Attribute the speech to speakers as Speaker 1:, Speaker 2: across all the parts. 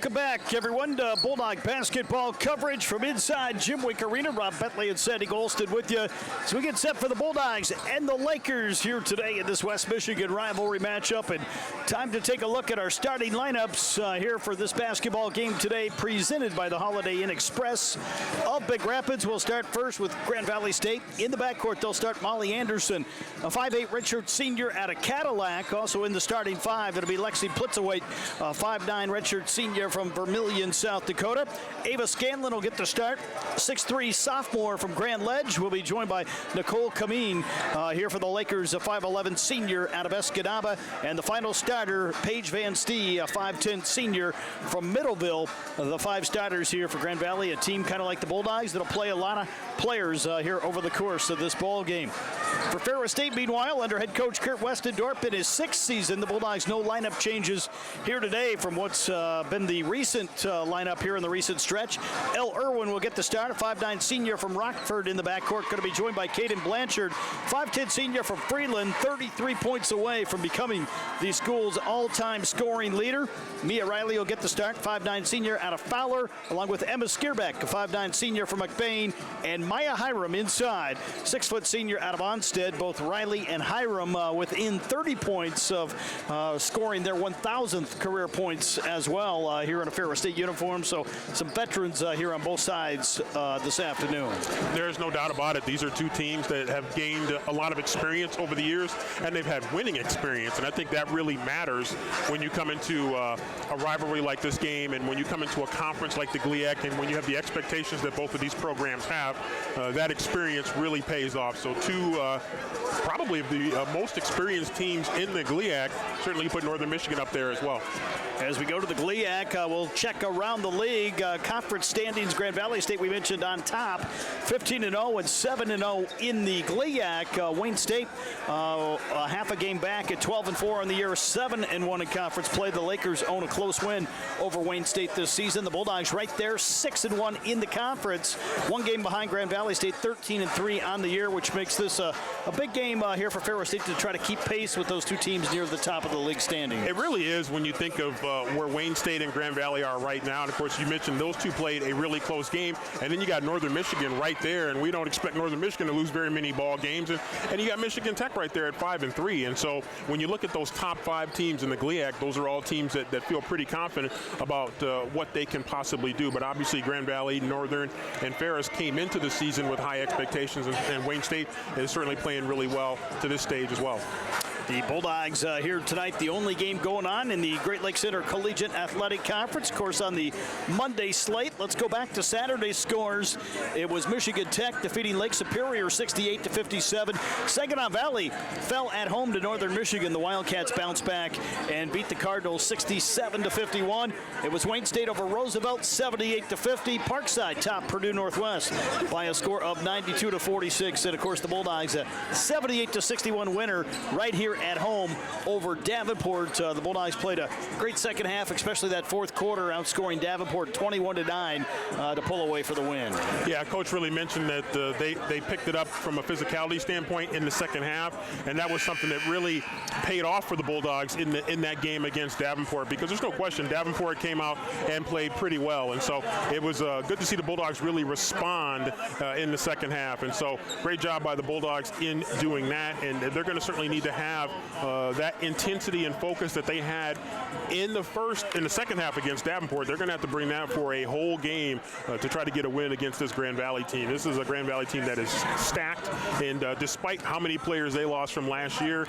Speaker 1: Welcome back, everyone, to Bulldog basketball coverage from inside Jim Wink Arena. Rob Bentley and Sandy Golston with you. So we get set for the Bulldogs and the Lakers here today in this West Michigan rivalry matchup. And time to take a look at our starting lineups here for this basketball game today, presented by the Holiday Inn Express of Big Rapids. We'll start first with Grand Valley State. In the backcourt, they'll start Molly Anderson, a 5'8 redshirt senior out of Cadillac. Also in the starting five, it'll be Lexi Plitzawait, a 5'9 redshirt senior from Vermillion, South Dakota. Ava Scanlon will get the start. 6'3 sophomore from Grand Ledge will be joined by Nicole Kameen here for the Lakers, a 5'11 senior out of Escanaba. And the final starter, Paige Van Stee, a 5'10 senior from Middleville. The five starters here for Grand Valley, a team kind of like the Bulldogs that'll play a lot of players here over the course of this ball game. For Ferris State, meanwhile, under head coach Kurt Westendorp in his sixth season, the Bulldogs no lineup changes here today from what's been the recent lineup here in the recent stretch. Elle Irwin will get the start, a 5'9 senior from Rockford in the backcourt, going to be joined by Caden Blanchard, 5'10 senior from Freeland, 33 points away from becoming the school's all-time scoring leader. Mia Riley will get the start, 5'9 senior out of Fowler, along with Emma Skierbeck, a 5'9 senior from McBain, and Maya Hiram inside, 6' senior out of Onstead. Both Riley and Hiram within 30 points of scoring their 1,000th career points as well here in a Ferris State uniform. So some veterans here on both sides this afternoon.
Speaker 2: There's no doubt about it. These are two teams that have gained a lot of experience over the years, and they've had winning experience. And I think that really matters when you come into a rivalry like this game, and when you come into a conference like the GLIAC, and when you have the expectations that both of these programs have. That experience really pays off. So two probably of the most experienced teams in the GLIAC. Certainly you put Northern Michigan up there as well.
Speaker 1: As we go to the GLIAC, we'll check around the league. Conference standings, Grand Valley State, we mentioned on top, 15-0 and 7-0 in the GLIAC. Wayne State, half a game back at 12-4 on the year, 7-1 in conference play. The Lakers own a close win over Wayne State this season. The Bulldogs right there, 6-1 in the conference. One game behind Grand Valley State, 13-3 on the year, which makes this a big game here for Ferris State to try to keep pace with those two teams near the top of the league standing.
Speaker 2: It really is when you think of where Wayne State and Grand Valley are right now. And, of course, you mentioned those two played a really close game. And then you got Northern Michigan right there, and we don't expect Northern Michigan to lose very many ball games. And you got Michigan Tech right there at 5-3. And so when you look at those top five teams in the GLIAC, those are all teams that feel pretty confident about what they can possibly do. But obviously Grand Valley, Northern, and Ferris came into the season with high expectations, and Wayne State is certainly playing really well to this stage as well.
Speaker 1: The Bulldogs here tonight, the only game going on in the Great Lakes Intercollegiate Athletic Conference. Of course, on the Monday slate. Let's go back to Saturday's scores. It was Michigan Tech defeating Lake Superior 68-57. Saginaw Valley fell at home to Northern Michigan. The Wildcats bounced back and beat the Cardinals 67-51. It was Wayne State over Roosevelt 78-50. Parkside topped Purdue Northwest by a score of 92-46. And of course, the Bulldogs a 78-61 winner right here at home over Davenport. The Bulldogs played a great second half, especially that fourth quarter, outscoring Davenport 21-9 to pull away for the win.
Speaker 2: Yeah, Coach really mentioned that they picked it up from a physicality standpoint in the second half, and that was something that really paid off for the Bulldogs in that game against Davenport, because there's no question Davenport came out and played pretty well, and so it was good to see the Bulldogs really respond in the second half. And so great job by the Bulldogs in doing that, and they're going to certainly need to have that intensity and focus that they had in the second half against Davenport. They're going to have to bring that for a whole game to try to get a win against this Grand Valley team. This is a Grand Valley team that is stacked, and despite how many players they lost from last year,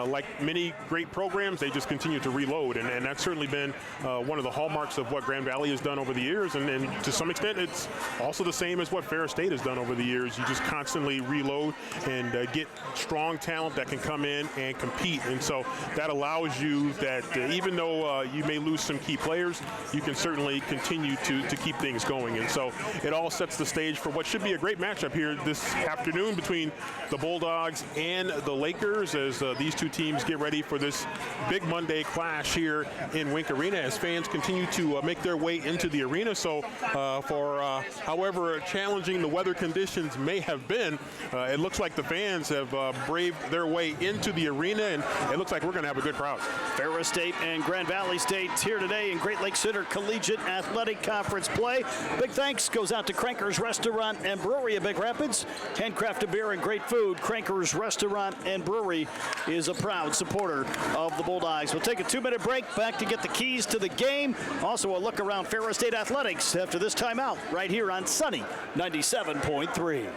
Speaker 2: like many great programs, they just continue to reload, and that's certainly been one of the hallmarks of what Grand Valley has done over the years, and to some extent it's also the same as what Ferris State has done over the years. You just constantly reload and get strong talent that can come in and compete, and so that allows you that even though you may lose some key players, you can certainly continue to keep things going. And so it all sets the stage for what should be a great matchup here this afternoon between the Bulldogs and the Lakers, as these two teams get ready for this big Monday clash here in Wink Arena as fans continue to make their way into the arena. So for however challenging the weather conditions may have been, it looks like the fans have braved their way into the arena arena, and it looks like we're going to have a good crowd.
Speaker 1: Ferris State and Grand Valley State here today in Great Lakes Center Collegiate Athletic Conference play. Big thanks goes out to Cranker's Restaurant and Brewery in Big Rapids. Handcrafted beer and great food. Cranker's Restaurant and Brewery is a proud supporter of the Bulldogs. We'll take a 2-minute break, back to get the keys to the game. Also a look around Ferris State athletics after this timeout right here on Sunny 97.3.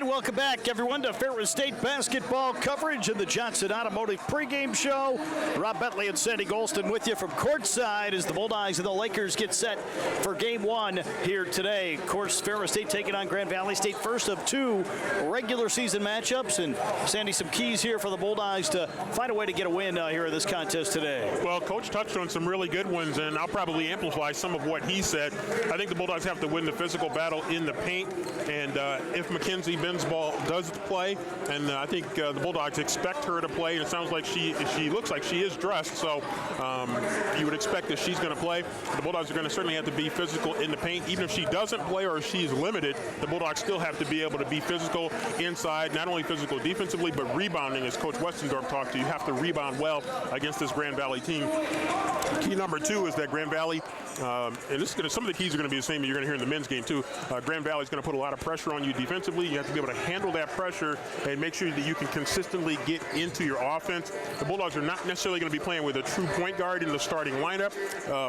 Speaker 1: Welcome back, everyone, to Ferris State basketball coverage and the Johnson Automotive pregame show. Rob Bentley and Sandy Golston with you from courtside as the Bulldogs and the Lakers get set for game one here today. Of course, Ferris State taking on Grand Valley State, first of two regular season matchups. And Sandy, some keys here for the Bulldogs to find a way to get a win here in this contest today.
Speaker 2: Well, Coach touched on some really good ones, and I'll probably amplify some of what he said. I think the Bulldogs have to win the physical battle in the paint, and if Mackenzie Bensball does play, and I think the Bulldogs expect her to play, and it sounds like she looks like she is dressed, so you would expect that she's going to play. The Bulldogs are going to certainly have to be physical in the paint. Even if she doesn't play or if she's limited, the Bulldogs still have to be able to be physical inside, not only physical defensively, but rebounding. As Coach Westendorf talked to, you have to rebound well against this Grand Valley team. Key number two is that Grand Valley, and this is some of the keys are going to be the same that you're going to hear in the men's game too. Grand Valley is going to put a lot of pressure on you defensively. You have to be able to handle that pressure and make sure that you can consistently get into your offense. The Bulldogs are not necessarily going to be playing with a true point guard in the starting lineup,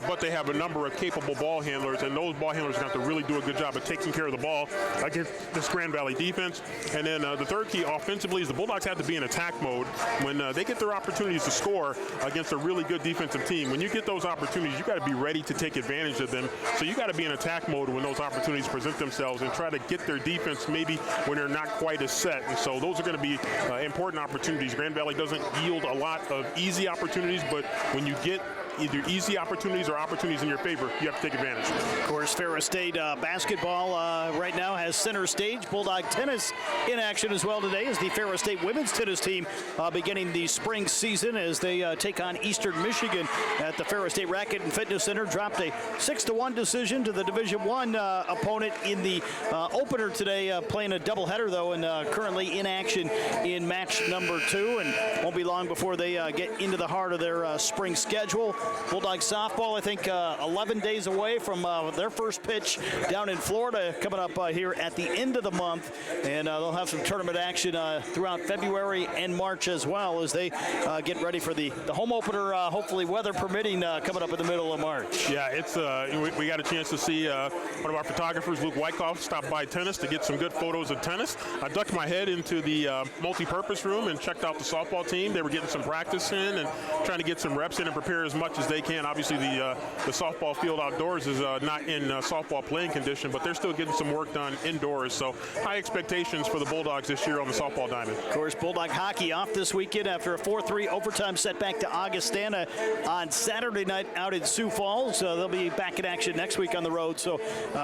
Speaker 2: but they have a number of capable ball handlers, and those ball handlers have to really do a good job of taking care of the ball against this Grand Valley defense. And then the third key offensively is the Bulldogs have to be in attack mode when they get their opportunities to score against a really good defensive team. When you get those opportunities, you got to be ready to take advantage of them. So you got to be in attack mode when those opportunities present themselves and try to get their defense maybe when they're not quite as set. And so those are going to be important opportunities. Grand Valley doesn't yield a lot of easy opportunities, but when you get either easy opportunities or opportunities in your favor, you have to take advantage.
Speaker 1: Of course, Ferris State basketball right now has center stage. Bulldog tennis in action as well today as the Ferris State women's tennis team beginning the spring season as they take on Eastern Michigan at the Ferris State Racket and Fitness Center. Dropped a 6-1 decision to the Division I opponent in the opener today, playing a doubleheader though, and currently in action in match number 2, and won't be long before they get into the heart of their spring schedule. Bulldogs softball, I think 11 days away from their first pitch down in Florida coming up here at the end of the month. And they'll have some tournament action throughout February and March as well as they get ready for the home opener, hopefully weather permitting, coming up in the middle of March.
Speaker 2: Yeah, it's we got a chance to see one of our photographers, Luke Wyckoff, stop by tennis to get some good photos of tennis. I ducked my head into the multi-purpose room and checked out the softball team. They were getting some practice in and trying to get some reps in and prepare as much as they can. Obviously, the softball field outdoors is not in softball playing condition, but they're still getting some work done indoors. So high expectations for the Bulldogs this year on the softball diamond.
Speaker 1: Of course, Bulldog hockey off this weekend after a 4-3 overtime setback to Augustana on Saturday night out in Sioux Falls. They'll be back in action next week on the road, so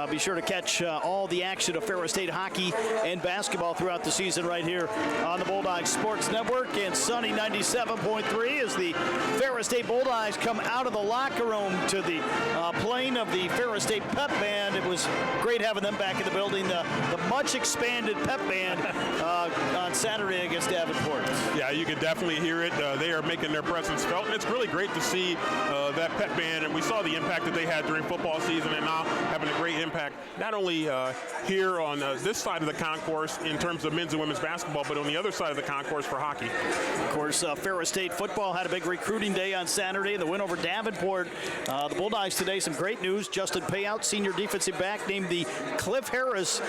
Speaker 1: be sure to catch all the action of Ferris State hockey and basketball throughout the season right here on the Bulldogs Sports Network. And Sunny 97.3 as the Ferris State Bulldogs come out of the locker room to the playing of the Ferris State Pep Band. It was great having them back in the building. The much expanded Pep Band on Saturday against Davenport.
Speaker 2: Yeah, you can definitely hear it. They are making their presence felt, and it's really great to see that Pep Band, and we saw the impact that they had during football season and now having a great impact, not only here on this side of the concourse in terms of men's and women's basketball, but on the other side of the concourse for hockey.
Speaker 1: Of course, Ferris State football had a big recruiting day on Saturday. The win over Davenport. The Bulldogs today, some great news. Justin Payout, senior defensive back, named the Cliff Harris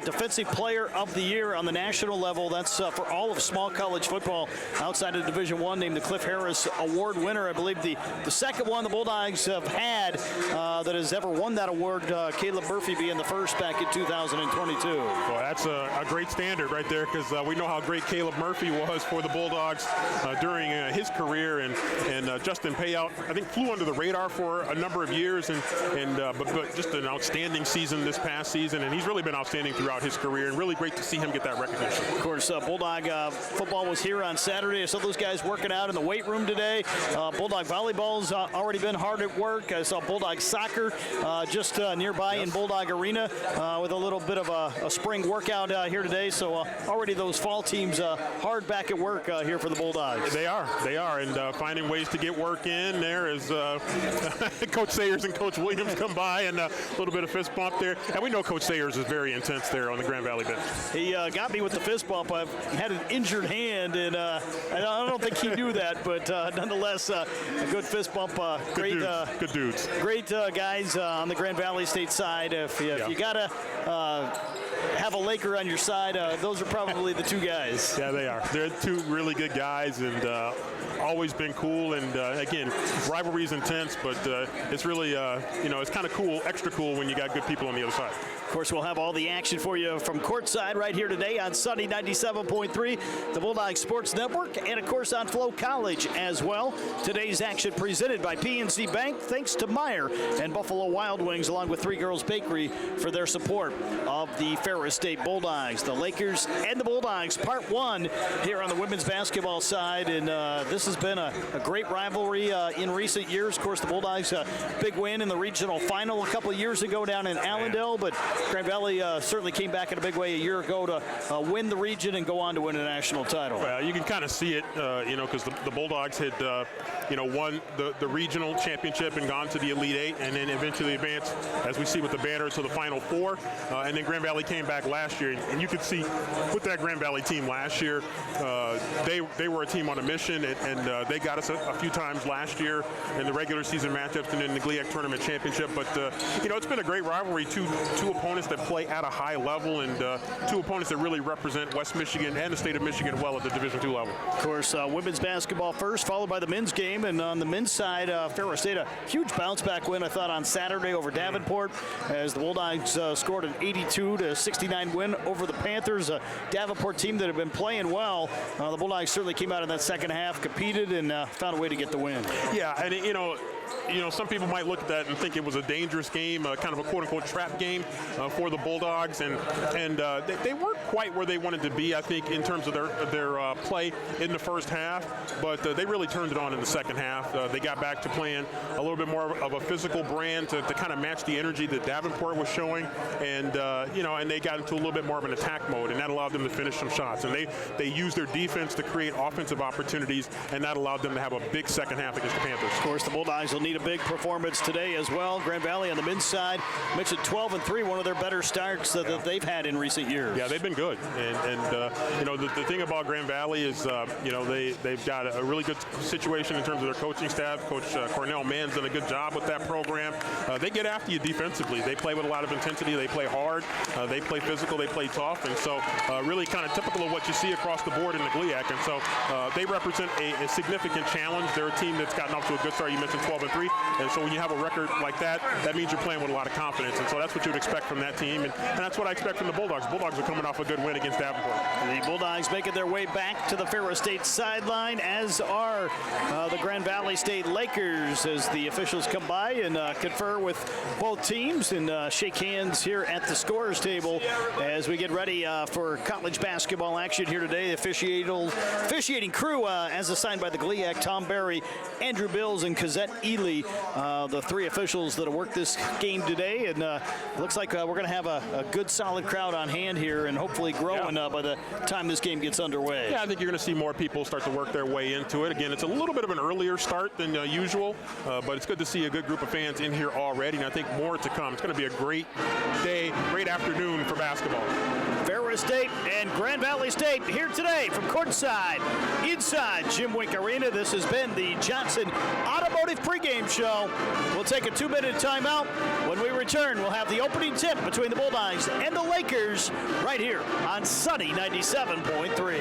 Speaker 1: Defensive Player of the Year on the national level. That's for all of small college football outside of Division I, named the Cliff Harris Award winner. I believe the second one the Bulldogs have had that has ever won that award, Caleb Murphy being the first back in 2022.
Speaker 2: Well, that's a great standard right there, because we know how great Caleb Murphy was for the Bulldogs during his career, and Justin Payout, I think, flew under the radar for a number of years, but just an outstanding season this past season, and he's really been outstanding throughout his career, and really great to see him get that recognition.
Speaker 1: Of course, Bulldog football was here on Saturday. I saw those guys working out in the weight room today. Bulldog volleyball's already been hard at work. I saw Bulldog soccer just nearby in Bulldog Arena with a little bit of a spring workout here today. So already those fall teams hard back at work here for the Bulldogs.
Speaker 2: They are, and finding ways to get work in there as Coach Sayers and Coach Williams come by, and a little bit of fist bump there. And we know Coach Sayers is very intense there on the Grand Valley bench.
Speaker 1: He got me with the fist bump. I've had an injured hand, and I don't think he knew that, but nonetheless, a good fist bump.
Speaker 2: Good dudes.
Speaker 1: Great guys on the Grand Valley State side. If you got to have a Laker on your side, those are probably the two guys.
Speaker 2: Yeah, they are. They're two really good guys, and always been cool. And again, rivalry's intense, but it's really, it's kind of cool, extra cool when you got good people on the other side.
Speaker 1: Of course, we'll have all the action for you from courtside right here today on Sunny 97.3, the Bulldog Sports Network, and of course on Flow College as well. Today's action presented by PNC Bank, thanks to Meyer and Buffalo Wild Wings, along with Three Girls Bakery for their support of the Ferris State Bulldogs. The Lakers and the Bulldogs, part one here on the women's basketball side, and this has been a great rivalry in recent years. Of course, the Bulldogs, big win in the regional final a couple of years ago down in Allendale, but Grand Valley certainly came back in a big way a year ago to win the region and go on to win a national title.
Speaker 2: Well, you can kind of see it, because the Bulldogs had, won the regional championship and gone to the Elite Eight, and then eventually advanced, as we see with the banner, to the Final Four. And then Grand Valley came back last year, and you could see with that Grand Valley team last year, they were a team on a mission, and they got us a few times last year in the regular season matchups and in the GLIAC tournament championship. But it's been a great rivalry. Two opponents that play at a high level, and two opponents that really represent West Michigan and the state of Michigan well at the Division II level.
Speaker 1: Of course, women's basketball first, followed by the men's game. And on the men's side, Ferris State, a huge bounce-back win, I thought, on Saturday over Davenport, as the Bulldogs scored an 82-69 win over the Panthers, a Davenport team that had been playing well. The Bulldogs certainly came out in that second half, competed, and found a way to get the win.
Speaker 2: Yeah, and some people might look at that and think it was a dangerous game, kind of a quote-unquote trap game for the Bulldogs, and they weren't quite where they wanted to be, I think, in terms of their play in the first half, but they really turned it on in the second half. They got back to playing a little bit more of a physical brand to kind of match the energy that Davenport was showing, and they got into a little bit more of an attack mode, and that allowed them to finish some shots. And they used their defense to create offensive opportunities, and that allowed them to have a big second half against the Panthers.
Speaker 1: Of course, the Bulldogs will will need a big performance today as well. Grand Valley on the men's side, mentioned 12-3, one of their better starts that they've had in recent years.
Speaker 2: Yeah, they've been good. And you know, the thing about Grand Valley is, you know, they've got a really good situation in terms of their coaching staff. Coach Cornell Mann's done a good job with that program. They get after you defensively. They play with a lot of intensity. They play hard. They play physical. They play tough. And so really kind of typical of what you see across the board in the GLIAC. And so they represent a significant challenge. They're a team that's gotten off to a good start. You mentioned 12-3. And so when you have a record like that, that means you're playing with a lot of confidence. And so that's what you would expect from that team. And that's what I expect from the Bulldogs. Bulldogs are coming off a good win against Davenport.
Speaker 1: The Bulldogs making their way back to the Ferris State sideline, as are the Grand Valley State Lakers, as the officials come by and confer with both teams and shake hands here at the scorers table as we get ready for college basketball action here today. The officiating crew, as assigned by the GLIAC, Tom Berry, Andrew Bills, and Kazette Ely, the three officials that have worked this game today. And looks like we're going to have a good, solid crowd on hand here and hopefully growing by the time this game gets underway.
Speaker 2: Yeah, I think you're going to see more people start to work their way into it. Again, it's a little bit of an earlier start than usual, but it's good to see a good group of fans in here already, and I think more to come. It's going to be a great day, great afternoon for basketball.
Speaker 1: Ferris State and Grand Valley State here today from courtside inside Jim Wink Arena. This has been the Johnson Automotive pregame show. We'll take a 2-minute timeout. When we return, we'll have the opening tip between the Bulldogs and the Lakers right here on Sunny 97.3.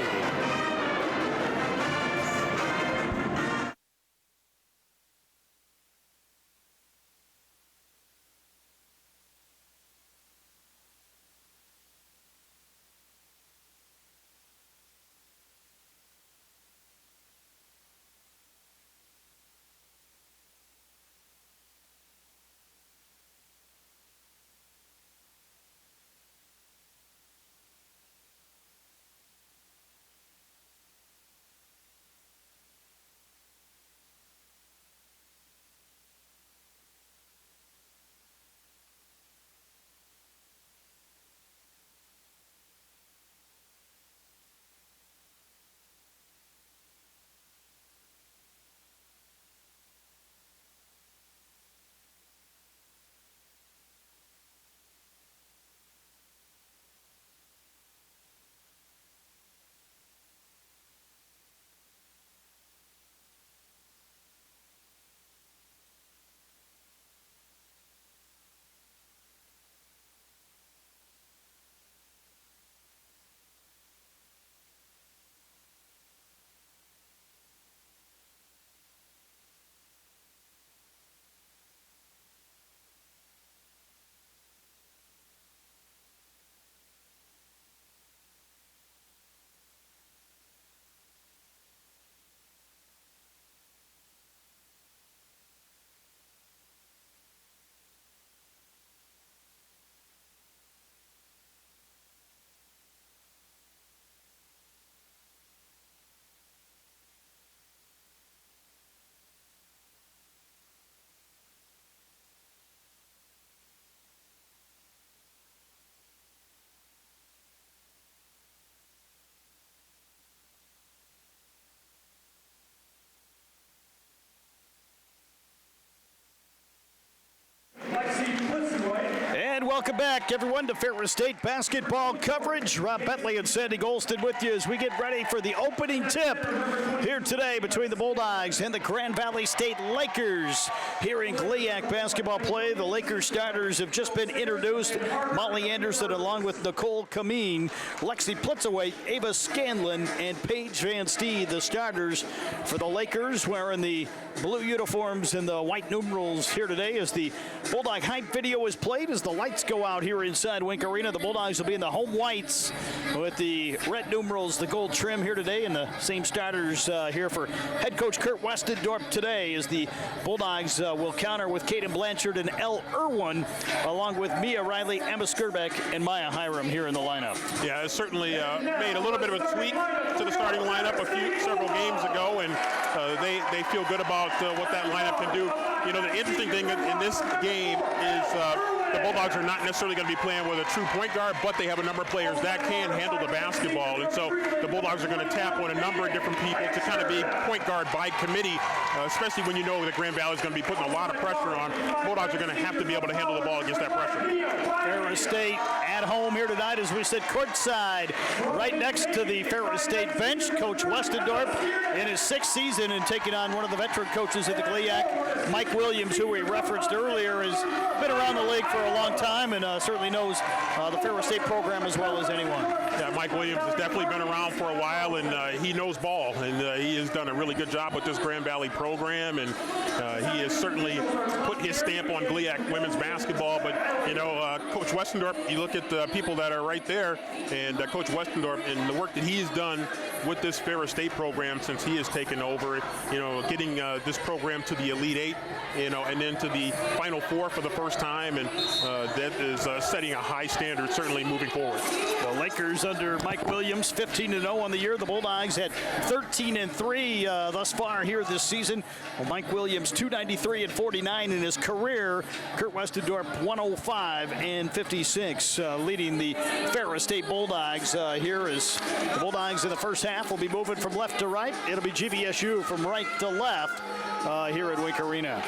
Speaker 1: Welcome back, everyone, to Ferris State basketball coverage. Rob Bentley and Sandy Golston with you as we get ready for the opening tip here today between the Bulldogs and the Grand Valley State Lakers here in GLIAC basketball play. The Lakers starters have just been introduced. Molly Anderson along with Nicole Kameen, Lexi Plitzaway, Ava Scanlon, and Paige Van Stee, the starters for the Lakers, wearing the blue uniforms and the white numerals here today as the Bulldog hype video is played as the lights go out here inside Wink Arena. The Bulldogs will be in the home whites with the red numerals, the gold trim here today, and the same starters here for head coach Kurt Westendorp today as the Bulldogs will counter with Caden Blanchard and Elle Irwin, along with Mia Riley, Emma Skirbeck, and Maya Hiram here in the lineup.
Speaker 2: Yeah, it certainly made a little bit of a tweak to the starting lineup several games ago, and they feel good about what that lineup can do. You know, the interesting thing in this game is the Bulldogs are not necessarily going to be playing with a true point guard, but they have a number of players that can handle the basketball. And so the Bulldogs are going to tap on a number of different people to kind of be point guard by committee, especially when you know that Grand Valley is going to be putting a lot of pressure on. Bulldogs are going to have to be able to handle the ball against that pressure.
Speaker 1: Ferris State at home here tonight, as we said, courtside, right next to the Ferris State bench. Coach Westendorp in his 6th season and taking on one of the veteran coaches at the GLIAC, Mike Williams, who we referenced earlier, has been around the league for a long time and certainly knows the Ferris State program as well as anyone.
Speaker 2: Yeah, Mike Williams has definitely been around for a while, and he knows ball, and he has done a really good job with this Grand Valley program, and he has certainly put his stamp on GLIAC women's basketball. But, you know, Coach Westendorp, you look at the people that are right there, and Coach Westendorp and the work that he's done with this Ferris State program since he has taken over, you know, getting this program to the Elite Eight, you know, and then to the Final Four for the first time, and that is setting a high standard, certainly moving forward.
Speaker 1: The Lakers under Mike Williams, 15-0 on the year. The Bulldogs had 13-3 thus far here this season. Well, Mike Williams, 293-49 in his career. Kurt Westendorp, 105-56, leading the Ferris State Bulldogs here as the Bulldogs in the first half will be moving from left to right. It'll be GVSU from right to left here at Wink Arena.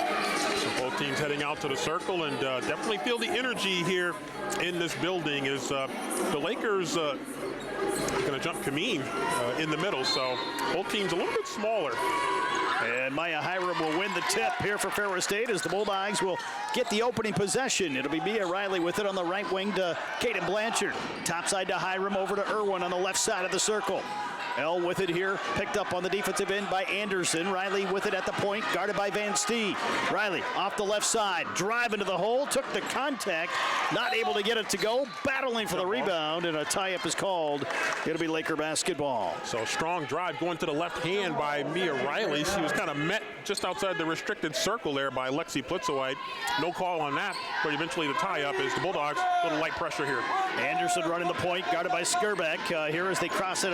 Speaker 2: So both teams heading out to the circle, and definitely feel the energy here in this building as the Lakers going to jump Kameen in the middle, so both teams a little bit smaller.
Speaker 1: And Maya Hiram will win the tip here for Ferris State as the Bulldogs will get the opening possession. It'll be Mia Riley with it on the right wing to Kaden Blanchard. Topside to Hiram, over to Irwin on the left side of the circle. L with it here, picked up on the defensive end by Anderson. Riley with it at the point, guarded by Van Stee. Riley off the left side, drive into the hole, took the contact, not able to get it to go, battling for the rebound, and a tie-up is called. It'll be Laker basketball.
Speaker 2: So strong drive going to the left hand by Mia Riley. She was kind of met just outside the restricted circle there by Lexi Plitzowite. No call on that, but eventually the tie-up is the Bulldogs. A little light pressure here.
Speaker 1: Anderson running the point, guarded by Skirbeck. Here as they cross it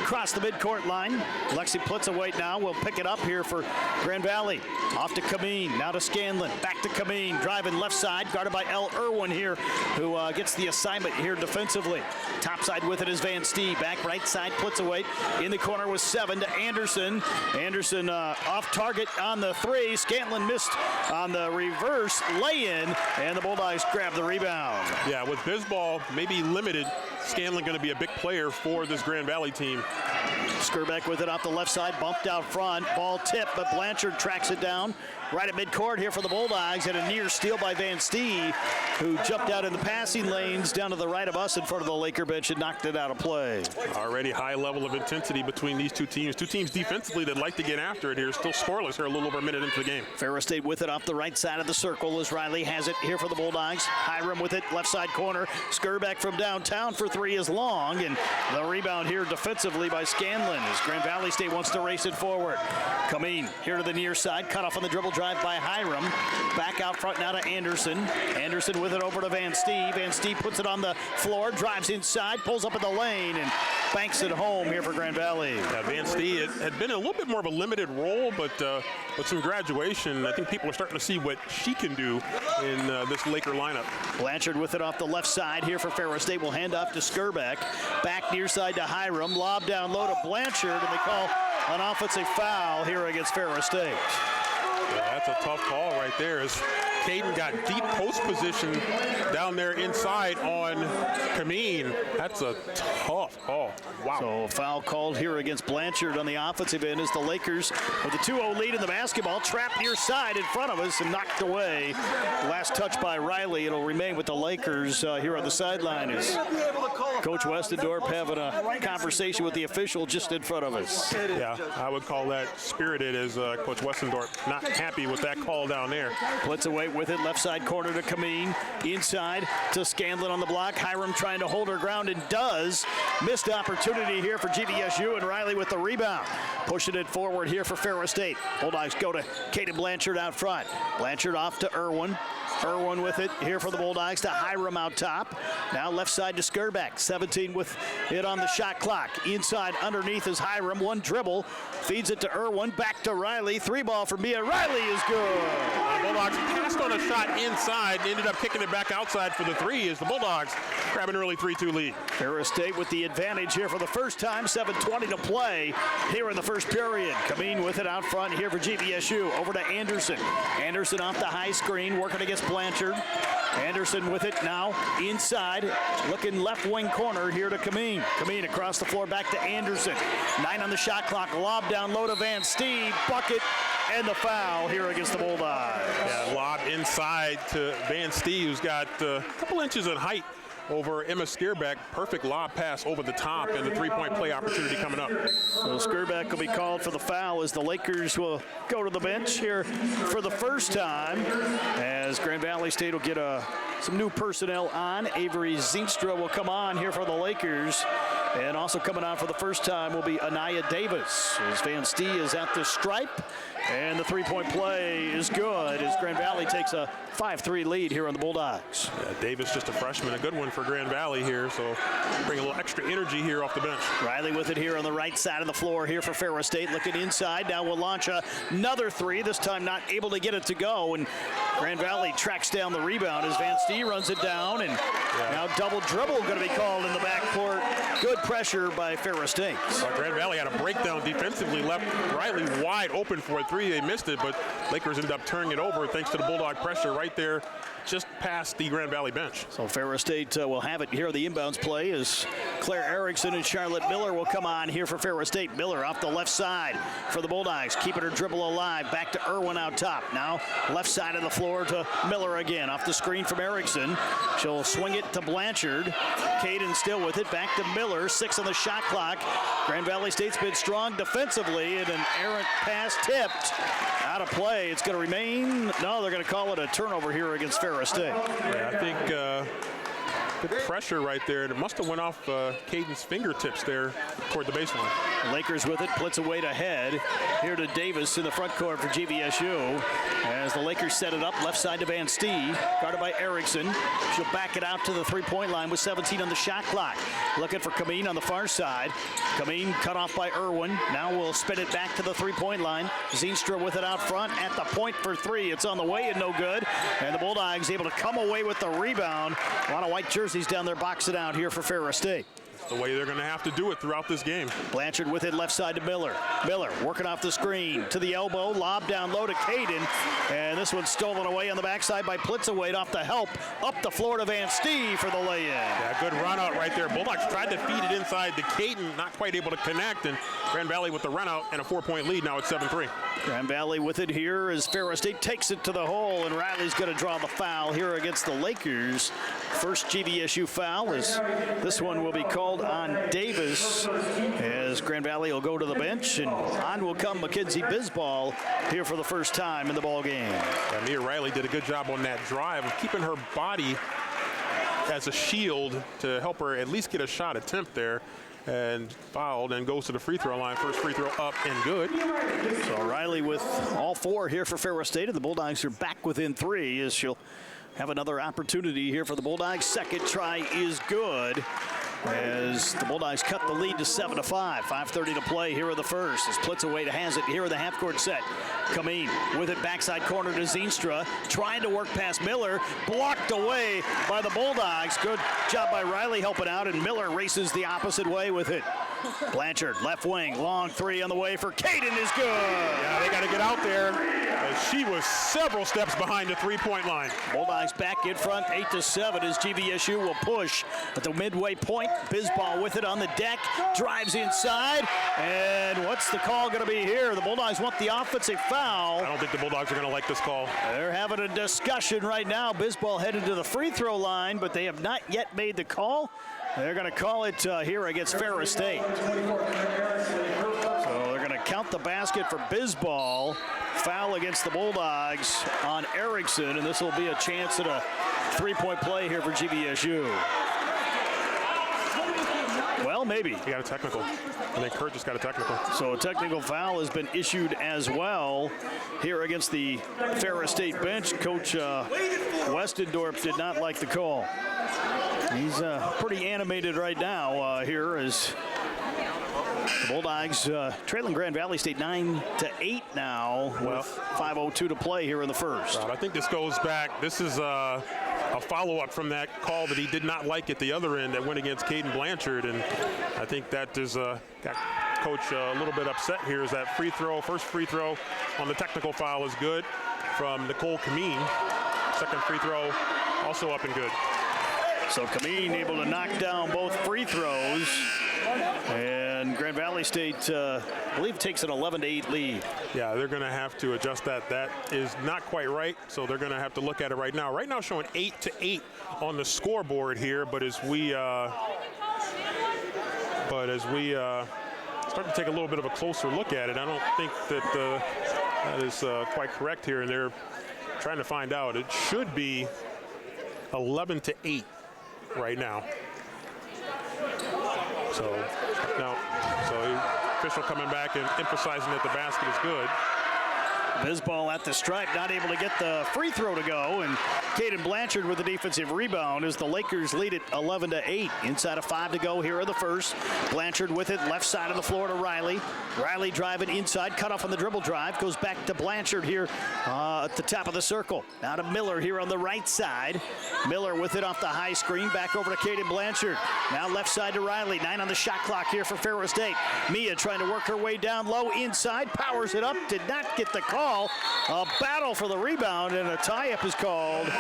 Speaker 1: across the midcourt line. Lexi Plitzowite now will pick it up here for Grand Valley. Off to Kameen, now to Scanlon, back to Kameen, driving left side, guarded by L. Irwin here, who gets the assignment here defensively. Topside with it is Van Stee, back right side, Plitzowite in the corner with 7 to Anderson. Anderson off target on the 3. Scanlon missed on the reverse lay-in, and the Bulldogs grab the rebound.
Speaker 2: Yeah, with Bisball maybe limited, Scanlon going to be a big player for this Grand Valley team.
Speaker 1: Skirbeck with it off the left side, bumped out front, ball tipped, but Blanchard tracks it down right at midcourt here for the Bulldogs, and a near steal by Van Stee, who jumped out in the passing lanes down to the right of us in front of the Laker bench and knocked it out of play.
Speaker 2: Already high level of intensity between these two teams. Two teams defensively that like to get after it here. Still scoreless here a little over a minute into the game.
Speaker 1: Ferris State with it off the right side of the circle as Riley has it here for the Bulldogs. Hiram with it, left side corner. Skirbeck from downtown for 3 is long, and the rebound here defensively by Scanlon as Grand Valley State wants to race it forward. Kameen here to the near side, cut off on the dribble drive by Hiram. Back out front now to Anderson. Anderson with it over to Van Stee. Van Stee puts it on the floor, drives inside, pulls up in the lane, and banks it home here for Grand Valley.
Speaker 2: Van Stee had been a little bit more of a limited role, but with some graduation, I think people are starting to see what she can do in this Laker lineup.
Speaker 1: Blanchard with it off the left side here for Ferris State. Will hand off to Skirbeck. Back near side to Hiram. Lob down low to Blanchard, and they call an offensive foul here against Ferris State.
Speaker 2: Yeah, that's a tough call right there as Caden got deep post position down there inside on Kameen. That's a tough call. Wow.
Speaker 1: So foul called here against Blanchard on the offensive end as the Lakers with a 2-0 lead in the basketball. Trapped near side in front of us and knocked away. Last touch by Riley. It'll remain with the Lakers here on the sideline as Coach Westendorp having a conversation with the official just in front of us.
Speaker 2: Yeah, I would call that spirited as Coach Westendorp not happy with that call down there.
Speaker 1: Plitzowite with it, left side corner to Kameen. Inside to Scanlon on the block. Hiram trying to hold her ground and does. Missed opportunity here for GVSU, and Riley with the rebound. Pushing it forward here for Ferris State. Bulldogs go to Kaden Blanchard out front. Blanchard off to Irwin. Irwin with it here for the Bulldogs to Hiram out top. Now left side to Skirbeck. 17 with it on the shot clock. Inside underneath is Hiram. One dribble. Feeds it to Irwin. Back to Riley. 3-ball for Mia. Riley is good.
Speaker 2: The Bulldogs passed on a shot inside and ended up kicking it back outside for the three as the Bulldogs grab an early 3-2 lead.
Speaker 1: Ferris State with the advantage here for the first time. 7:20 to play here in the first period. Kameen with it out front here for GVSU. Over to Anderson. Anderson off the high screen, working against Blanchard. Anderson with it now inside, looking left wing corner here to Kameen. Kameen across the floor back to Anderson. 9 on the shot clock, lob down low to Van Steve, bucket, and the foul here against the Bulldogs.
Speaker 2: Yeah, lob inside to Van Steve, who's got a couple inches in height over Emma Skirbeck. Perfect lob pass over the top, and the three-point play opportunity coming up.
Speaker 1: So Skirbeck will be called for the foul as the Lakers will go to the bench here for the first time, as Grand Valley State will get some new personnel on. Avery Zienstra will come on here for the Lakers. And also coming on for the first time will be Anaya Davis, as Van Stee is at the stripe. And the three-point play is good as Grand Valley takes a 5-3 lead here on the Bulldogs.
Speaker 2: Yeah, Davis just a freshman, a good one for Grand Valley here, so bring a little extra energy here off the bench.
Speaker 1: Riley with it here on the right side of the floor here for Ferris State, looking inside. Now will launch another three, this time not able to get it to go, and Grand Valley tracks down the rebound as Van Stee runs it down, and now double dribble going to be called in the backcourt. Good pressure by Ferris State.
Speaker 2: Well, Grand Valley had a breakdown defensively, left Riley wide open for a three. They missed it, but Lakers ended up turning it over thanks to the Bulldog pressure right there just past the Grand Valley bench.
Speaker 1: So Ferris State will have it here. The inbounds play is Claire Erickson and Charlotte Miller will come on here for Ferris State. Miller off the left side for the Bulldogs, keeping her dribble alive. Back to Irwin out top. Now left side of the floor to Miller again. Off the screen from Erickson. She'll swing it to Blanchard. Caden still with it. Back to Miller. 6 on the shot clock. Grand Valley State's been strong defensively, and an errant pass tipped out of play. It's going to remain. No, they're going to call it a turnover here against Ferris State.
Speaker 2: Yeah, I think good pressure right there. It must have went off Caden's fingertips there toward the baseline.
Speaker 1: Lakers with it, Plitzawait ahead. Here to Davis in the front court for GVSU. As the Lakers set it up, left side to Van Stee, guarded by Erickson. She'll back it out to the three-point line with 17 on the shot clock. Looking for Kameen on the far side. Kameen cut off by Irwin. Now we'll spin it back to the three-point line. Zienstra with it out front at the point for three. It's on the way and no good. And the Bulldogs able to come away with the rebound. A lot of white jerseys down there boxing out here for Ferris State.
Speaker 2: The way they're going to have to do it throughout this game.
Speaker 1: Blanchard with it left side to Miller. Miller working off the screen to the elbow, lob down low to Caden, and this one's stolen away on the backside by Plitzawait off the help, up the floor to Van Stee for the lay-in.
Speaker 2: Yeah, good run out right there. Bulldogs tried to feed it inside to Caden, not quite able to connect, and Grand Valley with the run out and a 4-point lead. Now it's 7-3.
Speaker 1: Grand Valley with it here as Ferris State takes it to the hole, and Riley's going to draw the foul here against the Lakers. First GVSU foul is this one will be called on Davis as Grand Valley will go to the bench, and on will come Mackenzie Bisball here for the first time in the ball game.
Speaker 2: Mia Riley did a good job on that drive of keeping her body as a shield to help her at least get a shot attempt there, and fouled and goes to the free throw line. First free throw up and good.
Speaker 1: So Riley with all 4 here for Ferris State, and the Bulldogs are back within 3 as she'll have another opportunity here for the Bulldogs. Second try is good as the Bulldogs cut the lead to 7-5. 5:30 to play here in the first as Plitzawait has it here in the half-court set. Kameen with it backside corner to Zienstra, trying to work past Miller, blocked away by the Bulldogs. Good job by Riley helping out, and Miller races the opposite way with it. Blanchard, left wing, long three on the way for Caden is good.
Speaker 2: Yeah, they got to get out there. She was several steps behind the three-point line.
Speaker 1: Bulldogs back in front, 8-7 as GVSU will push at the midway point. Bisball with it on the deck, drives inside, and what's the call going to be here? The Bulldogs want the offensive foul.
Speaker 2: I don't think the Bulldogs are going to like this call.
Speaker 1: They're having a discussion right now. Bisball headed to the free throw line, but they have not yet made the call. They're going to call it here against Ferris State. So they're going to count the basket for Bisball. Foul against the Bulldogs on Erickson, and this will be a chance at a three-point play here for GVSU. Well, maybe.
Speaker 2: He got a technical. I think Kurt just got a technical.
Speaker 1: So a technical foul has been issued as well here against the Ferris State bench. Coach Westendorp did not like the call. He's pretty animated right now here as the Bulldogs trailing Grand Valley State 9-8 now with 5:02 to play here in the first.
Speaker 2: I think this goes back. This is a follow-up from that call that he did not like at the other end that went against Caden Blanchard, and I think that is got Coach a little bit upset here. Is that first free throw on the technical foul is good from Nicole Kameen. Second free throw also up and good.
Speaker 1: So Kameen able to knock down both free throws, and Grand Valley State, I believe, takes an 11-8 lead.
Speaker 2: Yeah, they're going to have to adjust that. That is not quite right, so they're going to have to look at it right now. Right now showing 8-8 on the scoreboard here, but as we start to take a little bit of a closer look at it, I don't think that that is quite correct here, and they're trying to find out. It should be 11-8 right now. So the official coming back and emphasizing that the basket is good.
Speaker 1: Bisbal at the stripe, not able to get the free throw to go, and Caden Blanchard with the defensive rebound as the Lakers lead it 11-8. Inside of 5 to go here in the first. Blanchard with it, left side of the floor to Riley. Riley driving inside, cut off on the dribble drive, goes back to Blanchard here at the top of the circle. Now to Miller here on the right side. Miller with it off the high screen, back over to Caden Blanchard. Now left side to Riley, 9 on the shot clock here for Ferris State. Mia trying to work her way down low inside, powers it up, did not get the call. A battle for the rebound, and a tie-up is called.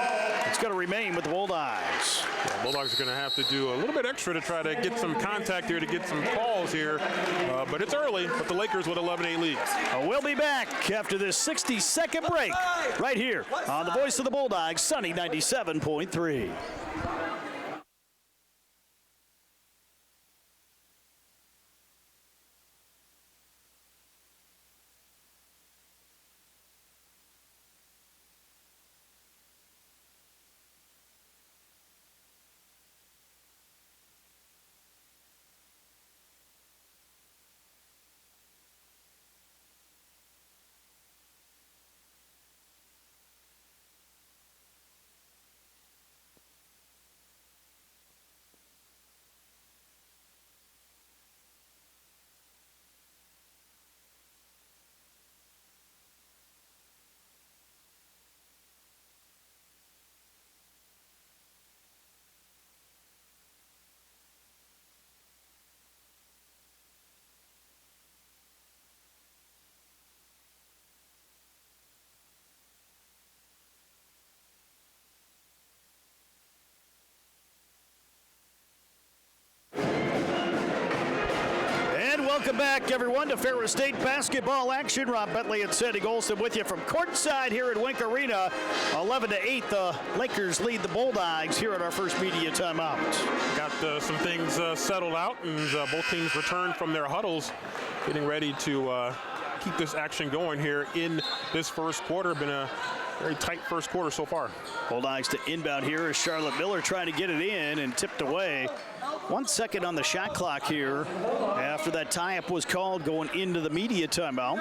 Speaker 1: It's going to remain with the Bulldogs.
Speaker 2: Yeah, Bulldogs are going to have to do a little bit extra to try to get some contact here, to get some calls here. But it's early, but the Lakers with 11-8 leads.
Speaker 1: We'll be back after this 60-second break right here on the voice of the Bulldogs, Sunny 97.3. Welcome back, everyone, to Ferris State basketball action. Rob Bentley and Sandy Golston with you from courtside here at Wink Arena. 11-8, the Lakers lead the Bulldogs here at our first media timeout.
Speaker 2: Got some things settled out, and both teams returned from their huddles, getting ready to keep this action going here in this first quarter. Been a very tight first quarter so far.
Speaker 1: Bulldogs to inbound here as Charlotte Miller trying to get it in and tipped away. 1 second on the shot clock here after that tie-up was called going into the media timeout.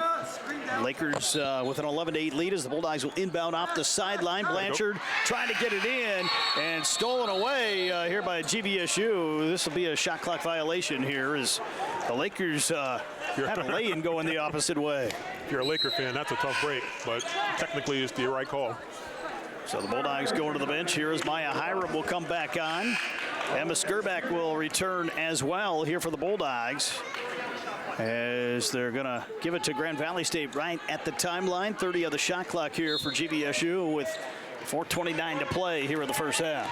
Speaker 1: Lakers with an 11-8 lead as the Bulldogs will inbound off the sideline. Blanchard trying to get it in and stolen away here by GVSU. This will be a shot clock violation here as the Lakers had a lay-in going the opposite way.
Speaker 2: If you're a Laker fan, that's a tough break, but technically it's the right call.
Speaker 1: So the Bulldogs going to the bench here as Maya Hiram will come back on. Emma Skurback will return as well here for the Bulldogs as they're going to give it to Grand Valley State right at the timeline. 30 on the shot clock here for GVSU with 4:29 to play here in the first half.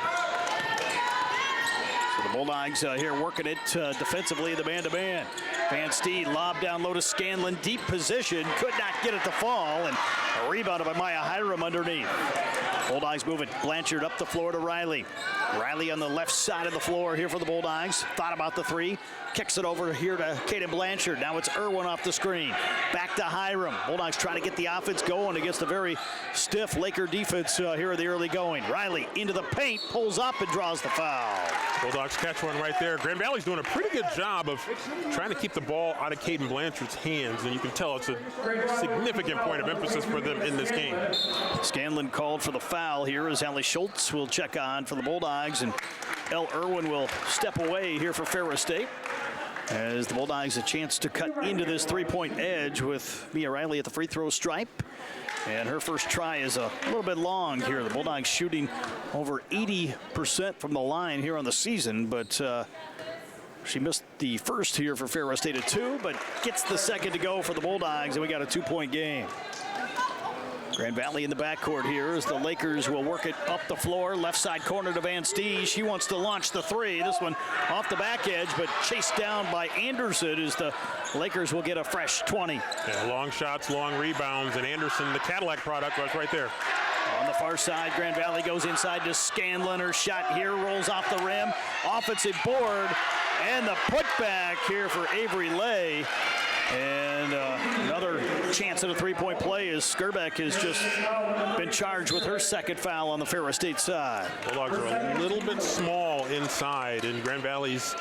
Speaker 1: So the Bulldogs here working it defensively, the man-to-man. Van Steen lob down low to Scanlon, deep position, could not get it to fall, and a rebound by Maya Hiram underneath. Bulldogs moving Blanchard up the floor to Riley. Riley on the left side of the floor here for the Bulldogs. Thought about the three. Kicks it over here to Caden Blanchard. Now it's Irwin off the screen. Back to Hiram. Bulldogs trying to get the offense going against a very stiff Laker defense here in the early going. Riley into the paint, pulls up and draws the foul.
Speaker 2: Bulldogs catch one right there. Grand Valley's doing a pretty good job of trying to keep the ball out of Caden Blanchard's hands, and you can tell it's a significant point of emphasis for them in this game.
Speaker 1: Scanlon called for the foul foul here as Allie Schultz will check on for the Bulldogs, and Elle Irwin will step away here for Ferris State, as the Bulldogs a chance to cut into this three-point edge with Mia Riley at the free throw stripe. And her first try is a little bit long here. The Bulldogs shooting over 80% from the line here on the season, but she missed the first here for Ferris State at 2, but gets the second to go for the Bulldogs, and we got a 2-point game. Grand Valley in the backcourt here as the Lakers will work it up the floor. Left side corner to Van Stee. She wants to launch the three. This one off the back edge, but chased down by Anderson as the Lakers will get a fresh 20.
Speaker 2: Yeah, long shots, long rebounds, and Anderson, the Cadillac product, was right there.
Speaker 1: On the far side, Grand Valley goes inside to Scanlon. Her shot here rolls off the rim. Offensive board, and the putback here for Avery Lay. And another chance at a three-point play as Skirbeck has just been charged with her second foul on the Ferris State side.
Speaker 2: Bulldogs are a little bit small inside, and Grand Valley's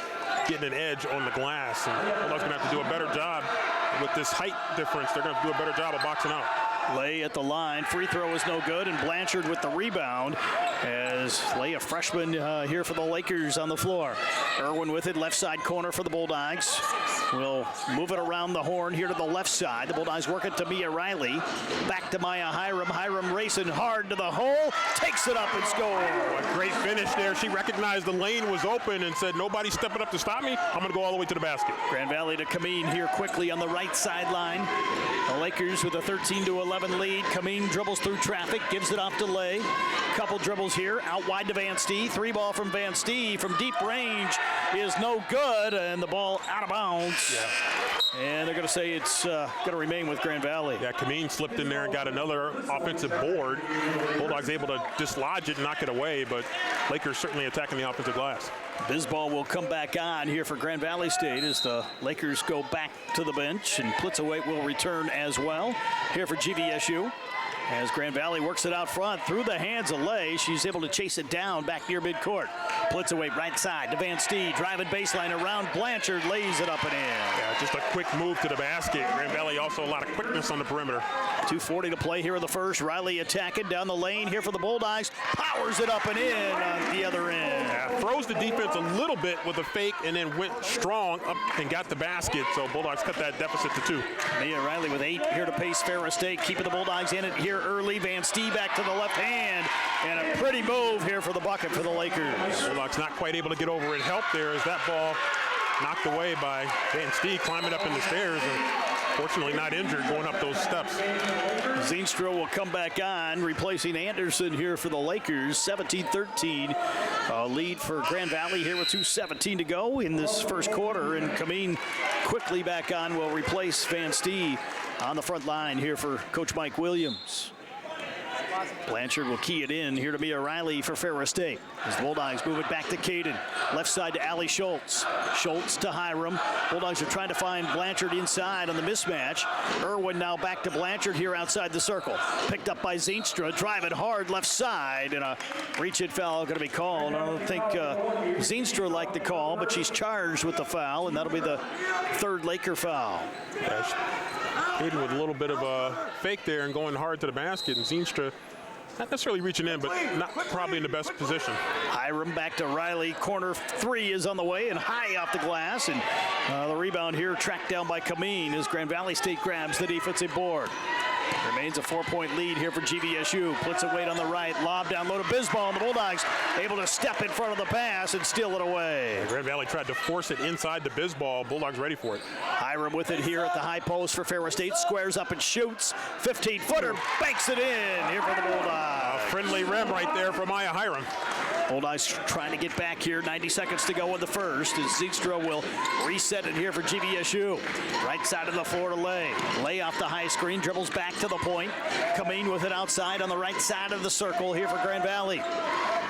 Speaker 2: getting an edge on the glass. And Bulldogs going to have to do a better job with this height difference. They're going to have to do a better job of boxing out.
Speaker 1: Lay at the line. Free throw is no good, and Blanchard with the rebound as Lay, a freshman here for the Lakers on the floor. Irwin with it, left side corner for the Bulldogs. Will move it around the horn here to the left side. The Bulldogs work it to Mia Riley. Back to Maya Hiram. Hiram racing hard to the hole. Takes it up and scores.
Speaker 2: A great finish there. She recognized the lane was open and said, nobody's stepping up to stop me. I'm going to go all the way to the basket.
Speaker 1: Grand Valley to Kameen here quickly on the right sideline. The Lakers with a 13-11 lead. Kameen dribbles through traffic, gives it off to Lay. Couple dribbles here, out wide to Van Stee. Three ball from Van Stee from deep range is no good, and the ball out of bounds. Yeah. And they're going to say it's going to remain with Grand Valley.
Speaker 2: Yeah, Kameen slipped in there and got another offensive board. Bulldogs able to dislodge it and knock it away, but Lakers certainly attacking the offensive glass.
Speaker 1: Bisbal will come back on here for Grand Valley State as the Lakers go back to the bench, and Plitzawait will return as well here for GVSU. As Grand Valley works it out front through the hands of Lay, she's able to chase it down back near midcourt. Plitzawait right side to Van Stee, driving baseline around Blanchard, lays it up and in.
Speaker 2: Yeah, just a quick move to the basket. Grand Valley also a lot of quickness on the perimeter.
Speaker 1: 2:40 to play here in the first. Riley attacking down the lane here for the Bulldogs. Powers it up and in on the other end.
Speaker 2: Yeah, throws the defense a little bit with a fake and then went strong up and got the basket. So Bulldogs cut that deficit to 2.
Speaker 1: Mia Riley with 8 here to pace Ferris State, keeping the Bulldogs in it here early. Van Stee back to the left hand, and a pretty move here for the bucket for the Lakers.
Speaker 2: Bulldogs not quite able to get over and help there as that ball knocked away by Van Stee climbing up in the stairs, and fortunately not injured going up those steps.
Speaker 1: Zeenstra will come back on, replacing Anderson here for the Lakers. 17-13 lead for Grand Valley here with 2:17 to go in this first quarter, and Kameen quickly back on will replace Van Stee on the front line here for Coach Mike Williams. Blanchard will key it in here to Mia Riley for Ferris State. As the Bulldogs move it back to Caden. Left side to Allie Schultz. Schultz to Hiram. Bulldogs are trying to find Blanchard inside on the mismatch. Irwin now back to Blanchard here outside the circle. Picked up by Zeenstra. Driving hard left side, and a reach-it foul going to be called. I don't think Zeenstra liked the call, but she's charged with the foul, and that'll be the third Laker foul.
Speaker 2: Yes. Caden with a little bit of a fake there and going hard to the basket, and Zeenstra not necessarily reaching in, but not probably in the best position.
Speaker 1: Hiram back to Riley. Corner three is on the way and high off the glass. And the rebound here tracked down by Kameen as Grand Valley State grabs the defensive board. Remains a 4-point lead here for GVSU. Plitzawait on the right. Lob down low to Bisbal. And the Bulldogs able to step in front of the pass and steal it away.
Speaker 2: Grand Valley tried to force it inside the Bisbal. Bulldogs ready for it.
Speaker 1: Hiram with it here at the high post for Ferris State. Squares up and shoots. 15-footer. Banks it in here for the Bulldogs.
Speaker 2: A friendly rim right there from Maya Hiram.
Speaker 1: Bulldogs trying to get back here. 90 seconds to go in the first. As Zeenstra will reset it here for GVSU. Right side of the floor to Lay. Lay off the high screen. Dribbles back to the point. Kameen with it outside on the right side of the circle here for Grand Valley.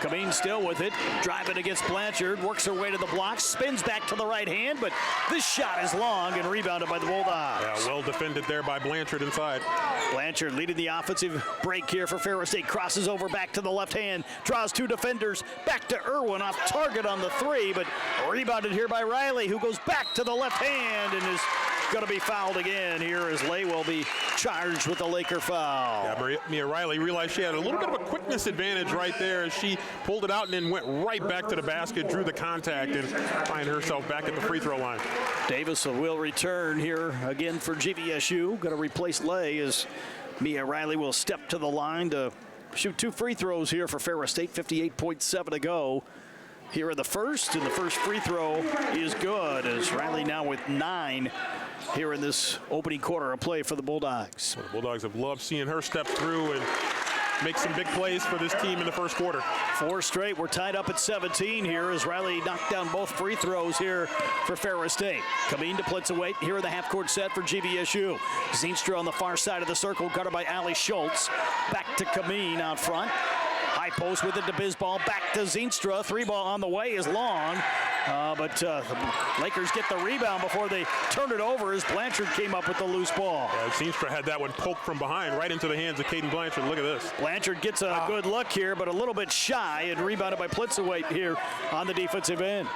Speaker 1: Kameen still with it. Driving against Blanchard. Works her way to the block. Spins back to the right hand. But this shot is long and rebounded by the Bulldogs.
Speaker 2: Yeah, well defended there by Blanchard inside.
Speaker 1: Blanchard leading the offensive break here for Ferris State. Crosses over back to the left hand. Draws two defenders. Back to Irwin off target on the three. But rebounded here by Riley, who goes back to the left hand and is going to be fouled again here as Lay will be charged with a Laker foul.
Speaker 2: Yeah, Mia Riley realized she had a little bit of a quickness advantage right there as she pulled it out and then went right back to the basket, drew the contact, and find herself back at the free throw line.
Speaker 1: Davis will return here again for GVSU. Going to replace Lay as Mia Riley will step to the line to shoot 2 free throws here for Ferris State. 58.7 to go here in the first, and the first free throw is good as Riley now with 9 here in this opening quarter of play for the Bulldogs.
Speaker 2: Well, the Bulldogs have loved seeing her step through and make some big plays for this team in the first quarter.
Speaker 1: 4 straight. We're tied up at 17 here as Riley knocked down both free throws here for Ferris State. Kameen to Plitzawait here in the half-court set for GVSU. Zeenstra on the far side of the circle, guarded by Allie Schultz. Back to Kameen out front. High post with it to Bizball. Back to Zeenstra. 3-ball on the way is long. But the Lakers get the rebound before they turn it over as Blanchard came up with the loose ball.
Speaker 2: Yeah, Zeenstra had that one poked from behind right into the hands of Caden Blanchard. Look at this.
Speaker 1: Blanchard gets a good look here, but a little bit shy and rebounded by Plitzawait here on the defensive end.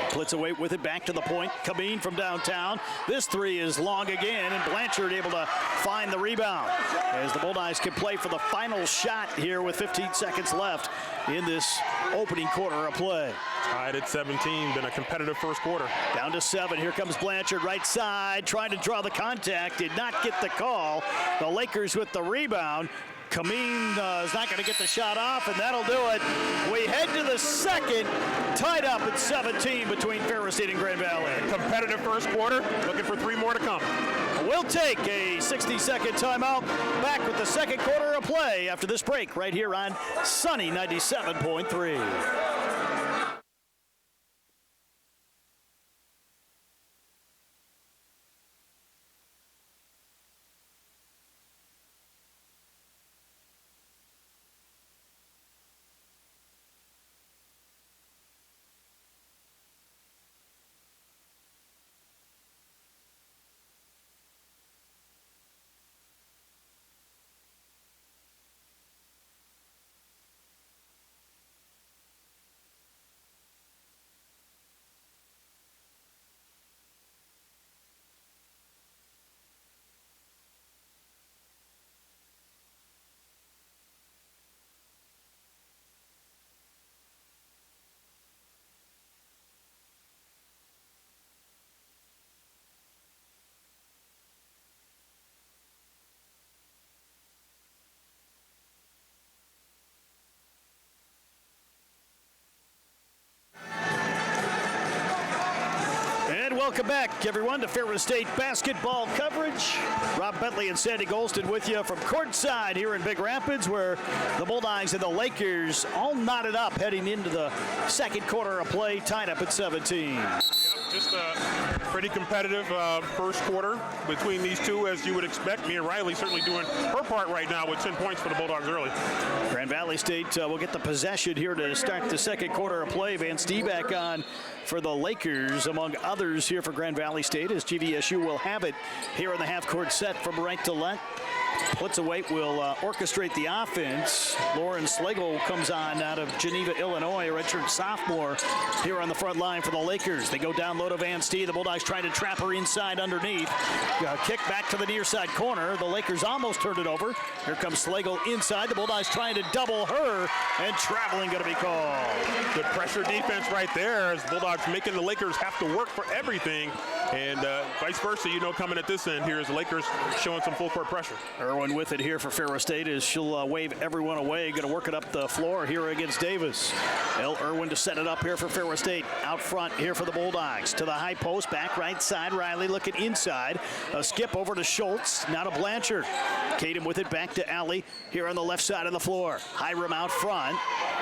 Speaker 1: Plitzawait with it back to the point. Kameen from downtown. This 3 is long again, and Blanchard able to find the rebound as the Bulldogs can play for the final shot here with 15 seconds left in this opening quarter of play.
Speaker 2: Tied at 17, been a competitive first quarter.
Speaker 1: Down to 7, here comes Blanchard right side, trying to draw the contact, did not get the call. The Lakers with the rebound. Kameen is not going to get the shot off, and that'll do it. We head to the second, tied up at 17 between Ferris State and Grand Valley.
Speaker 2: Competitive first quarter, looking for 3 more to come.
Speaker 1: We'll take a 60-second timeout. Back with the second quarter of play after this break right here on Sunny 97.3. Welcome back, everyone, to Ferris State basketball coverage. Rob Bentley and Sandy Golston with you from courtside here in Big Rapids, where the Bulldogs and the Lakers all knotted up heading into the second quarter of play, tied up at 17.
Speaker 2: Just a pretty competitive first quarter between these two, as you would expect. Mia Riley certainly doing her part right now with 10 points for the Bulldogs early.
Speaker 1: Grand Valley State will get the possession here to start the second quarter of play. Van Steeback on for the Lakers, among others here for Grand Valley State, as GVSU will have it here in the half-court set from right to left. Plitzawait will orchestrate the offense. Lauren Slagle comes on out of Geneva, Illinois, a redshirt sophomore here on the front line for the Lakers. They go down low to Van Stee. The Bulldogs trying to trap her inside underneath. Kick back to the near side corner. The Lakers almost turned it over. Here comes Slagle inside. The Bulldogs trying to double her, and traveling going to be called.
Speaker 2: Good pressure defense right there as the Bulldogs making the Lakers have to work for everything. And vice versa, coming at this end here is the Lakers showing some full court pressure.
Speaker 1: Irwin with it here for Ferris State as she'll wave everyone away. Going to work it up the floor here against Davis. Irwin to set it up here for Ferris State. Out front here for the Bulldogs. To the high post, back right side. Riley looking inside. A skip over to Schultz. Now to Blanchard. Caden with it back to Alley here on the left side of the floor. Hiram out front.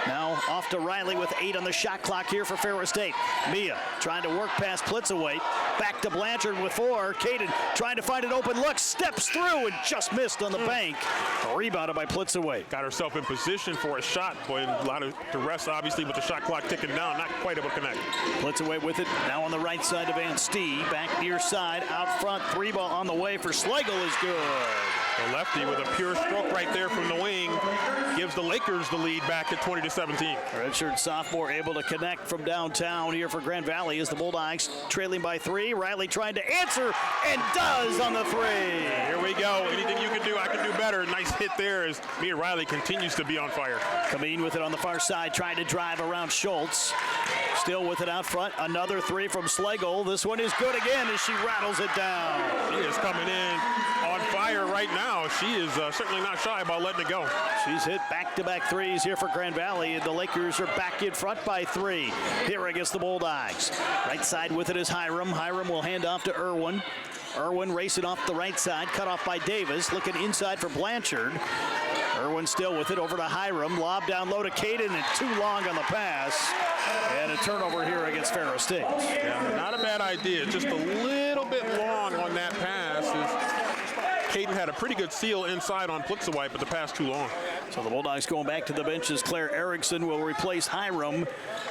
Speaker 1: Now off to Riley with 8 on the shot clock here for Ferris State. Mia trying to work past Plitzawait. Back to Blanchard with 4. Caden trying to find an open look. Steps through and just missed on the bank. Rebounded by Plitzawait.
Speaker 2: Got herself in position for a shot, but a lot of duress, obviously, with the shot clock ticking down. Not quite able to connect.
Speaker 1: Plitzawait with it. Now on the right side of Van Stee. Back near side. Out front. 3-ball on the way for Slagle is good.
Speaker 2: The lefty with a pure stroke right there from the wing gives the Lakers the lead back at 20-17.
Speaker 1: Redshirt sophomore able to connect from downtown here for Grand Valley as the Bulldogs trailing by 3. Riley trying to answer and does on the 3.
Speaker 2: Here we go. Anything you can do, I can do better. Nice hit there as Mia Riley continues to be on fire.
Speaker 1: Kameen with it on the far side, trying to drive around Schultz. Still with it out front. Another 3 from Schlegel. This one is good again as she rattles it down.
Speaker 2: She is coming in on fire right now. She is certainly not shy about letting it go.
Speaker 1: She's hit back-to-back 3s here for Grand Valley, and the Lakers are back in front by 3 here against the Bulldogs. Right side with it is Hiram. Hiram will hand off to Irwin. Irwin racing off the right side, cut off by Davis, looking inside for Blanchard. Irwin still with it, over to Hiram. Lob down low to Caden, and too long on the pass. And a turnover here against Ferris State.
Speaker 2: Yeah, not a bad idea, just a little bit long on that pass. Caden had a pretty good seal inside on Plixawhite, but the pass too long.
Speaker 1: So the Bulldogs going back to the benches. Claire Erickson will replace Hiram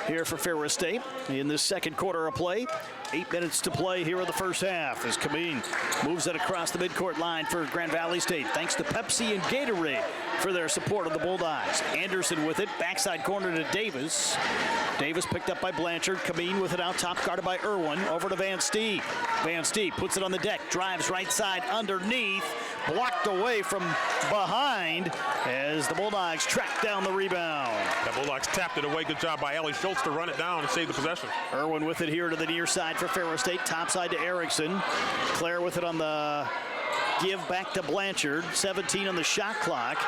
Speaker 1: here for Ferris State in this second quarter of play. 8 minutes to play here in the first half as Kameen moves it across the midcourt line for Grand Valley State. Thanks to Pepsi and Gatorade for their support of the Bulldogs. Anderson with it, backside corner to Davis. Davis picked up by Blanchard. Kameen with it out top, guarded by Irwin. Over to Van Stee. Van Stee puts it on the deck, drives right side underneath, blocked away from behind as the Bulldogs track down the rebound.
Speaker 2: The Bulldogs tapped it away. Good job by Ellie Schultz to run it down and save the possession.
Speaker 1: Irwin with it here to the near side for Ferris State. Top side to Erickson. Claire with it on the give back to Blanchard. 17 on the shot clock.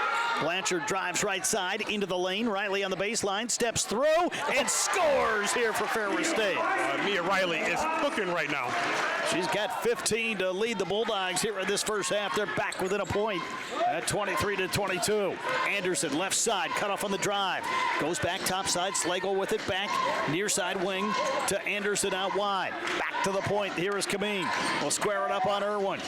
Speaker 1: Blanchard drives right side into the lane. Riley on the baseline, steps through and scores here for Ferris State.
Speaker 2: Mia Riley is cooking right now.
Speaker 1: She's got 15 to lead the Bulldogs here in this first half. They're back within a point at 23-22. Anderson left side, cut off on the drive. Goes back top side, Schlegel with it back. Near side wing to Anderson out wide. Back to the point, here is Kameen. We'll square it up on Irwin.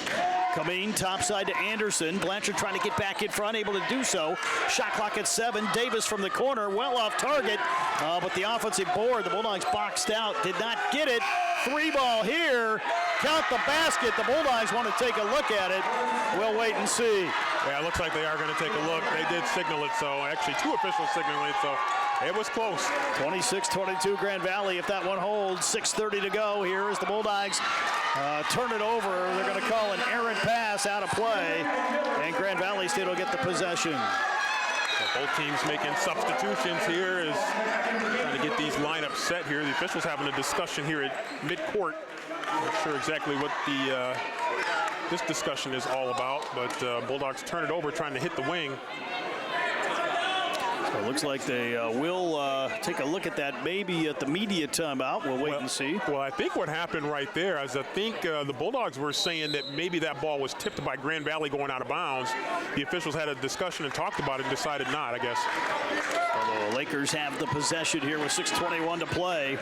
Speaker 1: Kameen top side to Anderson. Blanchard trying to get back in front, able to do so. Shot clock at 7. Davis from the corner, well off target. But the offensive board, the Bulldogs boxed out, did not get it. 3 ball here. Count the basket. The Bulldogs want to take a look at it. We'll wait and see.
Speaker 2: Yeah, it looks like they are going to take a look. They did signal it, so actually 2 officials signaling it, so it was close.
Speaker 1: 26-22 Grand Valley. If that one holds, 6:30 to go. Here is the Bulldogs. Turn it over. They're going to call an errant pass out of play, and Grand Valley State will get the possession.
Speaker 2: So both teams making substitutions here is trying to get these lineups set here. The officials having a discussion here at midcourt. Not sure exactly what this discussion is all about, but Bulldogs turn it over, trying to hit the wing.
Speaker 1: So it looks like they will take a look at that maybe at the media timeout. We'll wait and see.
Speaker 2: Well, I think what happened right there is I think the Bulldogs were saying that maybe that ball was tipped by Grand Valley going out of bounds. The officials had a discussion and talked about it and decided not, I guess.
Speaker 1: Well, the Lakers have the possession here with 6:21 to play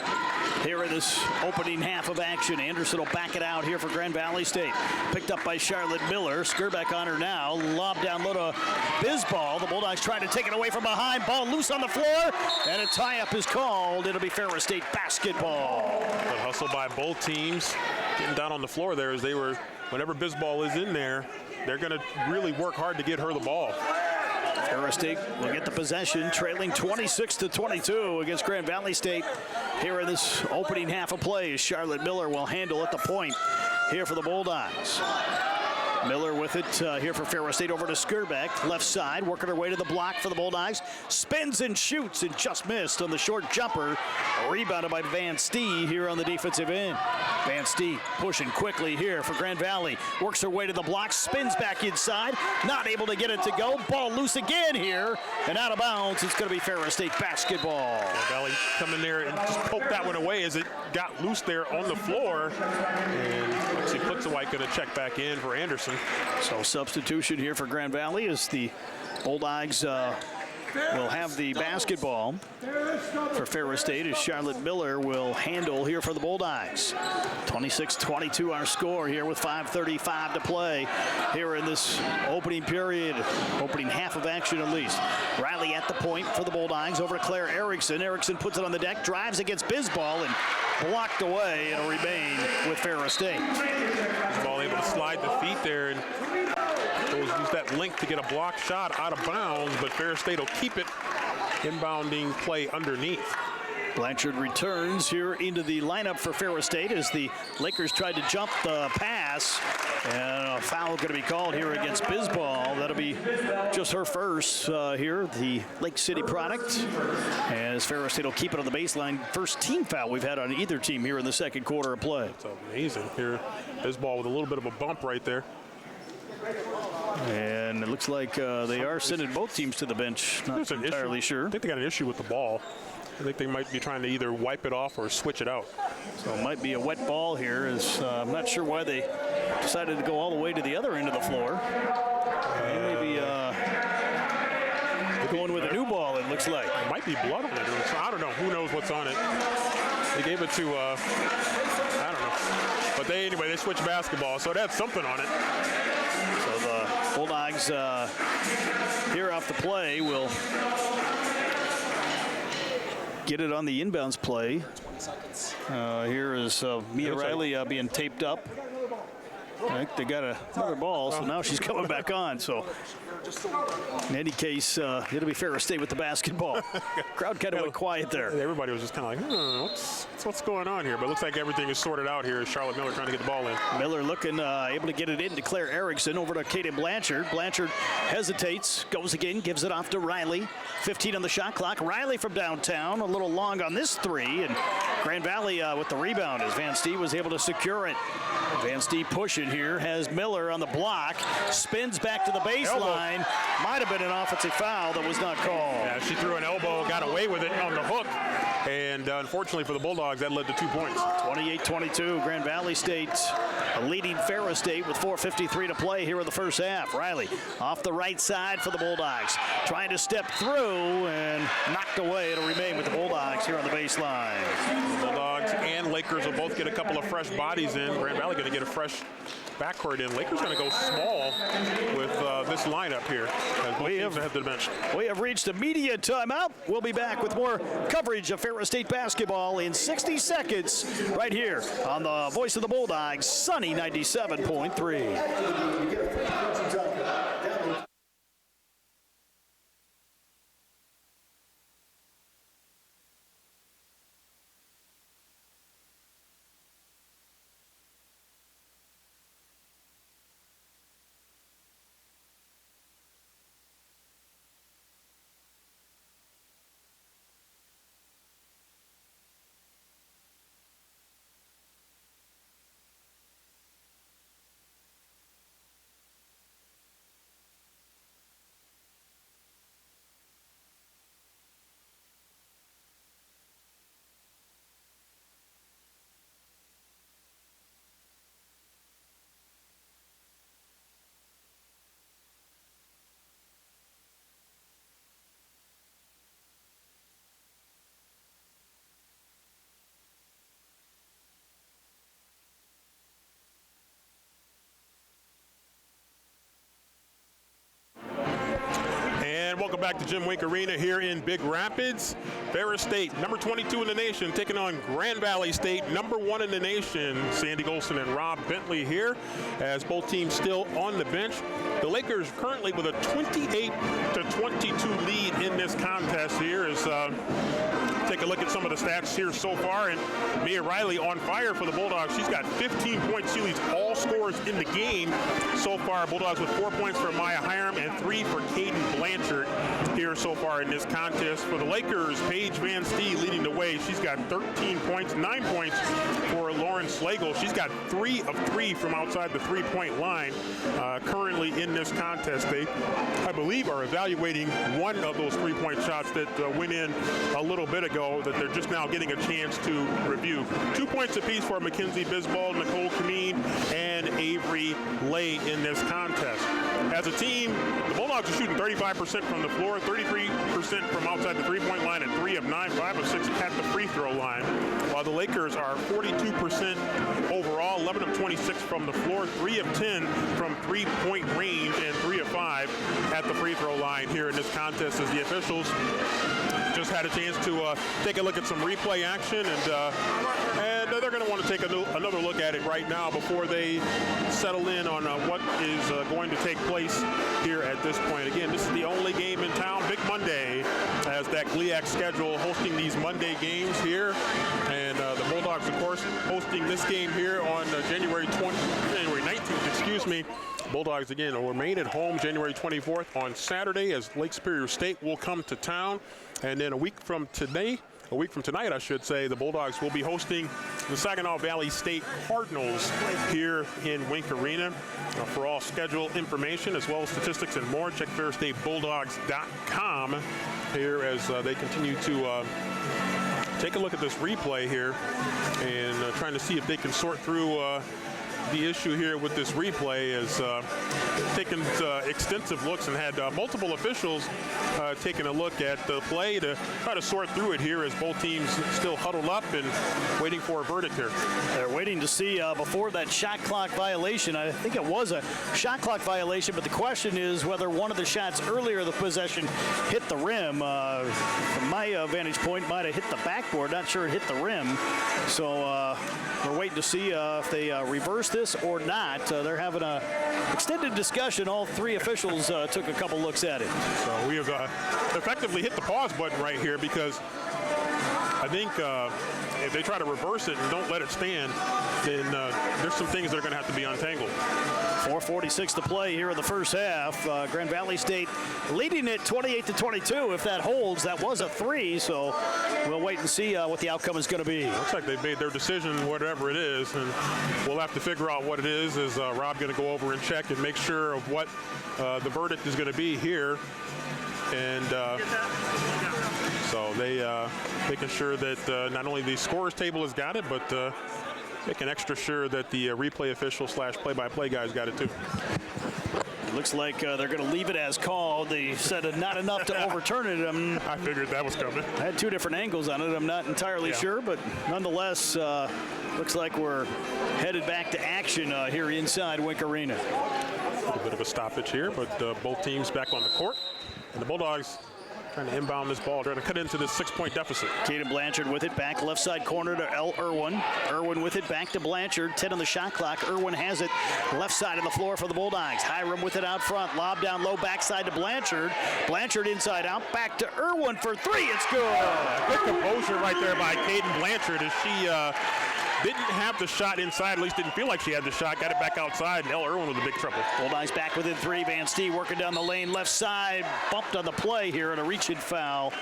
Speaker 1: here in this opening half of action. Anderson will back it out here for Grand Valley State. Picked up by Charlotte Miller. Skirbeck on her now. Lob down low to Bisbal. The Bulldogs trying to take it away from behind. Ball loose on the floor, and a tie-up is called. It'll be Ferris State basketball.
Speaker 2: Good hustle by both teams. Getting down on the floor there as they were, whenever Bisbal is in there, they're going to really work hard to get her the ball.
Speaker 1: Ferris State will get the possession, trailing 26-22 against Grand Valley State here in this opening half of play. Charlotte Miller will handle at the point here for the Bulldogs. Miller with it here for Ferris State, over to Skirbeck, left side, working her way to the block for the Bulldogs. Spins and shoots and just missed on the short jumper. Rebounded by Van Stee here on the defensive end. Van Stee pushing quickly here for Grand Valley. Works her way to the block, spins back inside, not able to get it to go. Ball loose again here, and out of bounds. It's going to be Ferris State basketball.
Speaker 2: Grand Valley come in there and just poke that one away as it got loose there on the floor. And Lexi Plixawhite going to check back in for Anderson.
Speaker 1: So substitution here for Grand Valley as the Bulldogs will have the basketball for Ferris State, as Charlotte Miller will handle here for the Bulldogs. 26-22 our score here with 5:35 to play here in this opening period, opening half of action at least. Riley at the point for the Bulldogs, over to Claire Erickson. Erickson puts it on the deck, drives against Bisbal, and blocked away. It'll remain with Ferris State.
Speaker 2: Ball able to slide the feet there, and use that length to get a block shot out of bounds, but Ferris State will keep it. Inbounding play underneath.
Speaker 1: Blanchard returns here into the lineup for Ferris State as the Lakers tried to jump the pass. And a foul going to be called here against Bisbal. That'll be just her first here, the Lake City product. As Ferris State will keep it on the baseline. First team foul we've had on either team here in the second quarter of play.
Speaker 2: It's amazing here. Bisbal with a little bit of a bump right there.
Speaker 1: And it looks like they are sending both teams to the bench. Not entirely sure.
Speaker 2: I think they got an issue with the ball. I think they might be trying to either wipe it off or switch it out.
Speaker 1: So it might be a wet ball here. As I'm not sure why they decided to go all the way to the other end of the floor. Maybe going with a new ball, it looks like.
Speaker 2: It might be blood on it. I don't know. Who knows what's on it? They gave it to, I don't know. But anyway, they switched basketball, so it had something on it.
Speaker 1: So the Bulldogs here off the play will get it on the inbounds play. Here is Mia Riley being taped up. I think they got another ball, so now she's coming back on. So in any case, it'll be Ferris State with the basketball. Crowd kind of went quiet there.
Speaker 2: Everybody was just kind of like, what's going on here? But it looks like everything is sorted out here. Charlotte Miller trying to get the ball in.
Speaker 1: Miller looking able to get it in to Claire Erickson over to Kaden Blanchard. Blanchard hesitates, goes again, gives it off to Riley. 15 on the shot clock. Riley from downtown, a little long on this three. And Grand Valley with the rebound as Van Stee was able to secure it. Van Stee pushing here, has Miller on the block, spins back to the baseline. Might have been an offensive foul that was not called.
Speaker 2: Yeah, she threw an elbow, got away with it on the hook. And unfortunately for the Bulldogs, that led to 2 points.
Speaker 1: 28-22, Grand Valley State leading Ferris State with 4:53 to play here in the first half. Riley off the right side for the Bulldogs, trying to step through and knocked away. It'll remain with the Bulldogs here on the baseline.
Speaker 2: The Bulldogs and Lakers will both get a couple of fresh bodies in. Grand Valley going to get a fresh backcourt in. Lakers going to go small with this lineup here. We have to the bench.
Speaker 1: We have reached a media timeout. We'll be back with more coverage of Ferris State basketball in 60 seconds right here on the Voice of the Bulldogs, Sunny 97.3.
Speaker 2: Welcome back to Jim Wink Arena here in Big Rapids. Ferris State, number 22 in the nation, taking on Grand Valley State, number 1 in the nation. Sandy Golson and Rob Bentley here as both teams still on the bench. The Lakers currently with a 28-22 lead in this contest here. As take a look at some of the stats here so far. And Mia Riley on fire for the Bulldogs. She's got 15 points. She leads all scorers in the game so far. Bulldogs with 4 points for Maya Hiram and 3 for Kaden Blanchard here so far in this contest. For the Lakers, Paige Van Stee leading the way. She's got 13 points, 9 points for Lauren Slagle. She's got 3 of 3 from outside the three-point line currently in this contest. They, I believe, are evaluating one of those three-point shots that went in a little bit ago that they're just now getting a chance to review. 2 points apiece for Mackenzie Bisbal, Nicole Kameen, and Avery Lay in this contest. As a team, the Bulldogs are shooting 35% from the floor, 33% from outside the three-point line, and 3 of 9, 5 of 6 at the free throw line. While the Lakers are 42% overall, 11 of 26 from the floor, 3 of 10 from three-point range, and 3 of 5 at the free throw line here in this contest as the officials just had a chance to take a look at some replay action, and they're going to want to take another look at it right now before they settle in on what is going to take place here at this point. Again, this is the only game in town, Big Monday, as that GLIAC schedule hosting these Monday games here. And the Bulldogs, of course, hosting this game here on January 19th, excuse me. Bulldogs, again, will remain at home January 24th on Saturday as Lake Superior State will come to town. And then a week from tonight, I should say, the Bulldogs will be hosting the Saginaw Valley State Cardinals here in Wink Arena. For all schedule information as well as statistics and more, check FerrisStateBulldogs.com here as they continue to take a look at this replay here and trying to see if they can sort through the issue here with this replay is taken extensive looks and had multiple officials taking a look at the play to try to sort through it here as both teams still huddled up and waiting for a verdict here.
Speaker 1: They're waiting to see before that shot clock violation. I think it was a shot clock violation, but the question is whether one of the shots earlier the possession hit the rim. From my vantage point, might have hit the backboard. Not sure it hit the rim. So we're waiting to see if they reverse this or not. They're having an extended discussion. All three officials took a couple looks at it.
Speaker 2: So we have effectively hit the pause button right here because I think if they try to reverse it and don't let it stand, then there's some things that are going to have to be untangled.
Speaker 1: 4:46 to play here in the first half. Grand Valley State leading it 28-22. If that holds, that was a 3, so we'll wait and see what the outcome is going to be.
Speaker 2: Looks like they've made their decision, whatever it is, and we'll have to figure out what it is. Is Rob going to go over and check and make sure of what the verdict is going to be here? And so they making sure that not only the scorers table has got it, but making extra sure that the replay official / play-by-play guys got it too.
Speaker 1: It looks like they're going to leave it as called. They said not enough to overturn it.
Speaker 2: I figured that was coming.
Speaker 1: I had two different angles on it. I'm not entirely sure, but nonetheless, looks like we're headed back to action here inside Wink Arena.
Speaker 2: A little bit of a stoppage here, but both teams back on the court. And the Bulldogs trying to inbound this ball, trying to cut into this 6-point deficit.
Speaker 1: Caden Blanchard with it back left side corner to L. Irwin. Irwin with it back to Blanchard. 10 on the shot clock. Irwin has it left side of the floor for the Bulldogs. Hiram with it out front. Lob down low backside to Blanchard. Blanchard inside out. Back to Irwin for 3. It's good.
Speaker 2: Good composure right there by Caden Blanchard as she didn't have the shot inside, at least didn't feel like she had the shot, got it back outside, and L. Irwin with a big triple.
Speaker 1: Bulldogs back within 3. Van Stee working down the lane left side, bumped on the play here and a reach-in foul.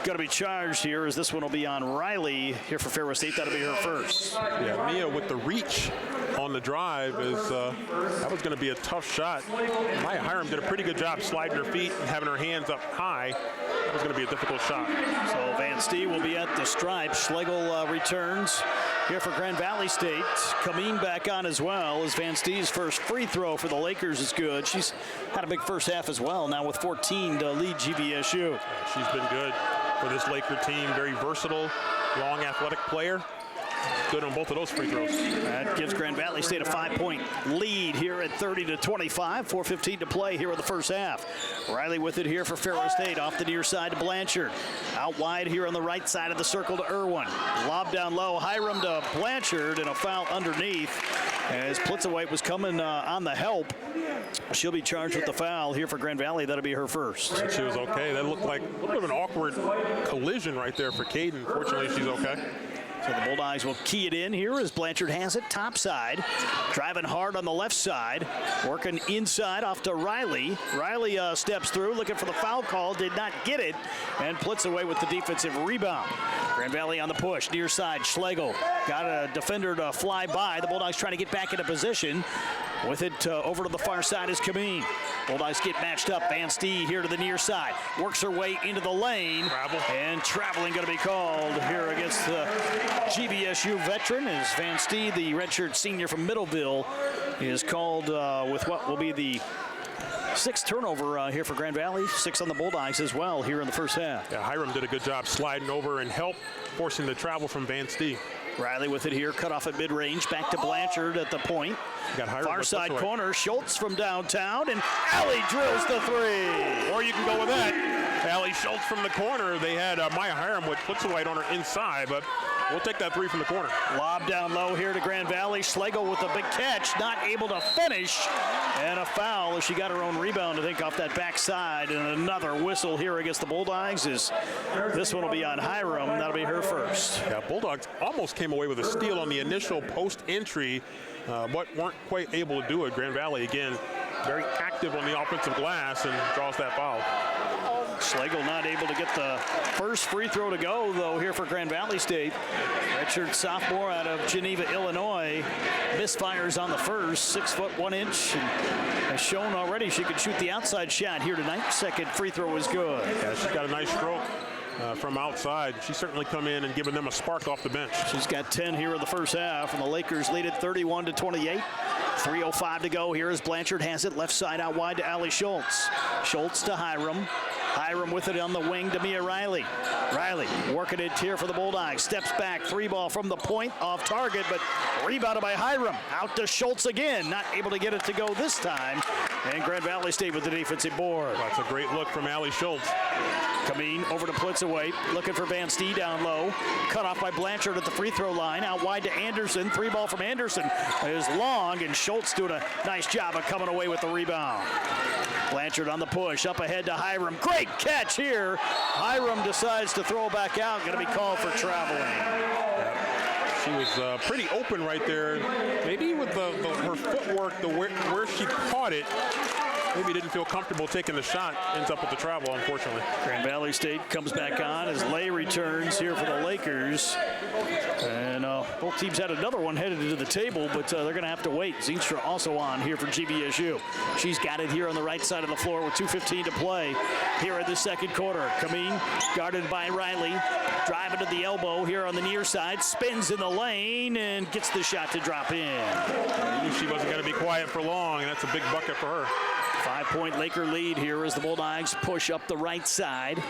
Speaker 1: Going to be charged here as this one will be on Riley here for Ferris State. That'll be her first.
Speaker 2: Yeah, Mia with the reach on the drive is that was going to be a tough shot. Maya Hiram did a pretty good job sliding her feet and having her hands up high. That was going to be a difficult shot.
Speaker 1: So Van Stee will be at the stripe. Schlegel returns here for Grand Valley State. Kameen back on as well as Van Stee's first free throw for the Lakers is good. She's had a big first half as well, now with 14 to lead GVSU.
Speaker 2: She's been good for this Laker team. Very versatile, long athletic player. Good on both of those free throws.
Speaker 1: That gives Grand Valley State a 5-point lead here at 30-25. 4:15 to play here in the first half. Riley with it here for Ferris State. Off the near side to Blanchard. Out wide here on the right side of the circle to Irwin. Lob down low. Hiram to Blanchard and a foul underneath as Plitzawhite was coming on the help. She'll be charged with the foul here for Grand Valley. That'll be her first.
Speaker 2: She was okay. That looked like a little bit of an awkward collision right there for Caden. Fortunately, she's okay.
Speaker 1: So the Bulldogs will key it in here as Blanchard has it top side. Driving hard on the left side. Working inside off to Riley. Riley steps through looking for the foul call. Did not get it. And Plitzawhite with the defensive rebound. Grand Valley on the push. Near side. Schlegel got a defender to fly by. The Bulldogs trying to get back into position. With it over to the far side is Kameen. Bulldogs get matched up. Van Stee here to the near side. Works her way into the lane.
Speaker 2: Travel.
Speaker 1: And traveling going to be called here against the GVSU veteran as Van Stee, the redshirt senior from Middleville, is called with what will be the 6th turnover here for Grand Valley. 6 on the Bulldogs as well here in the first half.
Speaker 2: Yeah, Hiram did a good job sliding over and help forcing the travel from Van Stee.
Speaker 1: Riley with it here, cut off at mid-range, back to Blanchard at the point.
Speaker 2: Got
Speaker 1: far side corner, Schultz from downtown, and Allie drills the 3.
Speaker 2: Or you can go with that. Allie Schultz from the corner. They had Maya Hiram with Plitzawhite on her inside, but We'll take that three from the corner.
Speaker 1: Lob down low here to Grand Valley. Schlegel with a big catch, not able to finish. And a foul as she got her own rebound, I think, off that backside. And another whistle here against the Bulldogs. This one will be on Hiram. That'll be her first.
Speaker 2: Yeah, Bulldogs almost came away with a steal on the initial post entry, but weren't quite able to do it. Grand Valley, again, very active on the offensive glass and draws that foul.
Speaker 1: Schlegel not able to get the first free throw to go, though, here for Grand Valley State. Redshirt sophomore out of Geneva, Illinois. Misfires on the first, 6 foot 1 inch. And has shown already she could shoot the outside shot here tonight. Second free throw was good.
Speaker 2: Yeah, she's got a nice stroke from outside. She's certainly come in and given them a spark off the bench.
Speaker 1: She's got 10 here in the first half, and the Lakers lead it 31-28. 3:05 to go. Here as Blanchard has it left side out wide to Allie Schultz. Schultz to Hiram. Hiram with it on the wing to Mia Riley. Riley working it here for the Bulldogs. Steps back, three ball from the point, off target, but rebounded by Hiram. Out to Schultz again, not able to get it to go this time. And Grand Valley State with the defensive board.
Speaker 2: That's a great look from Allie Schultz.
Speaker 1: Kameen over to Plitzaway, looking for Van Stee down low. Cut off by Blanchard at the free throw line. Out wide to Anderson. Three ball from Anderson is long, and Schultz doing a nice job of coming away with the rebound. Blanchard on the push, up ahead to Hiram. Great catch here. Hiram decides to throw back out. Going to be called for traveling.
Speaker 2: She was pretty open right there. Maybe with her footwork, where she caught it, maybe didn't feel comfortable taking the shot. Ends up with the travel, unfortunately.
Speaker 1: Grand Valley State comes back on as Lay returns here for the Lakers. And both teams had another one headed to the table, but they're going to have to wait. Zeenstra also on here for GVSU. She's got it here on the right side of the floor with 2:15 to play here in the second quarter. Kameen guarded by Riley. Driving to the elbow here on the near side. Spins in the lane and gets the shot to drop in.
Speaker 2: I knew she wasn't going to be quiet for long, and that's a big bucket for her.
Speaker 1: 5-point Laker lead here as the Bulldogs push up the right side.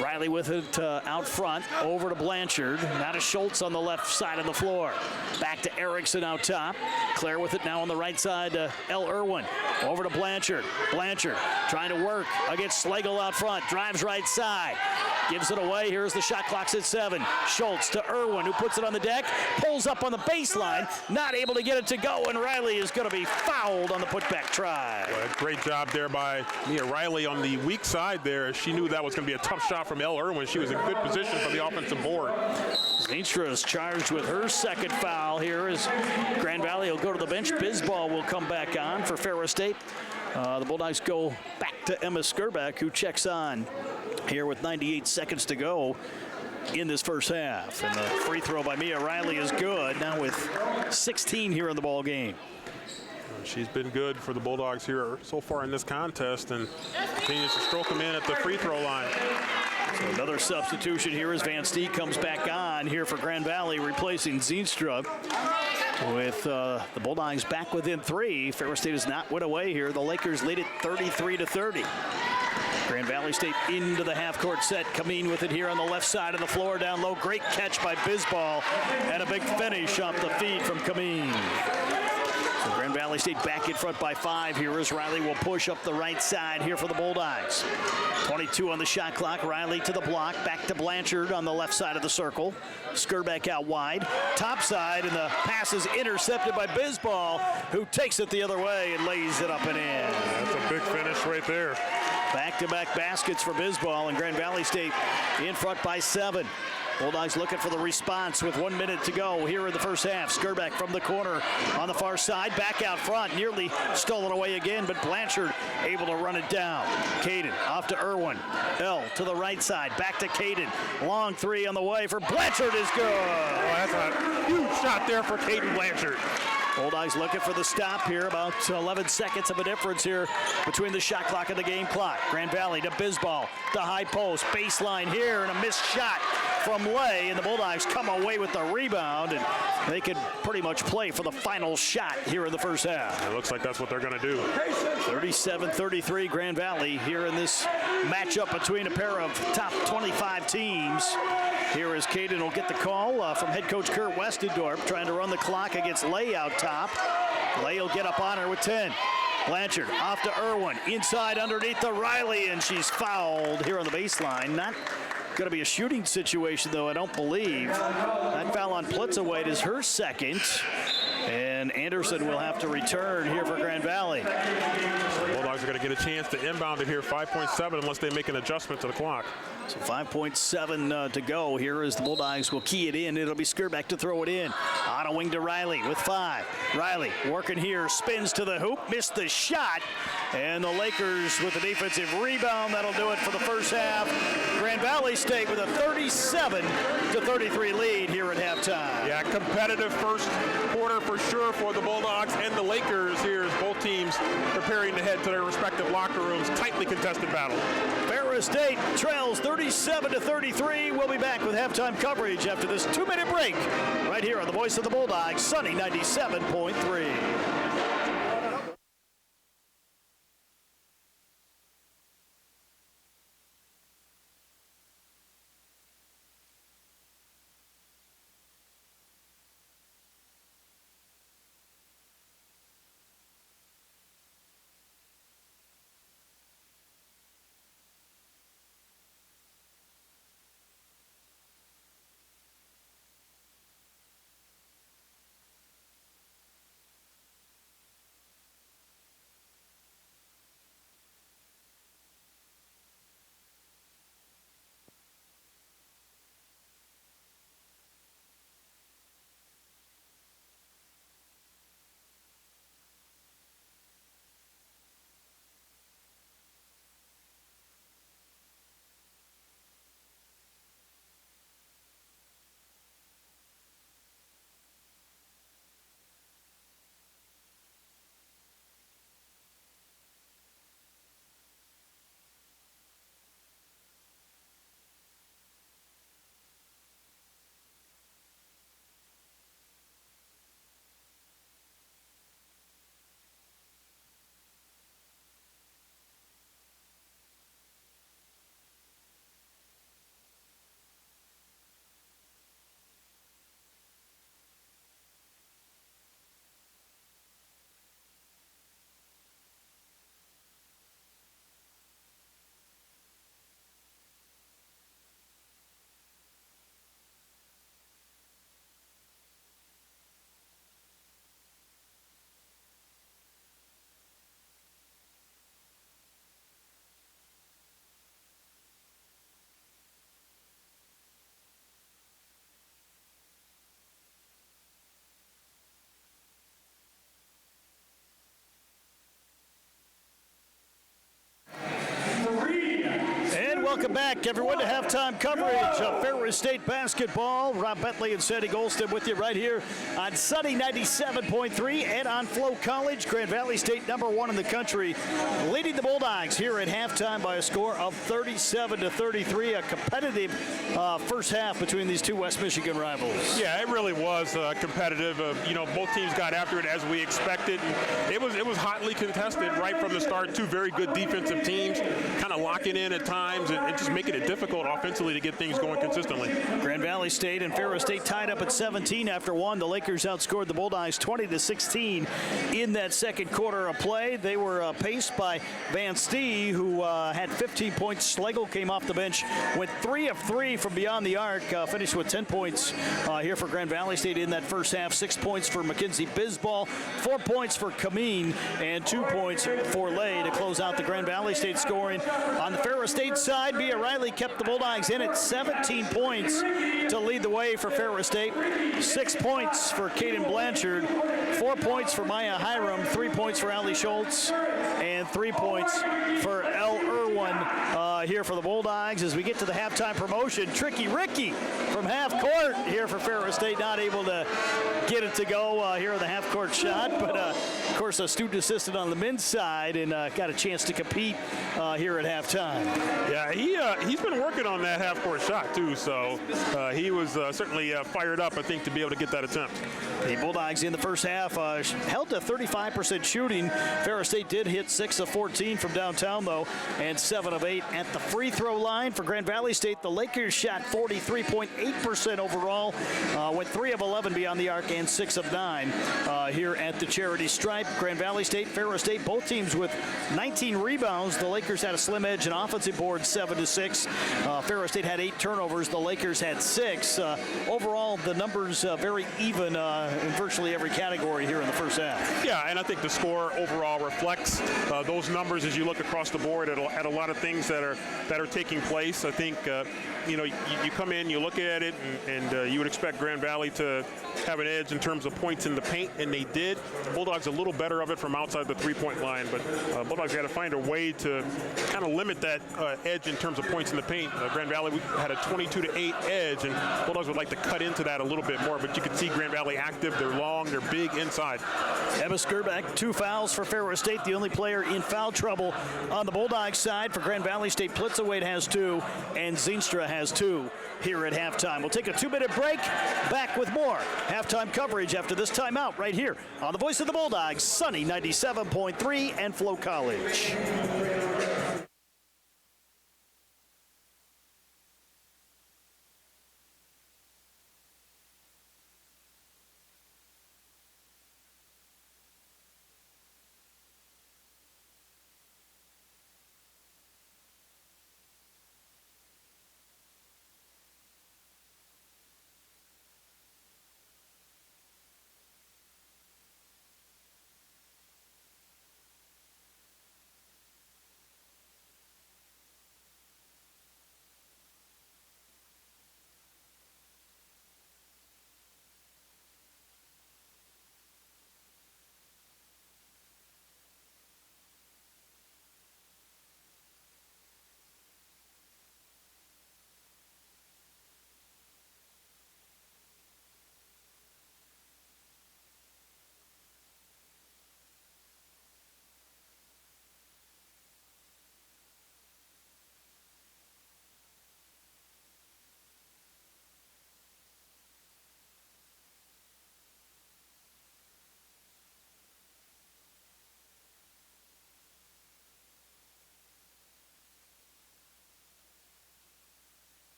Speaker 1: Riley with it out front, over to Blanchard. Now to Schultz on the left side of the floor. Back to Erickson out top. Claire with it now on the right side to L. Irwin. Over to Blanchard. Blanchard trying to work against Schlegel out front. Drives right side. Gives it away. Here's the shot clock's at 7. Schultz to Irwin, who puts it on the deck. Pulls up on the baseline. Not able to get it to go, and Riley is going to be fouled on the putback try.
Speaker 2: Well, great job there by Mia Riley on the weak side there. She knew that was going to be a tough shot from L. Irwin. She was in good position for the offensive board.
Speaker 1: Zeenstra is charged with her second foul here as Grand Valley will go to the bench. Bisbal will come back on for Ferris State. The Bulldogs go back to Emma Skurback, who checks on here with 98 seconds to go in this first half. And the free throw by Mia Riley is good, now with 16 here in the ball game.
Speaker 2: She's been good for the Bulldogs here so far in this contest and continues to stroke them in at the free throw line.
Speaker 1: So another substitution here as Van Stee comes back on here for Grand Valley, replacing Zeenstra. With the Bulldogs back within 3, Ferris State has not went away here. The Lakers lead it 33-30. Grand Valley State into the half-court set. Kameen with it here on the left side of the floor, down low. Great catch by Bisbal, and a big finish off the feed from Kameen. So Grand Valley State back in front by 5 here as Riley will push up the right side here for the Bulldogs. 22 on the shot clock. Riley to the block. Back to Blanchard on the left side of the circle. Skurback out wide. Top side, and the pass is intercepted by Bisbal, who takes it the other way and lays it up and in.
Speaker 2: That's a big finish right there.
Speaker 1: Back-to-back baskets for Bisbal, and Grand Valley State in front by 7. Bulldogs looking for the response with 1 minute to go here in the first half. Skurback from the corner on the far side. Back out front. Nearly stolen away again, but Blanchard able to run it down. Caden off to Irwin. L to the right side. Back to Caden. Long three on the way for Blanchard is good.
Speaker 2: Oh, that's a huge shot there for Caden Blanchard.
Speaker 1: Bulldogs looking for the stop here. About 11 seconds of a difference here between the shot clock and the game clock. Grand Valley to Bisbal. The high post. Baseline here, and a missed shot from Lay, and the Bulldogs come away with the rebound, and they could pretty much play for the final shot here in the first half.
Speaker 2: It looks like that's what they're going to do.
Speaker 1: 37-33 Grand Valley here in this matchup between a pair of top 25 teams. Here is Caden will get the call from head coach Kurt Westendorp, trying to run the clock against Lay out top. Lay will get up on her with 10. Blanchard off to Irwin, inside underneath the Riley, and she's fouled here on the baseline. Not Going to be a shooting situation, though, I don't believe. That foul on Plitzawait is her second. And Anderson will have to return here for Grand Valley.
Speaker 2: Bulldogs are going to get a chance to inbound it here, 5.7, unless they make an adjustment to the clock.
Speaker 1: So 5.7 to go here as the Bulldogs will key it in. It'll be Skirbeck to throw it in. On a wing to Riley with 5. Riley working here, spins to the hoop, missed the shot. And the Lakers with a defensive rebound. That'll do it for the first half. Grand Valley State with a 37-33 lead here at halftime.
Speaker 2: Yeah, competitive first quarter for sure for the Bulldogs and the Lakers here as both teams preparing to head to their respective locker rooms. Tightly contested battle.
Speaker 1: Ferris State trails 37-33. We'll be back with halftime coverage after this 2-minute break right here on the voice of the Bulldogs, Sunny 97.3. Welcome back, everyone, to halftime coverage of Ferris State basketball. Rob Bentley and Sandy Golston with you right here on Sunny 97.3 and on Flo College. Grand Valley State, #1 in the country, leading the Bulldogs here at halftime by a score of 37-33. A competitive first half between these two West Michigan rivals.
Speaker 2: Yeah, it really was competitive. Both teams got after it as we expected. It was hotly contested right from the start. Two very good defensive teams, kind of locking in at times and just making it difficult offensively to get things going consistently.
Speaker 1: Grand Valley State and Ferris State tied up at 17 after one. The Lakers outscored the Bulldogs 20-16 in that second quarter of play. They were paced by Van Stee, who had 15 points. Schlegel came off the bench, went 3 of 3 from beyond the arc, finished with 10 points here for Grand Valley State in that first half. 6 points for Mackenzie Bisball, 4 points for Kameen, and 2 points for Lay to close out the Grand Valley State scoring. On the Ferris State side, Bia Riley kept the Bulldogs in at 17 points to lead the way for Ferris State. 6 points for Caden Blanchard, 4 points for Maya Hiram, 3 points for Allie Schultz, and 3 points for Elle Irwin here for the Bulldogs. As we get to the halftime promotion, Tricky Ricky from half court here for Ferris State, not able to get it to go here on the half court shot, but of course a student assistant on the men's side and got a chance to compete here at halftime.
Speaker 2: Yeah, he's been working on that half court shot too, so he was certainly fired up, I think, to be able to get that attempt.
Speaker 1: The Bulldogs in the first half held to 35% shooting. Ferris State did hit 6 of 14 from downtown, though, and 7 of 8 at the free throw line. For Grand Valley State, the Lakers shot 43.8% overall, went 3 of 11 beyond the arc, and and 6 of 9 here at the charity stripe. Grand Valley State, Ferris State, both teams with 19 rebounds. The Lakers had a slim edge in offensive board, 7-6. Ferris State had 8 turnovers. The Lakers had 6. Overall, the numbers very even in virtually every category here in the first half.
Speaker 2: Yeah, and I think the score overall reflects those numbers as you look across the board at a lot of things that are taking place. I think you come in, you look at it, and you would expect Grand Valley to have an edge in terms of points in the paint, and they did. The Bulldogs a little better of it from outside the three-point line, but Bulldogs got to find a way to kind of limit that edge in terms of points in the paint. Grand Valley had a 22-8 edge, and Bulldogs would like to cut into that a little bit more, but you can see Grand Valley active. They're long, they're big inside.
Speaker 1: Emma Skurback, 2 fouls for Ferris State, the only player in foul trouble on the Bulldogs side. For Grand Valley State, Plitzawade has 2, and Zeenstra has 2 here at halftime. We'll take a 2-minute break, back with more halftime coverage after this timeout right here on the Voice of the Bulldogs, Sunny 97.3 and Flo College.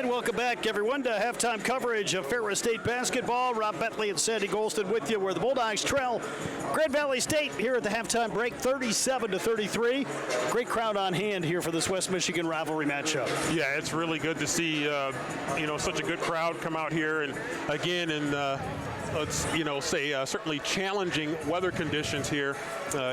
Speaker 1: Welcome back, everyone, to halftime coverage of Ferris State basketball. Rob Bentley and Sandy Golston with you, where the Bulldogs trail Grand Valley State here at the halftime break, 37-33. Great crowd on hand here for this West Michigan rivalry matchup.
Speaker 2: Yeah, it's really good to see such a good crowd come out here, and again, let's say certainly challenging weather conditions here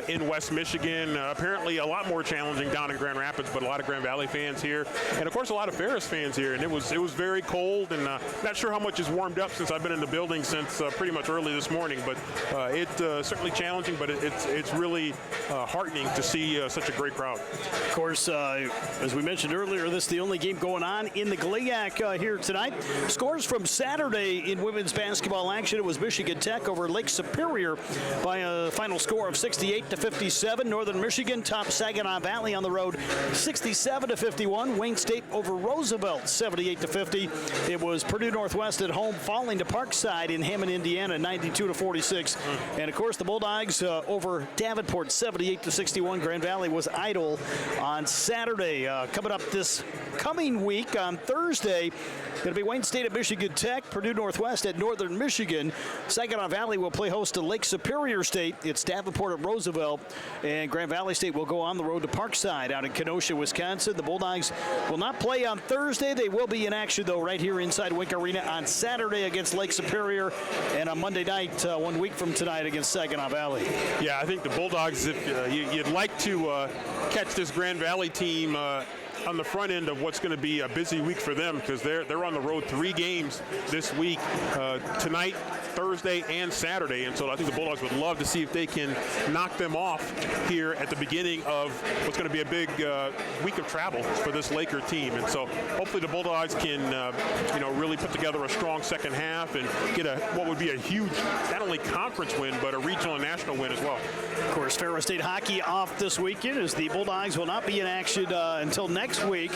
Speaker 2: in West Michigan. Apparently a lot more challenging down in Grand Rapids, but a lot of Grand Valley fans here, and of course a lot of Ferris fans here. And it was very cold, and not sure how much has warmed up since I've been in the building since pretty much early this morning. But it's certainly challenging, but it's really heartening to see such a great crowd.
Speaker 1: Of course, as we mentioned earlier, this is the only game going on in the GLIAC here tonight. Scores from Saturday in women's basketball action. It was Michigan Tech over Lake Superior by a final score of 68-57. Northern Michigan topped Saginaw Valley on the road 67-51. Wayne State over Roosevelt 78-50. It was Purdue Northwest at home falling to Parkside in Hammond, Indiana 92-46. And of course the Bulldogs over Davenport 78-61. Grand Valley was idle on Saturday. Coming up this coming week on Thursday, going to be Wayne State at Michigan Tech, Purdue Northwest at Northern Michigan. Saginaw Valley will play host to Lake Superior State. It's Davenport at Roosevelt, and Grand Valley State will go on the road to Parkside out in Kenosha, Wisconsin. The Bulldogs will not play on Thursday. They will be in action, though, right here inside Wink Arena on Saturday against Lake Superior, and on Monday night, 1 week from tonight, against Saginaw Valley.
Speaker 2: Yeah, I think the Bulldogs, if you'd like to catch this Grand Valley team on the front end of what's going to be a busy week for them, because they're on the road 3 games this week, tonight, Thursday, and Saturday. And so I think the Bulldogs would love to see if they can knock them off here at the beginning of what's going to be a big week of travel for this Laker team. And so hopefully the Bulldogs can really put together a strong second half and get what would be a huge, not only conference win, but a regional and national win as well.
Speaker 1: Of course, Ferris State hockey off this weekend, as the Bulldogs will not be in action until next week.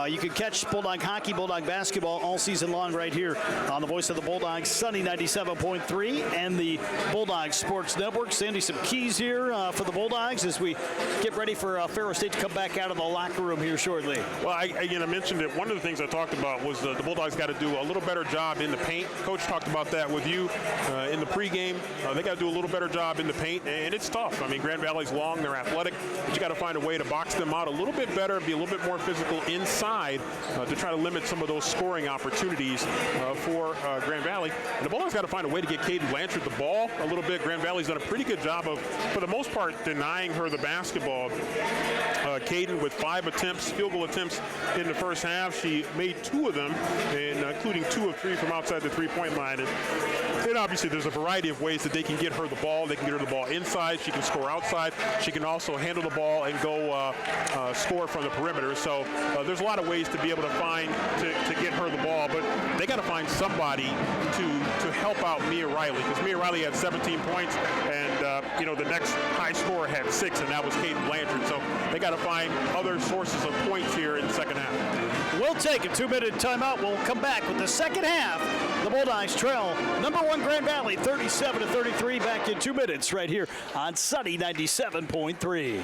Speaker 1: You can catch Bulldog hockey, Bulldog basketball all season long right here on the voice of the Bulldogs, Sunny 97.3, and the Bulldogs Sports Network. Sandy, some keys here for the Bulldogs as we get ready for Ferris State to come back out of the locker room here shortly.
Speaker 2: Well, I mentioned it. One of the things I talked about was the Bulldogs got to do a little better job in the paint. Coach talked about that with you in the pregame. They got to do a little better job in the paint, and it's tough. I mean, Grand Valley's long, they're athletic, but you got to find a way to box them out a little bit better, be a little bit more physical inside to try to limit some of those scoring opportunities for Grand Valley. And the Bulldogs got to find a way to get Caden Blanchard the ball a little bit. Grand Valley's done a pretty good job of, for the most part, denying her the basketball. Caden with 5 attempts, field goal attempts in the first half. She made 2 of them, and including 2 of 3 from outside the three-point line. And obviously there's a variety of ways that they can get her the ball. They can get her the ball inside. She can score outside. She can also handle the ball and go score from the perimeter. So there's a lot of ways to be able to find to get her the ball, but they got to find somebody to help out Mia Riley, because Mia Riley had 17 points, and the next high scorer had 6, and that was Caden Blanchard. So they got to find other sources of points here in the second half.
Speaker 1: We'll take a 2-minute timeout. We'll come back with the second half. The Bulldogs trail number 1 Grand Valley 37-33 back in 2 minutes right here on Sunny 97.3.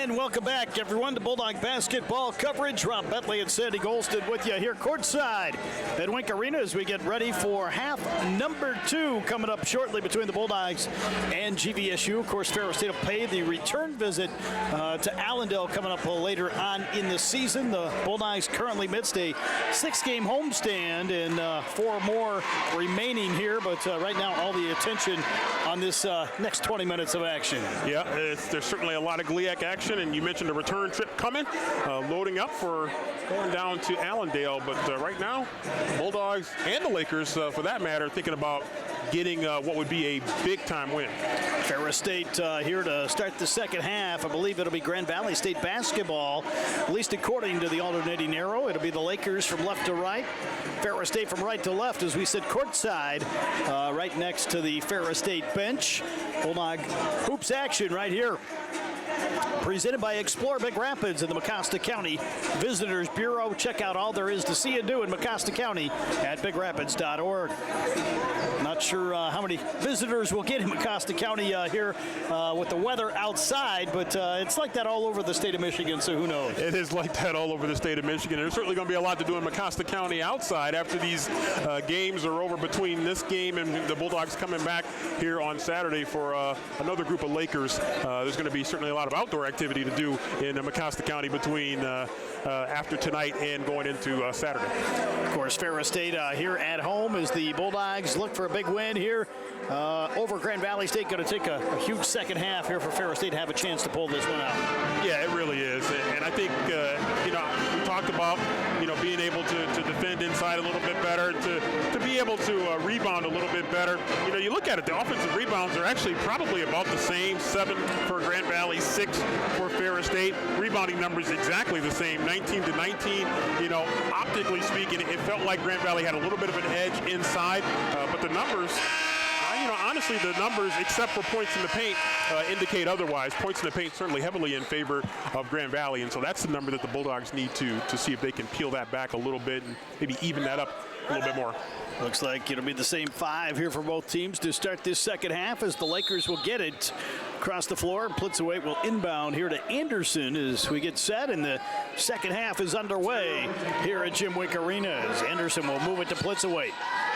Speaker 1: Welcome back, everyone, to Bulldog basketball coverage. Rob Bentley and Sandy Golston with you here courtside at Wink Arena as we get ready for half number 2 coming up shortly between the Bulldogs and GVSU. Of course, Ferris State will pay the return visit to Allendale coming up later on in the season. The Bulldogs currently midst a 6-game homestand and 4 more remaining here, but right now all the attention on this next 20 minutes of action.
Speaker 2: Yeah, there's certainly a lot of GLIAC action, and you mentioned a return trip coming, loading up for going down to Allendale. But right now, Bulldogs and the Lakers, for that matter, thinking about getting what would be a big-time win.
Speaker 1: Ferris State here to start the second half. I believe it'll be Grand Valley State basketball, at least according to the alternating arrow. It'll be the Lakers from left to right, Ferris State from right to left as we sit courtside right next to the Ferris State bench. Bulldog hoops action right here. Presented by Explore Big Rapids and the Mecosta County Visitors Bureau. Check out all there is to see and do in Mecosta County at bigrapids.org. Not sure how many visitors we'll get in Mecosta County here with the weather outside, but it's like that all over the state of Michigan, so who knows?
Speaker 2: It is like that all over the state of Michigan. There's certainly going to be a lot to do in Mecosta County outside after these games are over between this game and the Bulldogs coming back here on Saturday for another group of Lakers. There's going to be certainly a lot of outdoor activity to do in Mecosta County between after tonight and going into Saturday.
Speaker 1: Of course, Ferris State here at home as the Bulldogs look for a big win here over Grand Valley State. Going to take a huge second half here for Ferris State to have a chance to pull this one out.
Speaker 2: Yeah, it really is. And I think, we talked about, being able to defend inside a little bit better, to be able to rebound a little bit better. You look at it, the offensive rebounds are actually probably about the same, 7 for Grand Valley, 6 for Ferris State. Rebounding numbers exactly the same, 19 to 19. Optically speaking, it felt like Grand Valley had a little bit of an edge inside, but the numbers, honestly, the numbers, except for points in the paint, indicate otherwise. Points in the paint certainly heavily in favor of Grand Valley, and so that's the number that the Bulldogs need to see if they can peel that back a little bit and maybe even that up a little bit more.
Speaker 1: Looks like it'll be the same 5 here for both teams to start this second half as the Lakers will get it across the floor. Plitzowait will inbound here to Anderson as we get set, and the second half is underway here at Jim Wick Arena as Anderson will move it to Plitzowait.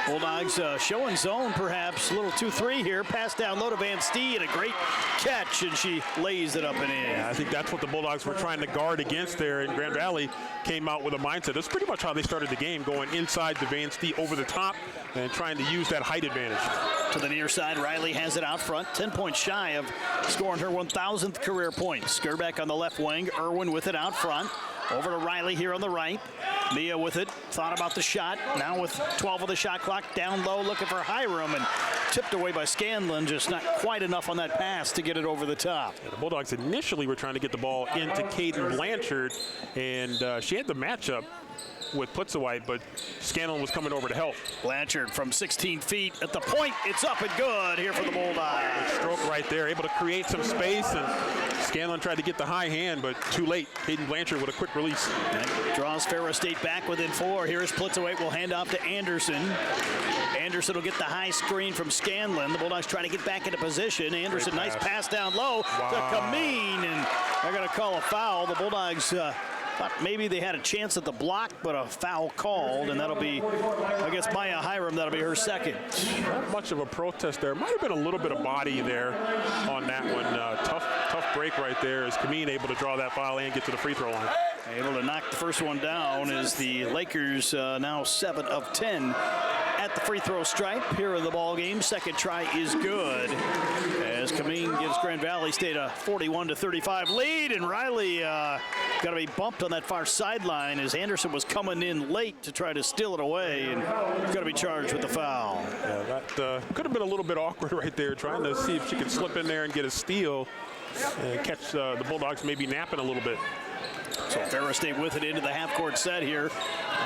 Speaker 1: Bulldogs showing zone perhaps, a little 2-3 here. Pass down low to Van Stee and a great catch, and she lays it up and in.
Speaker 2: Yeah, I think that's what the Bulldogs were trying to guard against there, and Grand Valley came out with a mindset. That's pretty much how they started the game, going inside to Van Stee over the top and trying to use that height advantage.
Speaker 1: To the near side, Riley has it out front, 10 points shy of scoring her 1,000th career point. Skurback on the left wing, Irwin with it out front. Over to Riley here on the right. Mia with it, thought about the shot. Now with 12 of the shot clock, down low, looking for Hiram, and tipped away by Scanlon. Just not quite enough on that pass to get it over the top.
Speaker 2: Yeah, the Bulldogs initially were trying to get the ball into Caden Blanchard, and she had the matchup with Plitzowait, but Scanlon was coming over to help.
Speaker 1: Blanchard from 16 feet at the point. It's up and good here for the Bulldogs.
Speaker 2: Stroke right there, able to create some space, and Scanlon tried to get the high hand, but too late. Caden Blanchard with a quick release.
Speaker 1: And draws Ferris State back within 4. Here's Plitzowait, will hand off to Anderson. Anderson will get the high screen from Scanlon. The Bulldogs try to get back into position. Anderson, nice pass down low to Kameen, and they're going to call a foul. The Bulldogs thought maybe they had a chance at the block, but a foul called, and that'll be against Maya Hiram. That'll be her second.
Speaker 2: Not much of a protest there. Might have been a little bit of body there on that one. Tough break right there as Kameen able to draw that foul and get to the free throw line.
Speaker 1: Able to knock the first one down as the Lakers now 7 of 10 at the free throw stripe here in the ball game. Second try is good as Kameen gives Grand Valley State a 41-35 lead, and Riley got to be bumped on that far sideline as Anderson was coming in late to try to steal it away, and got to be charged with the foul.
Speaker 2: Yeah, that could have been a little bit awkward right there, trying to see if she could slip in there and get a steal and catch the Bulldogs maybe napping a little bit.
Speaker 1: So Ferris State with it into the half-court set here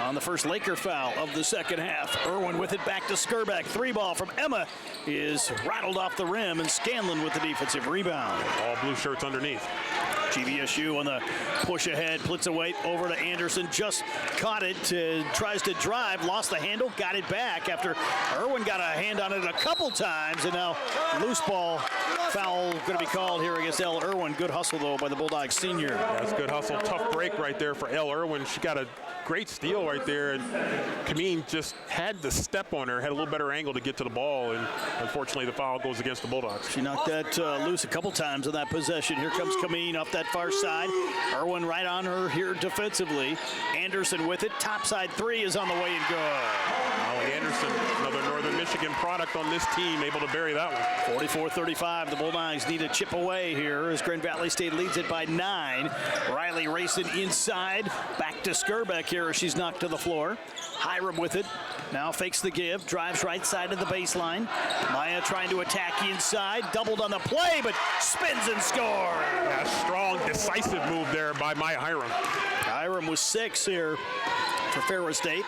Speaker 1: on the first Laker foul of the second half. Irwin with it back to Skurback. 3-ball from Emma is rattled off the rim, and Scanlon with the defensive rebound.
Speaker 2: All blue shirts underneath.
Speaker 1: GVSU on the push ahead. Plitzowait over to Anderson. Just caught it. Tries to drive. Lost the handle. Got it back after Irwin got a hand on it a couple times. And now loose ball foul going to be called here against El Irwin. Good hustle, though, by the Bulldogs senior.
Speaker 2: Yeah, that's good hustle. Tough break right there for El Irwin. She got a great steal right there. And Kameen just had to step on her. Had a little better angle to get to the ball. And unfortunately, the foul goes against the Bulldogs.
Speaker 1: She knocked that loose a couple times on that possession. Here comes Kameen off that far side. Irwin right on her here defensively. Anderson with it. Topside 3 is on the way and good.
Speaker 2: Molly Anderson, another Northern Michigan product on this team, able to bury that one.
Speaker 1: 44-35. The Bulldogs need to chip away here as Grand Valley State leads it by 9. Riley racing inside. Back to Skirbeck here as she's knocked to the floor. Hiram with it. Now fakes the give. Drives right side of the baseline. Maya trying to attack inside. Doubled on the play, but spins and scores.
Speaker 2: A strong, decisive move there by Maya Hiram.
Speaker 1: Hiram was 6 here for Ferris State.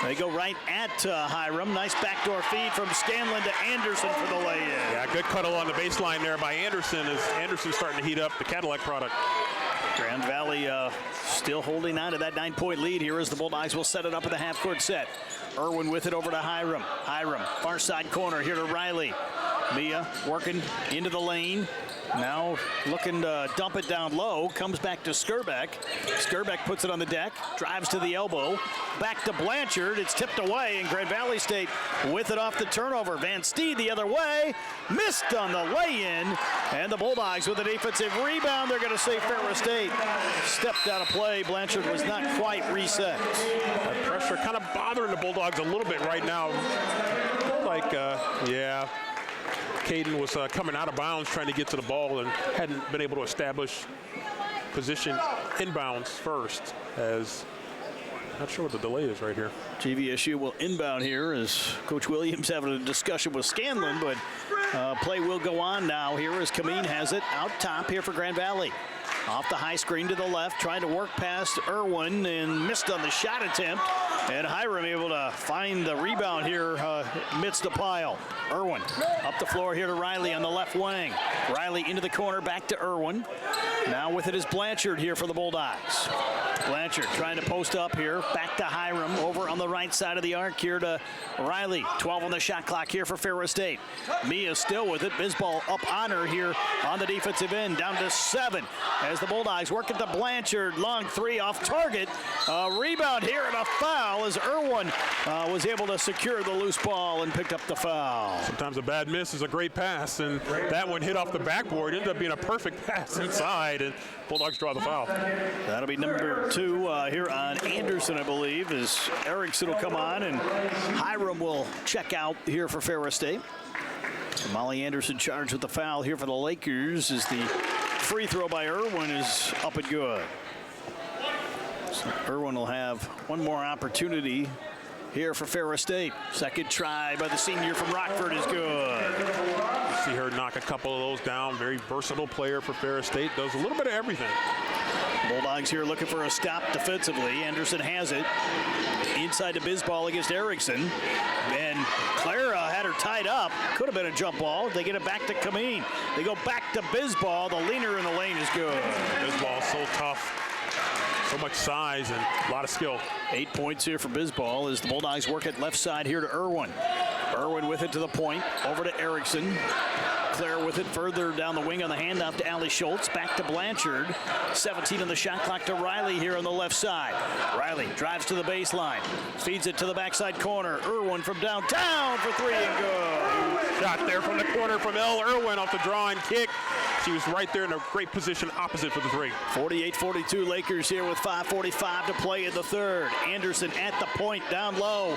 Speaker 1: They go right at Hiram. Nice backdoor feed from Scanlon to Anderson for the lay-in.
Speaker 2: Yeah, good cuddle on the baseline there by Anderson as Anderson's starting to heat up the Cadillac product.
Speaker 1: Grand Valley still holding on to that 9-point lead here as the Bulldogs will set it up in the half-court set. Irwin with it over to Hiram. Hiram, far side corner here to Riley. Mia working into the lane. Now looking to dump it down low. Comes back to Skirbeck. Skirbeck puts it on the deck. Drives to the elbow. Back to Blanchard. It's tipped away, and Grand Valley State with it off the turnover. Van Steed the other way. Missed on the lay-in. And the Bulldogs with a defensive rebound. They're going to say Ferris State stepped out of play. Blanchard was not quite reset.
Speaker 2: That pressure kind of bothering the Bulldogs a little bit right now. Like, yeah. Caden was coming out of bounds trying to get to the ball and hadn't been able to establish position inbounds first, as not sure what the delay is right here.
Speaker 1: GVSU will inbound here as Coach Williams having a discussion with Scanlon, but play will go on now here as Kameen has it out top here for Grand Valley. Off the high screen to the left, trying to work past Irwin and missed on the shot attempt. And Hiram able to find the rebound here amidst the pile. Irwin up the floor here to Riley on the left wing. Riley into the corner, back to Irwin. Now with it is Blanchard here for the Bulldogs. Blanchard trying to post up here, back to Hiram over on the right side of the arc here to Riley. 12 on the shot clock here for Ferris State. Mia still with it. Bisbal up on her here on the defensive end, down to 7 as the Bulldogs work it to Blanchard. Long 3 off target. Rebound here and a foul as Irwin was able to secure the loose ball and picked up the foul.
Speaker 2: Sometimes a bad miss is a great pass, and that one hit off the backboard. Ended up being a perfect pass inside, and Bulldogs draw the foul.
Speaker 1: That'll be number 2 here on Anderson, I believe, as Erickson will come on and Hiram will check out here for Ferris State. Molly Anderson charged with the foul here for the Lakers as the free throw by Irwin is up and good. So Irwin will have one more opportunity here for Ferris State. Second try by the senior from Rockford is good.
Speaker 2: See her knock a couple of those down. Very versatile player for Ferris State. Does a little bit of everything.
Speaker 1: Bulldogs here looking for a stop defensively. Anderson has it. Inside to Bisbal against Erickson. And Clara had her tied up. Could have been a jump ball. They get it back to Kameen. They go back to Bisbal. The leaner in the lane is good.
Speaker 2: Bisbal so tough. So much size and a lot of skill.
Speaker 1: 8 points here for Bisbal as the Bulldogs work at left side here to Irwin. Irwin with it to the point. Over to Erickson. Claire with it further down the wing on the handoff to Allie Schultz. Back to Blanchard. 17 on the shot clock to Riley here on the left side. Riley drives to the baseline. Feeds it to the backside corner. Irwin from downtown for 3 and good.
Speaker 2: Shot there from the corner from Elle Irwin off the draw and kick. She was right there in a great position opposite for the 3.
Speaker 1: 48-42 Lakers here with 5:45 to play in the third. Anderson at the point down low.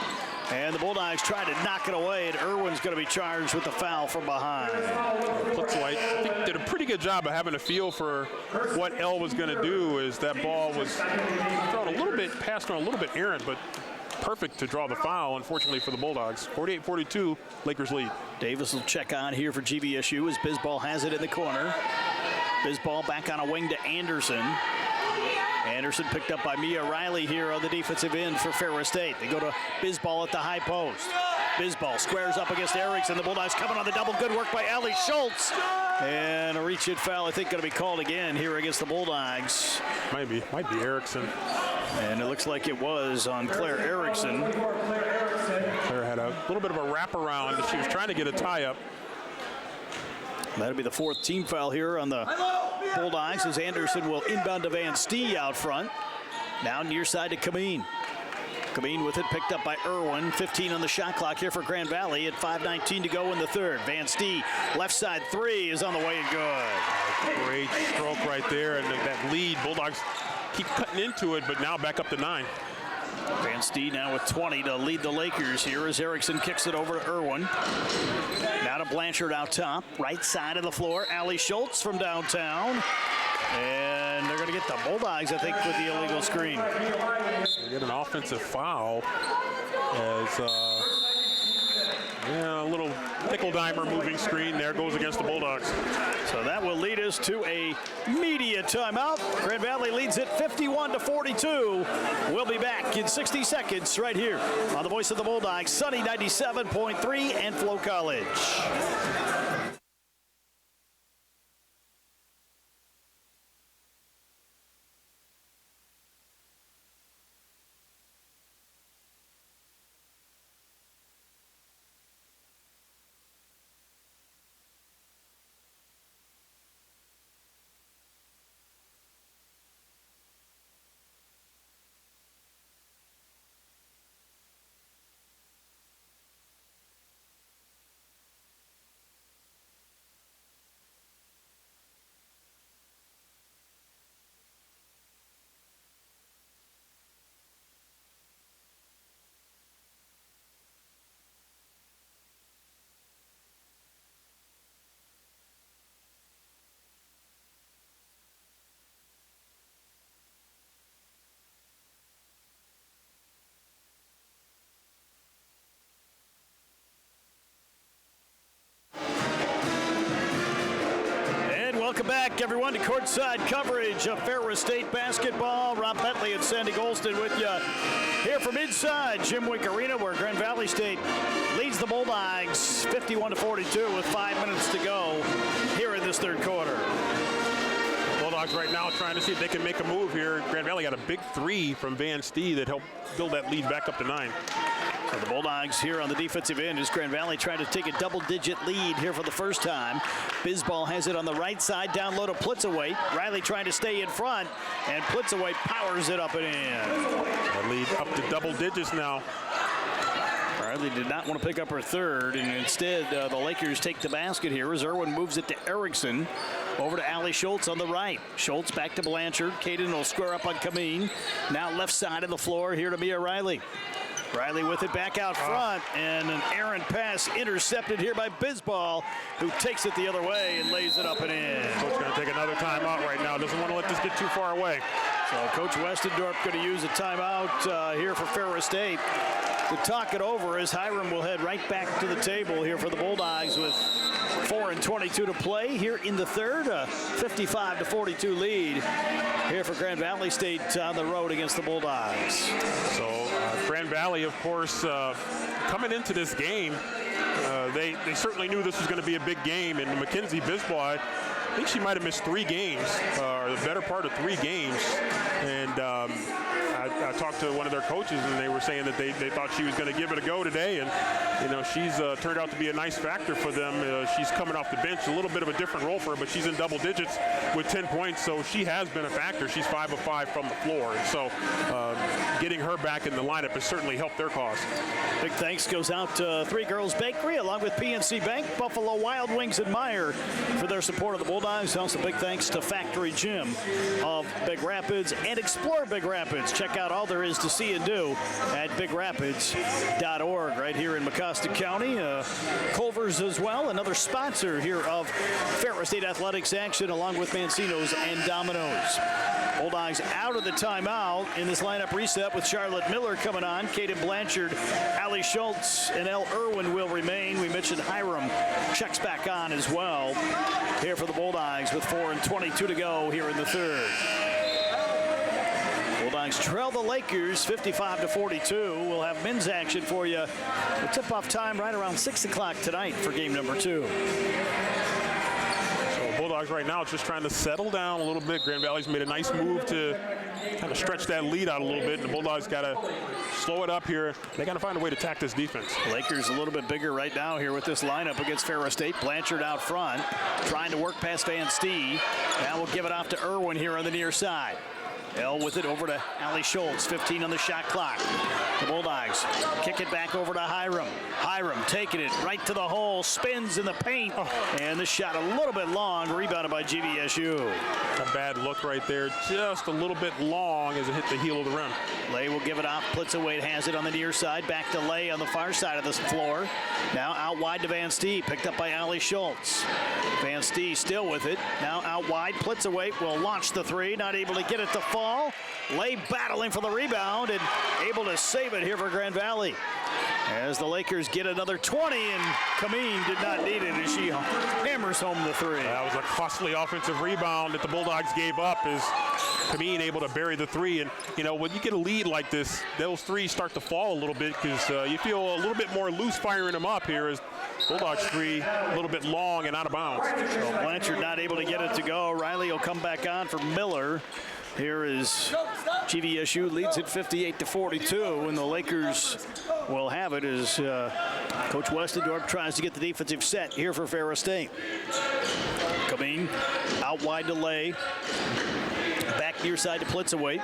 Speaker 1: And the Bulldogs try to knock it away, and Irwin's going to be charged with the foul from behind.
Speaker 2: Plitzuweit, I think, did a pretty good job of having a feel for what Elle was going to do as that ball was thrown a little bit, passed on a little bit errant, but perfect to draw the foul, unfortunately, for the Bulldogs. 48-42, Lakers lead.
Speaker 1: Davis will check on here for GVSU as Bisbal has it in the corner. Bisbal back on a wing to Anderson. Anderson picked up by Mia Riley here on the defensive end for Ferris State. They go to Bisbal at the high post. Bisbal squares up against Erickson. The Bulldogs coming on the double. Good work by Allie Schultz. And a reach-in foul, I think, going to be called again here against the Bulldogs.
Speaker 2: Might be Erickson.
Speaker 1: And it looks like it was on Claire Erickson.
Speaker 2: Claire had a little bit of a wraparound. She was trying to get a tie-up.
Speaker 1: That'll be the 4th team foul here on the Bulldogs as Anderson will inbound to Van Stee out front. Now near side to Kameen. Kameen with it picked up by Irwin. 15 on the shot clock here for Grand Valley at 5:19 to go in the third. Van Stee, left side 3 is on the way and good.
Speaker 2: Great stroke right there, and that lead, Bulldogs keep cutting into it, but now back up to 9.
Speaker 1: Van Stee now with 20 to lead the Lakers here as Erickson kicks it over to Irwin. Now to Blanchard out top, right side of the floor. Allie Schultz from downtown. And they're going to get the Bulldogs, I think, with the illegal screen.
Speaker 2: They get an offensive foul as a little nickel-dimer moving screen there goes against the Bulldogs.
Speaker 1: So that will lead us to a media timeout. Grand Valley leads it 51-42. We'll be back in 60 seconds right here on the voice of the Bulldogs, Sunny 97.3 and Flo College. Welcome back, everyone, to courtside coverage of Ferris State basketball. Rob Bentley and Sandy Golston with you here from inside Jimwick Arena, where Grand Valley State leads the Bulldogs 51-42 with 5 minutes to go here in this third quarter.
Speaker 2: Bulldogs right now trying to see if they can make a move here. Grand Valley got a big three from Van Stee that helped build that lead back up to 9.
Speaker 1: So the Bulldogs here on the defensive end as Grand Valley trying to take a double-digit lead here for the first time. Bisbal has it on the right side, down low to Plitzaway. Riley trying to stay in front, and Plitzaway powers it up and in.
Speaker 2: That lead up to double digits now.
Speaker 1: Riley did not want to pick up her third, and instead the Lakers take the basket here as Irwin moves it to Erickson. Over to Allie Schultz on the right. Schultz back to Blanchard. Caden will square up on Kameen. Now left side of the floor here to Mia Riley. Riley with it back out front, and an errant pass intercepted here by Bisbal, who takes it the other way and lays it up and in.
Speaker 2: Coach going to take another timeout right now. Doesn't want to let this get too far away.
Speaker 1: So Coach Westendorp going to use a timeout here for Ferris State to talk it over as Hiram will head right back to the table here for the Bulldogs with 4:22 to play here in the third. A 55-42 lead here for Grand Valley State on the road against the Bulldogs.
Speaker 2: So Grand Valley, of course, coming into this game, they certainly knew this was going to be a big game. And Mackenzie Bisbal, I think she might have missed 3 games, or the better part of 3 games. And I talked to one of their coaches, and they were saying that they thought she was going to give it a go today. And, she's turned out to be a nice factor for them. She's coming off the bench, a little bit of a different role for her, but she's in double digits with 10 points. So she has been a factor. She's 5 of 5 from the floor. And so getting her back in the lineup has certainly helped their cause.
Speaker 1: Big thanks goes out to Three Girls Bakery along with PNC Bank, Buffalo Wild Wings, and Meyer for their support of the Bulldogs. Also big thanks to Factory Gym of Big Rapids and Explore Big Rapids. Check out all there is to see and do at bigrapids.org right here in Mecosta County. Culver's as well, another sponsor here of Ferris State Athletics action along with Mancino's and Domino's. Bulldogs out of the timeout in this lineup reset with Charlotte Miller coming on. Caden Blanchard, Allie Schultz, and Elle Irwin will remain. We mentioned Hiram checks back on as well here for the Bulldogs with 4:22 to go here in the third. Bulldogs trail the Lakers 55-42. We'll have men's action for you. The tip-off time right around 6 o'clock tonight for game number 2.
Speaker 2: Bulldogs right now just trying to settle down a little bit. Grand Valley's made a nice move to kind of stretch that lead out a little bit, and the Bulldogs got to slow it up here. They got to find a way to attack this defense.
Speaker 1: Lakers a little bit bigger right now here with this lineup against Ferris State. Blanchard out front, trying to work past Van Stee. Now we'll give it off to Irwin here on the near side. L with it over to Allie Schultz. 15 on the shot clock. The Bulldogs kick it back over to Hiram. Hiram taking it right to the hole. Spins in the paint. And the shot a little bit long. Rebounded by GVSU.
Speaker 2: A bad look right there. Just a little bit long as it hit the heel of the rim.
Speaker 1: Lay will give it off. Plitzowait has it on the near side. Back to Lay on the far side of this floor. Now out wide to Van Stee. Picked up by Allie Schultz. Van Stee still with it. Now out wide. Plitzowait will launch the three. Not able to get it to fall. Lay battling for the rebound and able to save it here for Grand Valley. As the Lakers get another 20, and Kameen did not need it as she hammers home the three.
Speaker 2: That was a costly offensive rebound that the Bulldogs gave up as Kameen able to bury the three. And, you know, when you get a lead like this, those threes start to fall a little bit because you feel a little bit more loose firing them up here as Bulldogs three a little bit long and out of bounds.
Speaker 1: So Blanchard not able to get it to go. Riley will come back on for Miller. Here is GVSU leads it 58-42, and the Lakers will have it as Coach Westendorp tries to get the defensive set here for Ferris State. Kameen out wide to Lay. Back near side to Plitzowait.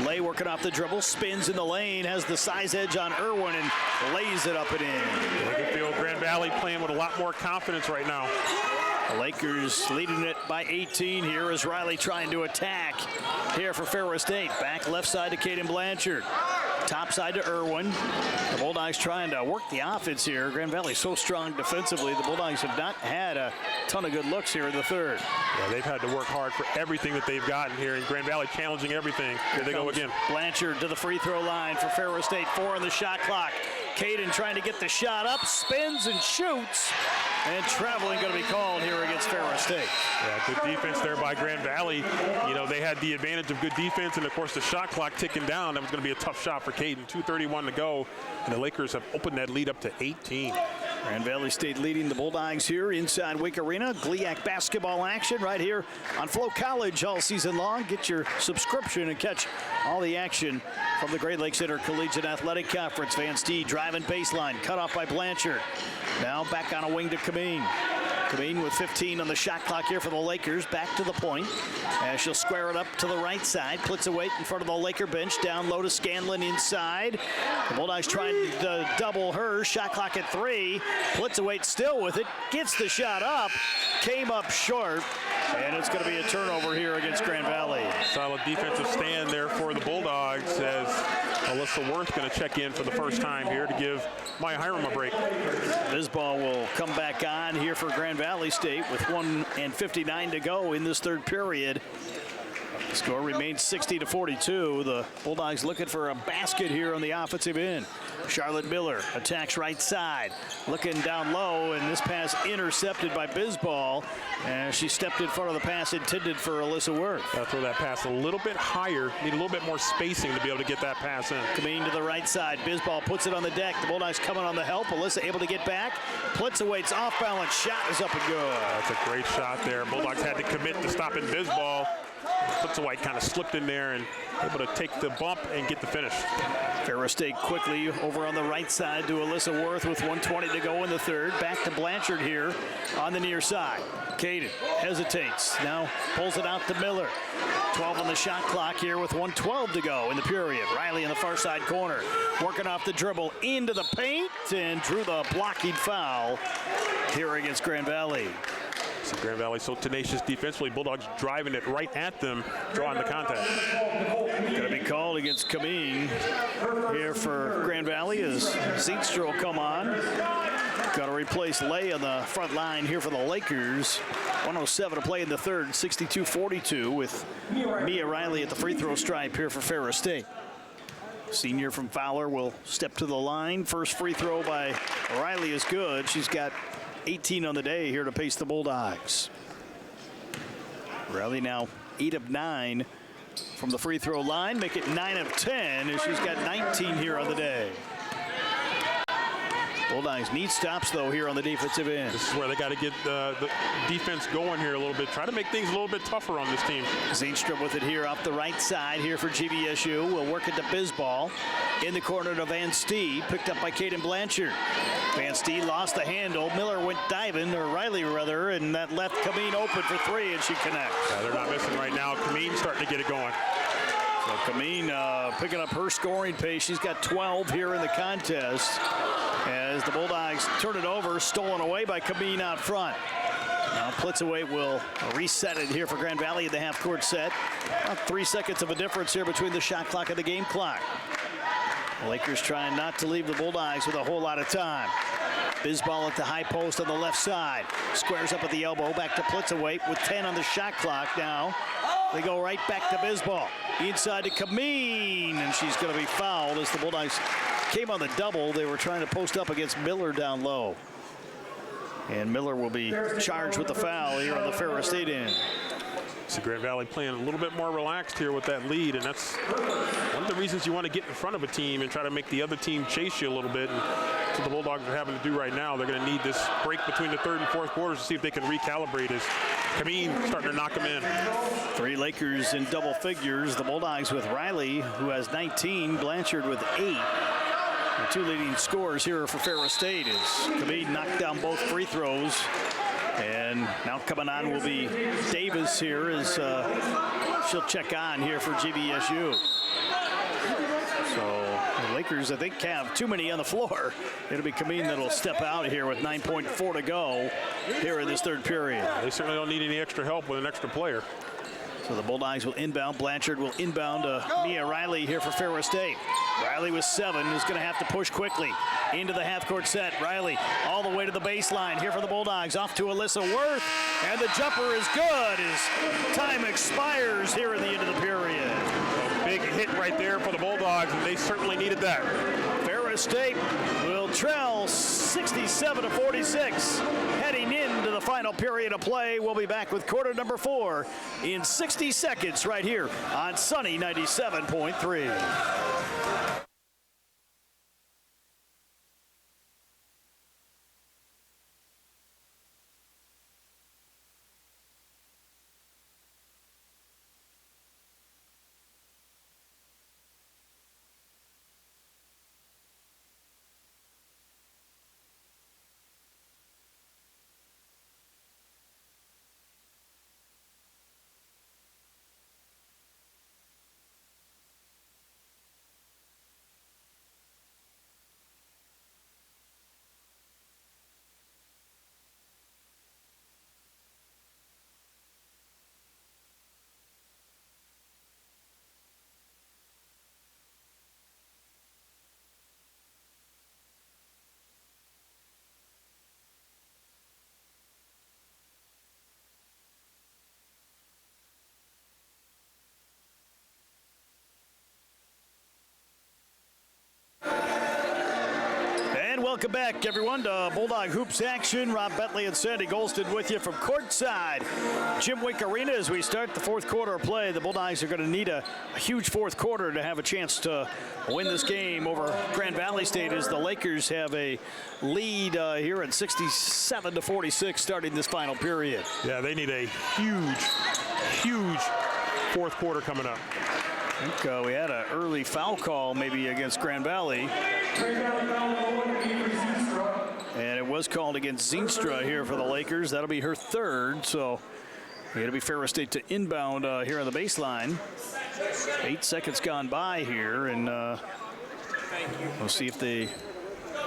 Speaker 1: Lay working off the dribble, spins in the lane, has the size edge on Irwin and lays it up and in.
Speaker 2: I can feel Grand Valley playing with a lot more confidence right now.
Speaker 1: The Lakers leading it by 18 here as Riley trying to attack here for Ferris State. Back left side to Caden Blanchard. Top side to Irwin. The Bulldogs trying to work the offense here. Grand Valley so strong defensively. The Bulldogs have not had a ton of good looks here in the third.
Speaker 2: Yeah, they've had to work hard for everything that they've gotten here, and Grand Valley challenging everything. Here they go again.
Speaker 1: Blanchard to the free throw line for Ferris State. 4 on the shot clock. Caden trying to get the shot up, spins and shoots. And traveling going to be called here against Ferris State.
Speaker 2: Yeah, good defense there by Grand Valley. You know, they had the advantage of good defense, and of course the shot clock ticking down. That was going to be a tough shot for Caden. 2:31 to go, and the Lakers have opened that lead up to 18.
Speaker 1: Grand Valley State leading the Bulldogs here inside Wake Arena. GLIAC basketball action right here on Flo College all season long. Get your subscription and catch all the action from the Great Lakes Intercollegiate Athletic Conference. Van Stee driving baseline, cut off by Blanchard. Now back on a wing to Kameen. Kameen with 15 on the shot clock here for the Lakers. Back to the point. As she'll square it up to the right side. Plitzowait in front of the Laker bench. Down low to Scanlon inside. The Bulldogs trying to double her. Shot clock at 3. Plitzowait still with it. Gets the shot up. Came up short. And it's going to be a turnover here against Grand Valley.
Speaker 2: Solid defensive stand there for the Bulldogs as Alyssa Worth going to check in for the first time here to give Maya Hiram a break.
Speaker 1: This ball will come back on here for Grand Valley State with 1:59 to go in this third period. The score remains 60-42. The Bulldogs looking for a basket here on the offensive end. Charlotte Miller attacks right side. Looking down low, and this pass intercepted by Bisbal. And she stepped in front of the pass intended for Alyssa Worth.
Speaker 2: Got to throw that pass a little bit higher. Need a little bit more spacing to be able to get that pass in.
Speaker 1: Kameen to the right side. Bisbal puts it on the deck. The Bulldogs coming on the help. Alyssa able to get back. Plitzoway's off balance shot is up and good.
Speaker 2: That's a great shot there. Bulldogs had to commit to stopping Bisbal. Plitzoway kind of slipped in there and able to take the bump and get the finish.
Speaker 1: Ferris State quickly over on the right side to Alyssa Worth with 1:20 to go in the third. Back to Blanchard here on the near side. Caden hesitates. Now pulls it out to Miller. 12 on the shot clock here with 1:12 to go in the period. Riley in the far side corner. Working off the dribble into the paint and drew the blocking foul here against Grand Valley.
Speaker 2: Grand Valley so tenacious defensively. Bulldogs driving it right at them, drawing the contact.
Speaker 1: Going to be called against Kameen here for Grand Valley as Zeenstra will come on. Got to replace Lay on the front line here for the Lakers. 1:07 to play in the third, 62-42 with Mia Riley at the free throw stripe here for Ferris State. Senior from Fowler will step to the line. First free throw by Riley is good. She's got 18 on the day here to pace the Bulldogs. Riley now 8 of 9 from the free throw line, make it 9 of 10 as she's got 19 here on the day. Bulldogs need stops, though, here on the defensive end.
Speaker 2: This is where they got to get the defense going here a little bit. Try to make things a little bit tougher on this team.
Speaker 1: Zeenstra with it here off the right side here for GVSU. We'll work it to Bisbal. In the corner to Van Stee, picked up by Caden Blanchard. Van Stee lost the handle. Miller went diving, or Riley rather, and that left Kameen open for 3, and she connects.
Speaker 2: Yeah, they're not missing right now. Kameen starting to get it going.
Speaker 1: So Kameen picking up her scoring pace. She's got 12 here in the contest as the Bulldogs turn it over, stolen away by Kameen out front. Now Plitzaway will reset it here for Grand Valley in the half-court set. About 3 seconds of a difference here between the shot clock and the game clock. The Lakers trying not to leave the Bulldogs with a whole lot of time. Bisbal at the high post on the left side. Squares up at the elbow, back to Plitzaway with 10 on the shot clock now. They go right back to Bisbal. Inside to Kameen, and she's going to be fouled as the Bulldogs came on the double. They were trying to post up against Miller down low. And Miller will be charged with the foul here on the Ferris State end.
Speaker 2: See Grand Valley playing a little bit more relaxed here with that lead, and that's one of the reasons you want to get in front of a team and try to make the other team chase you a little bit. And that's what the Bulldogs are having to do right now. They're going to need this break between the third and fourth quarters to see if they can recalibrate as Kameen starting to knock them in.
Speaker 1: 3 Lakers in double figures. The Bulldogs with Riley, who has 19, Blanchard with 8. The 2 leading scorers here for Ferris State is Kameen knocked down both free throws. And now coming on will be Davis here as she'll check on here for GVSU. So the Lakers, I think, have too many on the floor. It'll be Kameen that'll step out here with 9.4 to go here in this third period.
Speaker 2: They certainly don't need any extra help with an extra player.
Speaker 1: So the Bulldogs will inbound. Blanchard will inbound to Mia Riley here for Ferris State. Riley with 7 is going to have to push quickly into the half-court set. Riley all the way to the baseline here for the Bulldogs. Off to Alyssa Worth, and the jumper is good as time expires here in the end of the period.
Speaker 2: A big hit right there for the Bulldogs, and they certainly needed that.
Speaker 1: Ferris State will trail 67-46 heading into the final period of play. We'll be back with quarter number 4 in 60 seconds right here on Sunny 97.3. Welcome back, everyone, to Bulldog Hoops action. Rob Bentley and Sandy Golston with you from courtside Jim Wink Arena as we start the fourth quarter of play. The Bulldogs are going to need a huge fourth quarter to have a chance to win this game over Grand Valley State as the Lakers have a lead here at 67-46 starting this final period.
Speaker 2: Yeah, they need a huge fourth quarter coming up.
Speaker 1: I think we had an early foul call maybe against Grand Valley. And it was called against Zeenstra here for the Lakers. That'll be her third. So it'll be Ferris State to inbound here on the baseline. 8 seconds gone by here. And we'll see if they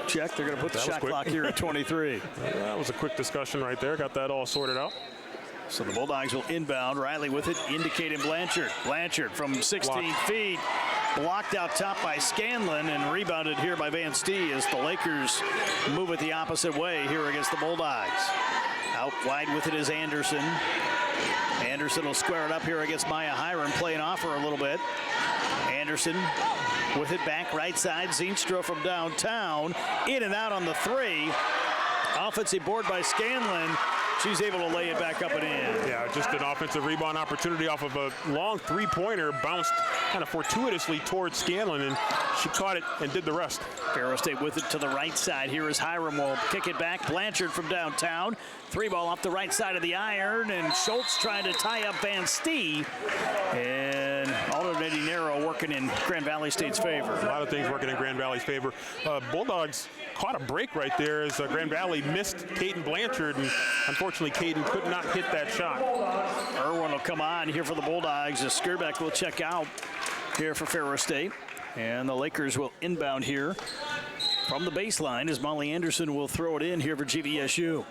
Speaker 1: check. They're going to put the shot clock here at 23.
Speaker 2: That was a quick discussion right there. Got that all sorted out.
Speaker 1: So the Bulldogs will inbound. Riley with it, indicating Blanchard. Blanchard from 16 feet. Blocked out top by Scanlon and rebounded here by Van Stee as the Lakers move it the opposite way here against the Bulldogs. Out wide with it is Anderson. Anderson will square it up here against Maya Hiram, playing off her a little bit. Anderson with it back right side. Zeenstra from downtown. In and out on the 3. Offensive board by Scanlon. She's able to lay it back up and in.
Speaker 2: Yeah, just an offensive rebound opportunity off of a long three-pointer, bounced kind of fortuitously towards Scanlon, and she caught it and did the rest.
Speaker 1: Ferris State with it to the right side. Here is Hiram will kick it back. Blanchard from downtown. 3-ball off the right side of the iron, and Schultz trying to tie up Van Stee. And alternating arrow working in Grand Valley State's favor.
Speaker 2: A lot of things working in Grand Valley's favor. Bulldogs caught a break right there as Grand Valley missed Caden Blanchard, and unfortunately Caden could not hit that shot.
Speaker 1: Irwin will come on here for the Bulldogs as Skirbeck will check out. here for Ferris State. And the Lakers will inbound here from the baseline as Molly Anderson will throw it in here for GVSU.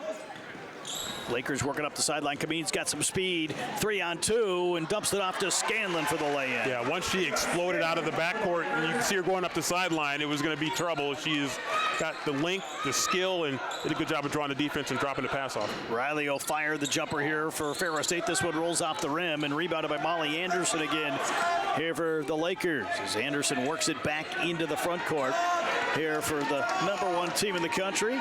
Speaker 1: Lakers working up the sideline. Kameen's got some speed. 3-on-2 and dumps it off to Scanlon for the lay-in.
Speaker 2: Yeah, once she exploded out of the backcourt, and you can see her going up the sideline, it was going to be trouble. She's got the length, the skill, and did a good job of drawing the defense and dropping the pass off.
Speaker 1: Riley will fire the jumper here for Ferris State. This one rolls off the rim and rebounded by Molly Anderson again here for the Lakers as Anderson works it back into the front court here for the #1 team in the country.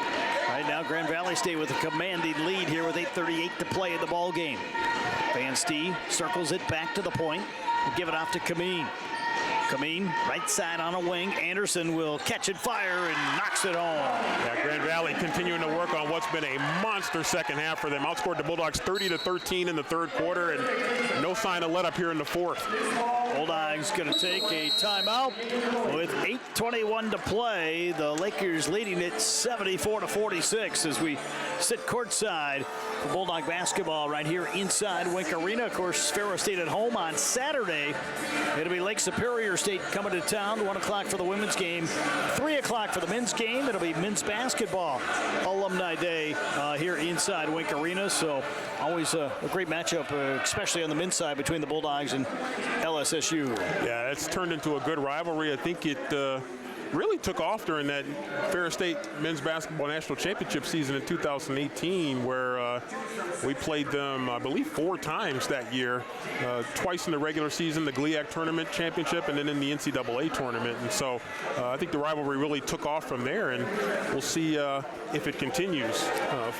Speaker 1: Right now, Grand Valley State with a commanding lead here with 8:38 to play in the ball game. Van Stee circles it back to the point and give it off to Kameen. Kameen, right side on a wing. Anderson will catch and fire and knocks it home.
Speaker 2: Yeah, Grand Valley continuing to work on what's been a monster second half for them. Outscored the Bulldogs 30-13 in the third quarter, and no sign of let up here in the fourth.
Speaker 1: Bulldogs going to take a timeout with 8:21 to play. The Lakers leading it 74-46 as we sit courtside for Bulldog basketball right here inside Wink Arena. Of course, Ferris State at home on Saturday. It'll be Lake Superior State coming to town. 1 o'clock for the women's game, 3 o'clock for the men's game. It'll be men's basketball Alumni Day here inside Wink Arena. So always a great matchup, especially on the men's side between the Bulldogs and LSSU.
Speaker 2: Yeah, it's turned into a good rivalry. I think it really took off during that Ferris State men's basketball national championship season in 2018, where we played them, I believe, 4 times that year, twice in the regular season, the GLIAC tournament championship, and then in the NCAA tournament. And so I think the rivalry really took off from there, and we'll see if it continues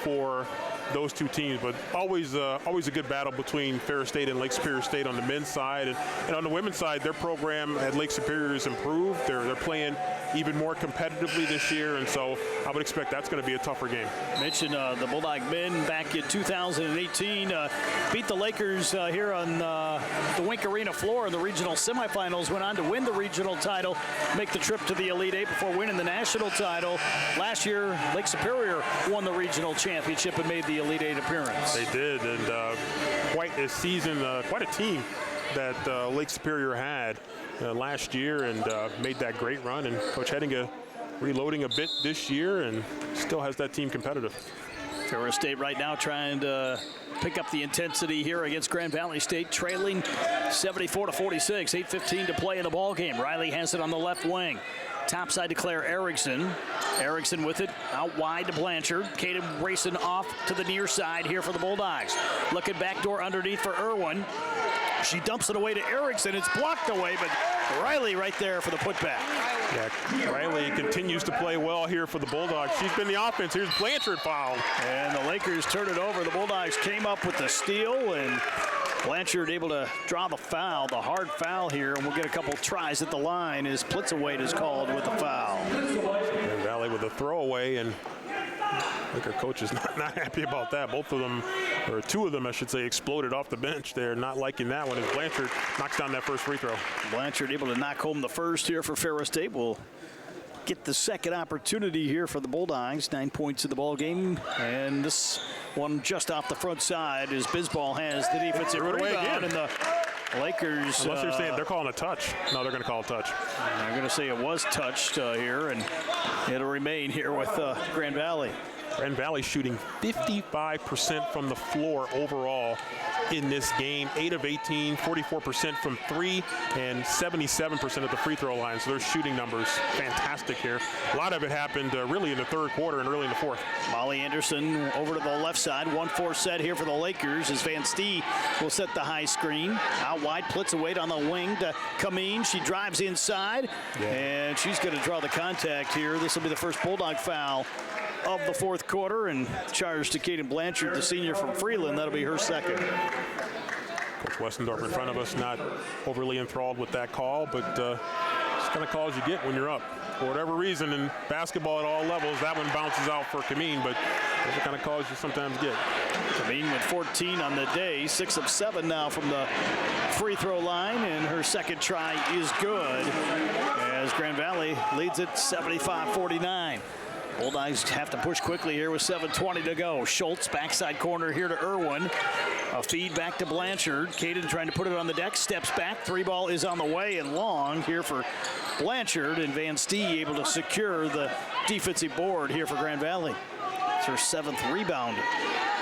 Speaker 2: for those two teams. But always a good battle between Ferris State and Lake Superior State on the men's side. And on the women's side, their program at Lake Superior has improved. They're playing even more competitively this year, and so I would expect that's going to be a tougher game.
Speaker 1: Mentioned the Bulldog men back in 2018 beat the Lakers here on the Wink Arena floor in the regional semifinals, went on to win the regional title, make the trip to the Elite Eight before winning the national title. Last year, Lake Superior won the regional championship and made the Elite Eight appearance.
Speaker 2: They did, and quite a season, quite a team that Lake Superior had last year, and made that great run. And Coach Headinga reloading a bit this year and still has that team competitive.
Speaker 1: Ferris State right now trying to pick up the intensity here against Grand Valley State, trailing 74-46, 8:15 to play in the ball game. Riley has it on the left wing. Top side to Claire Erickson. Erickson with it out wide to Blanchard. Caden racing off to the near side here for the Bulldogs. Looking backdoor underneath for Irwin. She dumps it away to Erickson. It's blocked away, but Riley right there for the putback.
Speaker 2: Yeah, Riley continues to play well here for the Bulldogs. She's been the offense. Here's Blanchard fouled.
Speaker 1: And the Lakers turn it over. The Bulldogs came up with the steal, and Blanchard able to draw the foul, the hard foul here, and we'll get a couple tries at the line as Plitzawait is called with the foul.
Speaker 2: And Valley with a throwaway, and I think our coach is not happy about that. Both of them, or 2 of them, I should say, exploded off the bench. They're not liking that one as Blanchard knocks down that first free throw.
Speaker 1: Blanchard able to knock home the first here for Ferris State. Will get the second opportunity here for the Bulldogs. 9 points in the ball game, and this one just off the front side as Bisbal has the defensive rebound, and the Lakers.
Speaker 2: Unless they're saying they're calling a touch. No, they're going to call a touch.
Speaker 1: They're going to say it was touched here, and it'll remain here with Grand Valley.
Speaker 2: Grand Valley shooting 55% from the floor overall in this game. 8 of 18, 44% from 3, and 77% at the free throw line. So their shooting numbers fantastic here. A lot of it happened really in the third quarter and early in the fourth.
Speaker 1: Molly Anderson over to the left side. 1-4 set here for the Lakers as Van Stee will set the high screen. Out wide, Plitzawait on the wing to Kameen. She drives inside, and she's going to draw the contact here. This will be the first Bulldog foul of the fourth quarter, and charged to Caden Blanchard, the senior from Freeland. That'll be her second.
Speaker 2: Coach Westendorf in front of us, not overly enthralled with that call, but it's kind of calls you get when you're up. For whatever reason, in basketball at all levels, that one bounces out for Kameen, but those are kind of calls you sometimes get.
Speaker 1: Kameen with 14 on the day, 6 of 7 now from the free throw line, and her second try is good as Grand Valley leads it 75-49. Bulldogs have to push quickly here with 7:20 to go. Schultz, backside corner here to Irwin. A feed back to Blanchard. Caden trying to put it on the deck, steps back. 3-ball is on the way and long here for Blanchard, and Van Stee able to secure the defensive board here for Grand Valley. It's her 7th rebound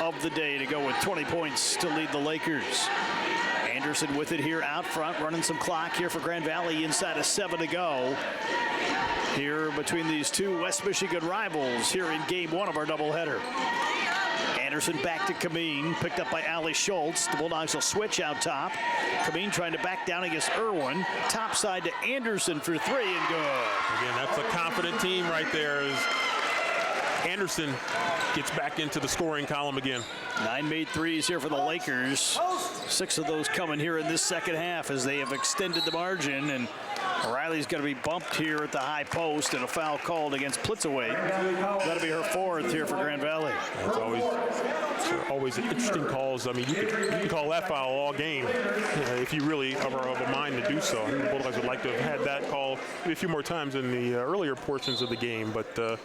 Speaker 1: of the day to go with 20 points to lead the Lakers. Anderson with it here out front, running some clock here for Grand Valley inside of 7 to go. Here between these two West Michigan rivals here in game 1 of our doubleheader. Anderson back to Kameen, picked up by Allie Schultz. The Bulldogs will switch out top. Kameen trying to back down against Irwin. Top side to Anderson for 3 and good.
Speaker 2: Again, that's a confident team right there. As Anderson gets back into the scoring column again.
Speaker 1: 9 made threes here for the Lakers. 6 of those coming here in this second half as they have extended the margin, and Riley's going to be bumped here at the high post and a foul called against Plitzaway. That'll be her 4th here for Grand Valley.
Speaker 2: That's always interesting calls. I mean, you can call that foul all game if you really are of a mind to do so. I think the Bulldogs would like to have had that call a few more times in the earlier portions of the game, but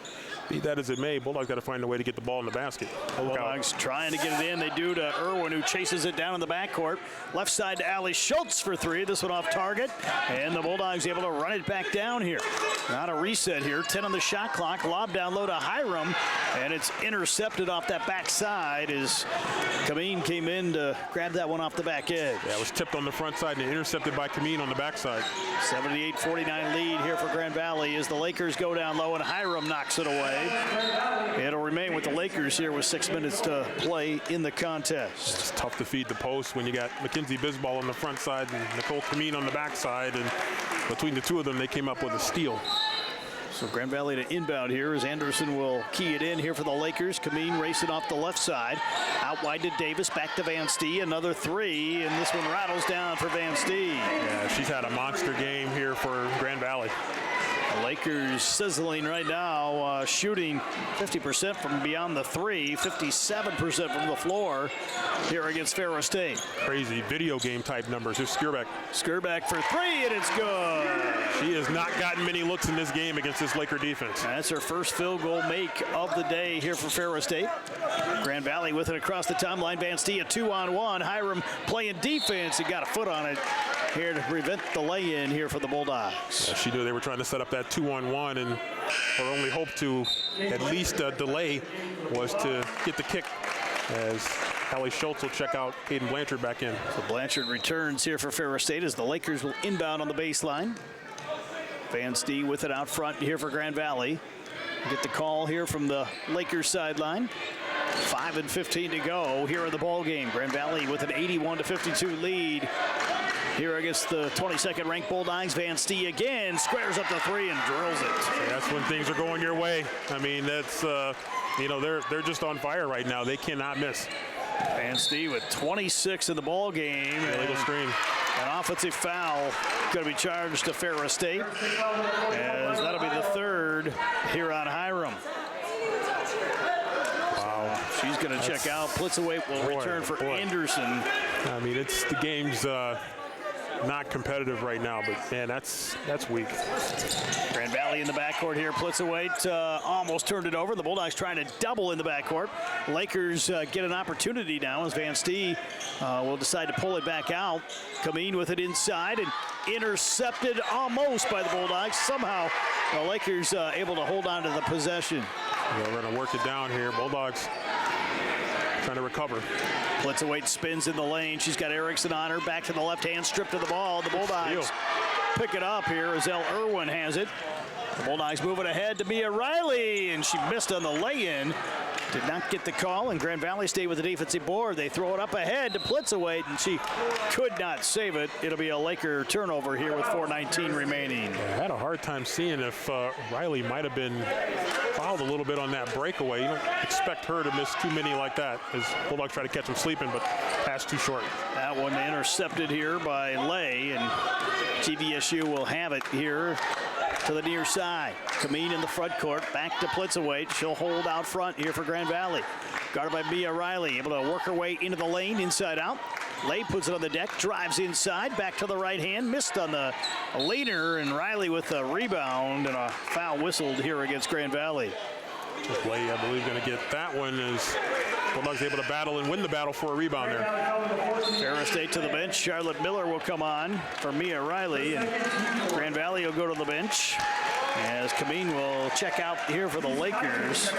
Speaker 2: be that as it may, Bulldogs got to find a way to get the ball in the basket.
Speaker 1: Bulldogs trying to get it in. They do to Irwin, who chases it down in the backcourt. Left side to Allie Schultz for 3. This one off target. And the Bulldogs able to run it back down here. Not a reset here. 10 on the shot clock. Lob down low to Hiram. And it's intercepted off that backside as Kameen came in to grab that one off the back edge.
Speaker 2: Yeah, it was tipped on the front side and intercepted by Kameen on the backside.
Speaker 1: 78-49 lead here for Grand Valley as the Lakers go down low and Hiram knocks it away. It'll remain with the Lakers here with 6 minutes to play in the contest.
Speaker 2: It's tough to feed the post when you got Mackenzie Bisbal on the front side and Nicole Kameen on the backside, and between the two of them, they came up with a steal.
Speaker 1: So Grand Valley to inbound here as Anderson will key it in here for the Lakers. Kameen racing off the left side. Out wide to Davis, back to Van Stee. Another 3, and this one rattles down for Van Stee.
Speaker 2: Yeah, she's had a monster game here for Grand Valley.
Speaker 1: The Lakers sizzling right now, shooting 50% from beyond the 3, 57% from the floor here against Ferris State.
Speaker 2: Crazy video game type numbers. Here's Skirbeck.
Speaker 1: Skirbeck for 3, and it's good.
Speaker 2: She has not gotten many looks in this game against this Laker defense.
Speaker 1: That's her first field goal make of the day here for Ferris State. Grand Valley with it across the timeline. Van Stee a 2-on-1. Hiram playing defense and got a foot on it here to prevent the lay-in here for the Bulldogs.
Speaker 2: Yeah, she knew they were trying to set up that 2-on-1, and her only hope to at least delay was to get the kick as Allie Schultz will check out Caden Blanchard back in.
Speaker 1: So Blanchard returns here for Ferris State as the Lakers will inbound on the baseline. Van Stee with it out front here for Grand Valley. Get the call here from the Lakers sideline. 5:15 to go here in the ball game. Grand Valley with an 81-52 lead here against the 22nd ranked Bulldogs. Van Stee again squares up the 3 and drills it.
Speaker 2: Yeah, that's when things are going your way. I mean, that's they're just on fire right now. They cannot miss.
Speaker 1: Van Stee with 26 in the ball game.
Speaker 2: Illegal screen.
Speaker 1: An offensive foul going to be charged to Ferris State, as that'll be the 3rd here on Hiram.
Speaker 2: Wow.
Speaker 1: She's going to check out. Plitzaway will return for Anderson.
Speaker 2: I mean, it's the game's not competitive right now, but man, that's weak.
Speaker 1: Grand Valley in the backcourt here. Plitzaway almost turned it over. The Bulldogs trying to double in the backcourt. Lakers get an opportunity now as Van Stee will decide to pull it back out. Kameen with it inside and intercepted almost by the Bulldogs. Somehow the Lakers able to hold on to the possession.
Speaker 2: Yeah, we're going to work it down here. Bulldogs trying to recover.
Speaker 1: Plitzaway spins in the lane. She's got Erickson on her. Back to the left hand, stripped of the ball. The Bulldogs pick it up here as El Irwin has it. The Bulldogs moving ahead to Mia Riley, and she missed on the lay-in. Did not get the call, and Grand Valley stayed with the defensive board. They throw it up ahead to Plitzaway, and she could not save it. It'll be a Laker turnover here with 4:19 remaining.
Speaker 2: I had a hard time seeing if Riley might have been fouled a little bit on that breakaway. You don't expect her to miss too many like that as Bulldogs try to catch them sleeping, but pass too short.
Speaker 1: That one intercepted here by Lay, and TVSU will have it here to the near side. Kameen in the front court, back to Plitzaway. She'll hold out front here for Grand Valley. Guarded by Mia Riley, able to work her way into the lane, inside out. Lay puts it on the deck, drives inside, back to the right hand, missed on the leaner, and Riley with a rebound and a foul whistled here against Grand Valley.
Speaker 2: Blay, I believe, going to get that one as Bulldogs able to battle and win the battle for a rebound there.
Speaker 1: Ferris State to the bench. Charlotte Miller will come on for Mia Riley, and Grand Valley will go to the bench as Kameen will check out here for the Lakers.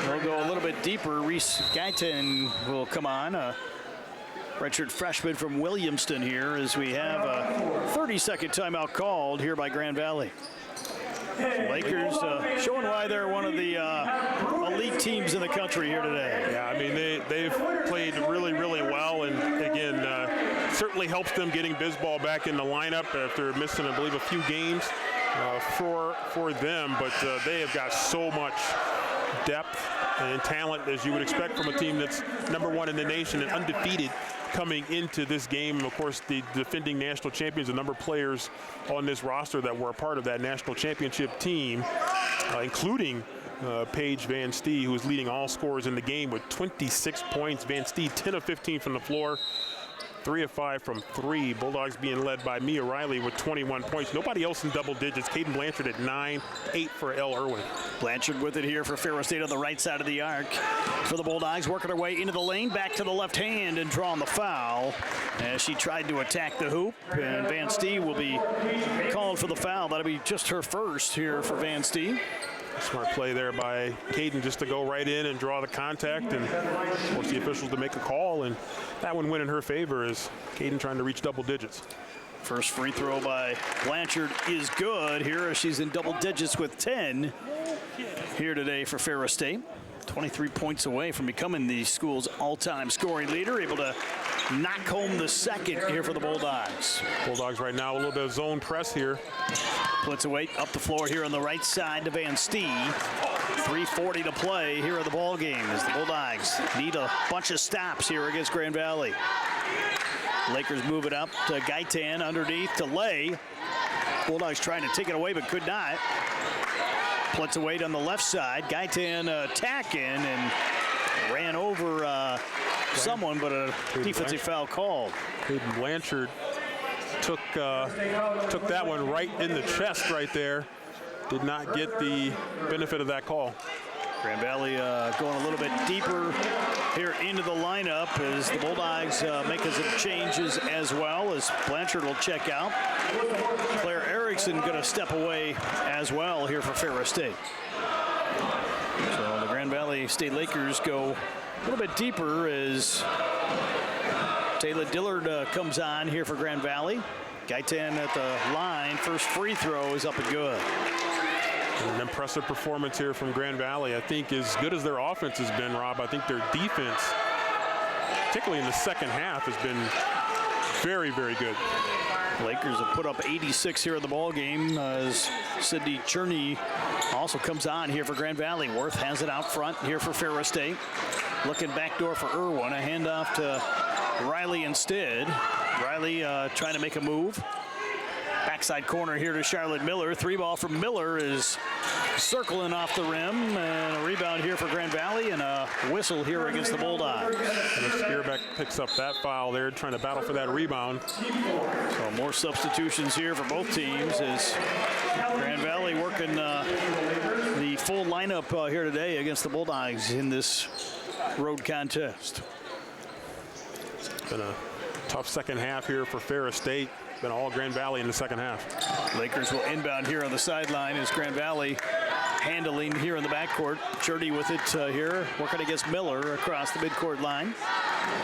Speaker 1: They'll go a little bit deeper. Reese Guyton will come on, a redshirt freshman from Williamston here, as we have a 30-second timeout called here by Grand Valley. Lakers showing why they're one of the elite teams in the country here today.
Speaker 2: Yeah, I mean, they've played really, really well, and again, certainly helps them getting Bisbal back in the lineup after missing, I believe, a few games for them, but they have got so much depth and talent, as you would expect from a team that's #1 in the nation and undefeated coming into this game. Of course, the defending national champions, a number of players on this roster that were a part of that national championship team, including Paige Van Stee, who is leading all scorers in the game with 26 points. Van Stee, 10 of 15 from the floor, 3 of 5 from 3. Bulldogs being led by Mia Riley with 21 points. Nobody else in double digits. Caden Blanchard at 9, 8 for Elle Irwin.
Speaker 1: Blanchard with it here for Ferris State on the right side of the arc. For the Bulldogs, working her way into the lane, back to the left hand and drawing the foul as she tried to attack the hoop. And Van Stee will be called for the foul. That'll be just her first here for Van Stee.
Speaker 2: Smart play there by Caden just to go right in and draw the contact and force the officials to make a call, and that one went in her favor as Caden trying to reach double digits.
Speaker 1: First free throw by Blanchard is good here as she's in double digits with 10 here today for Ferris State. 23 points away from becoming the school's all-time scoring leader, able to knock home the second here for the Bulldogs.
Speaker 2: Bulldogs right now a little bit of zone press here.
Speaker 1: Blitzaway up the floor here on the right side to Van Stee. 3:40 to play here in the ball game as the Bulldogs need a bunch of stops here against Grand Valley. Lakers move it up to Guytan underneath to Lay. Bulldogs trying to take it away but could not. Blitzaway on the left side. Guytan attacking and ran over someone, but a defensive foul called.
Speaker 2: Caden Blanchard took that one right in the chest right there. Did not get the benefit of that call.
Speaker 1: Grand Valley going a little bit deeper here into the lineup as the Bulldogs making some changes as well, as Blanchard will check out. Claire Erickson going to step away as well here for Ferris State. So the Grand Valley State Lakers go a little bit deeper as Taylor Dillard comes on here for Grand Valley. Guytan at the line. First free throw is up and good.
Speaker 2: An impressive performance here from Grand Valley. I think as good as their offense has been, Rob, I think their defense, particularly in the second half, has been very, very good.
Speaker 1: Lakers have put up 86 here in the ball game as Sydney Cherney also comes on here for Grand Valley. Worth has it out front here for Ferris State. Looking backdoor for Irwin. A handoff to Riley instead. Riley trying to make a move. Backside corner here to Charlotte Miller. 3-ball from Miller is circling off the rim, and a rebound here for Grand Valley, and a whistle here against the Bulldogs.
Speaker 2: And Skierbeck picks up that foul there, trying to battle for that rebound.
Speaker 1: So more substitutions here for both teams as Grand Valley working the full lineup here today against the Bulldogs in this road contest.
Speaker 2: It's been a tough second half here for Ferris State. Been all Grand Valley in the second half.
Speaker 1: Lakers will inbound here on the sideline as Grand Valley handling here in the backcourt. Churdy with it here, working against Miller across the midcourt line.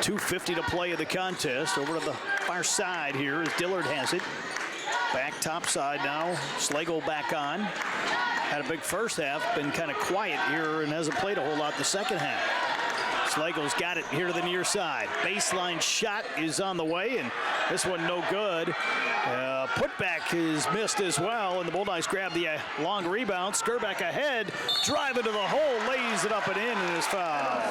Speaker 1: 2:50 to play in the contest. Over to the far side here as Dillard has it. Back top side now. Slagle back on. Had a big first half, been kind of quiet here and hasn't played a whole lot the second half. Slagle's got it here to the near side. Baseline shot is on the way, and this one no good. Putback is missed as well, and the Bulldogs grab the long rebound. Skirbeck ahead, driving to the hole, lays it up and in, and is fouled.